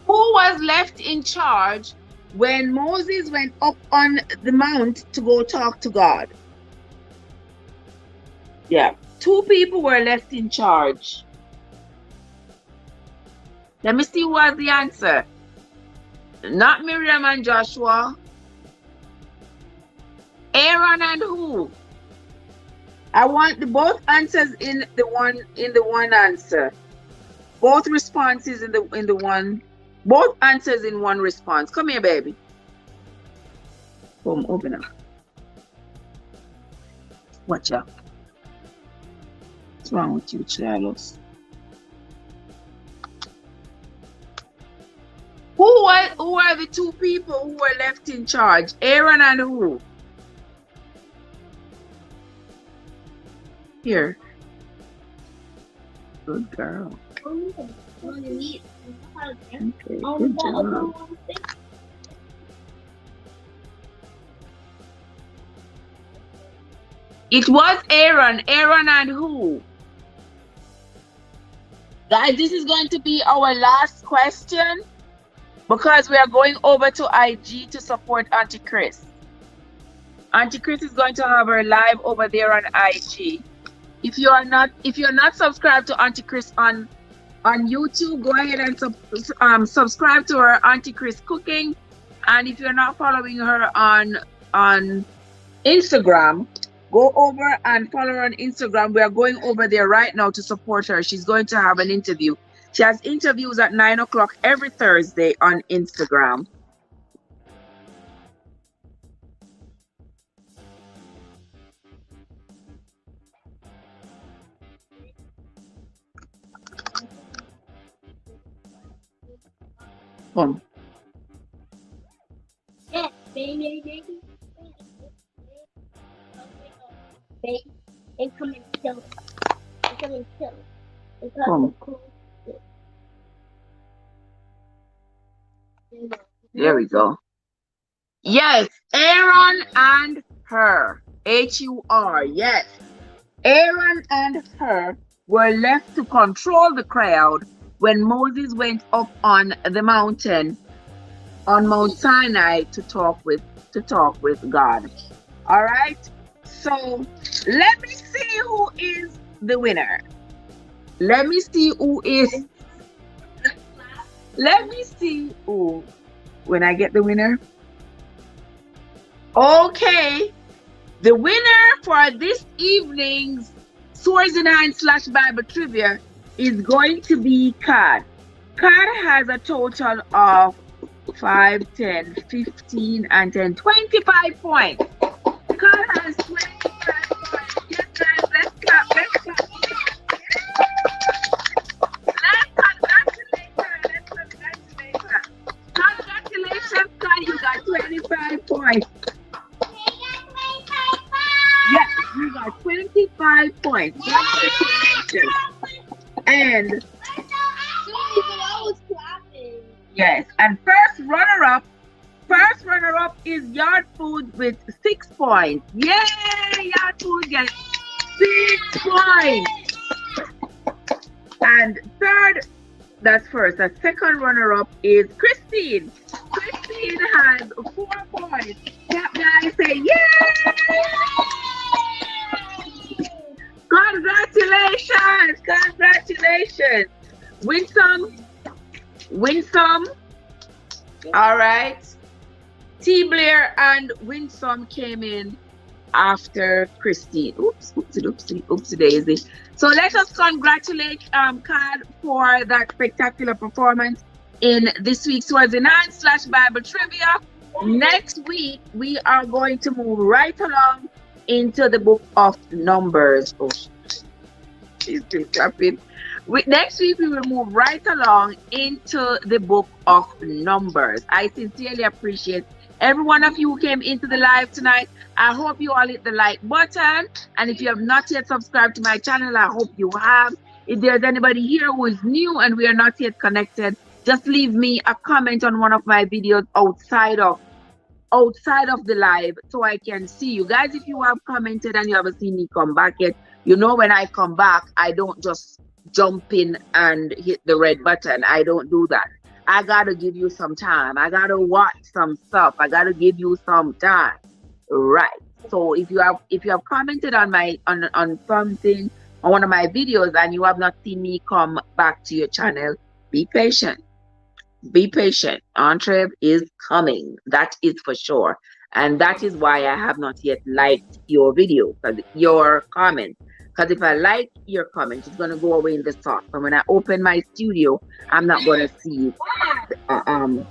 Who was left in charge when Moses went up on the mount to go talk to God? Yeah, two people were left in charge. Let me see who has the answer. Not Miriam and Joshua. Aaron and who? I want both answers in the one answer. Both responses in the one. Both answers in one response. Come here, baby. Boom, open up. Watch out. What's wrong with you, Charles? Who are the two people who were left in charge? Aaron and who? Here. Good girl. Okay, good job. It was Aaron. Aaron and who? Guys, this is going to be our last question because we are going over to IG to support Auntie Chris. Auntie Chris is going to have her live over there on IG. If you're not subscribed to Auntie Chris on YouTube, go ahead and subscribe to her Auntie Chris Cooking. And if you're not following her on Instagram, go over and follow her on Instagram. We are going over there right now to support her. She's going to have an interview. She has interviews at 9 o'clock every Thursday on Instagram. Come. Baby. And come and kill it. Come. There we go. Yes, Aaron and her. H-U-R. Yes. Aaron and her were left to control the crowd when Moses went up on the mountain on Mount Sinai to talk with God. All right. So let me see who is the winner. Let me see who is. Let me see who. When I get the winner. Okay. The winner for this evening's Swords in Hand / Bible Trivia is going to be Cad. Cad has a total of 5, 10, 15, and 10, 25 points. Cad has 25 points. Yes, guys, let's clap. Let's congratulate her. Congratulations, Cad. You got 25 points. points. Congratulations. And yes, and first runner-up is Yard Food with 6 points. Yay! Yard Food gets 6 points. And third, that's first. The second runner-up is Christine. Christine has 4 points. That guy say, yay! Congratulations! Congratulations! Winsome. All right. T. Blair and Winsome came in after Christine. Oopsie daisy. So let us congratulate Cad for that spectacular performance in this week's Swords in Hand / Bible Trivia. Next week, we are going to move right along into the book of Numbers. Oh, she's still clapping. Next week, we will move right along into the book of Numbers. I sincerely appreciate every one of you who came into the live tonight. I hope you all hit the like button. And if you have not yet subscribed to my channel, I hope you have. If there's anybody here who is new and we are not yet connected, just leave me a comment on one of my videos outside of the live so I can see you guys. If you have commented and you haven't seen me come back yet, you know when I come back, I don't just jump in and hit the red button. I don't do that. I gotta give you some time. I gotta watch some stuff. I gotta give you some time. Right. So if you have commented on on something on one of my videos and you have not seen me come back to your channel, be patient. Be patient. Entree is coming. That is for sure. And that is why I have not yet liked your video, your comment. Because if I like your comment, it's going to go away in the sauce. And when I open my studio, I'm not going to see I'm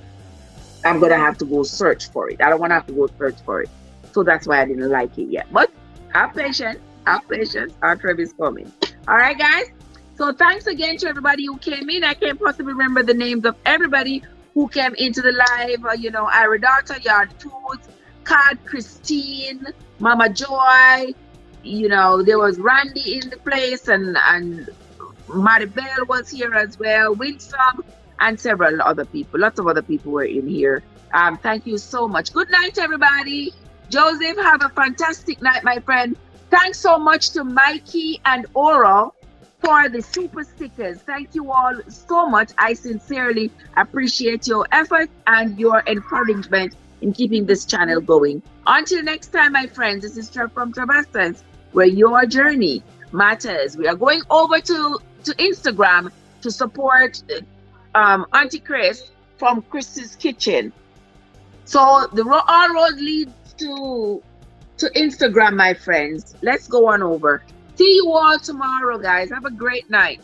going to have to go search for it. I don't want to have to go search for it. So that's why I didn't like it yet. But have patience. Have patience. Our trip is coming. All right, guys. So thanks again to everybody who came in. I can't possibly remember the names of everybody who came into the live. Iridata, Yard Foods, Cad, Christine, Mama Joy. There was Randy in the place, and Maribel was here as well, Winsome, and several other people. Lots of other people were in here. Thank you so much. Good night, everybody. Joseph, have a fantastic night, my friend. Thanks so much to Mikey and Oral for the super stickers. Thank you all so much. I sincerely appreciate your effort and your encouragement in keeping this channel going. Until next time, my friends, this is Trev from Trev, where your journey matters. We are going over to Instagram to support Auntie Chris from Chris's Kitchen. So all roads lead to Instagram, my friends. Let's go on over. See you all tomorrow, guys. Have a great night.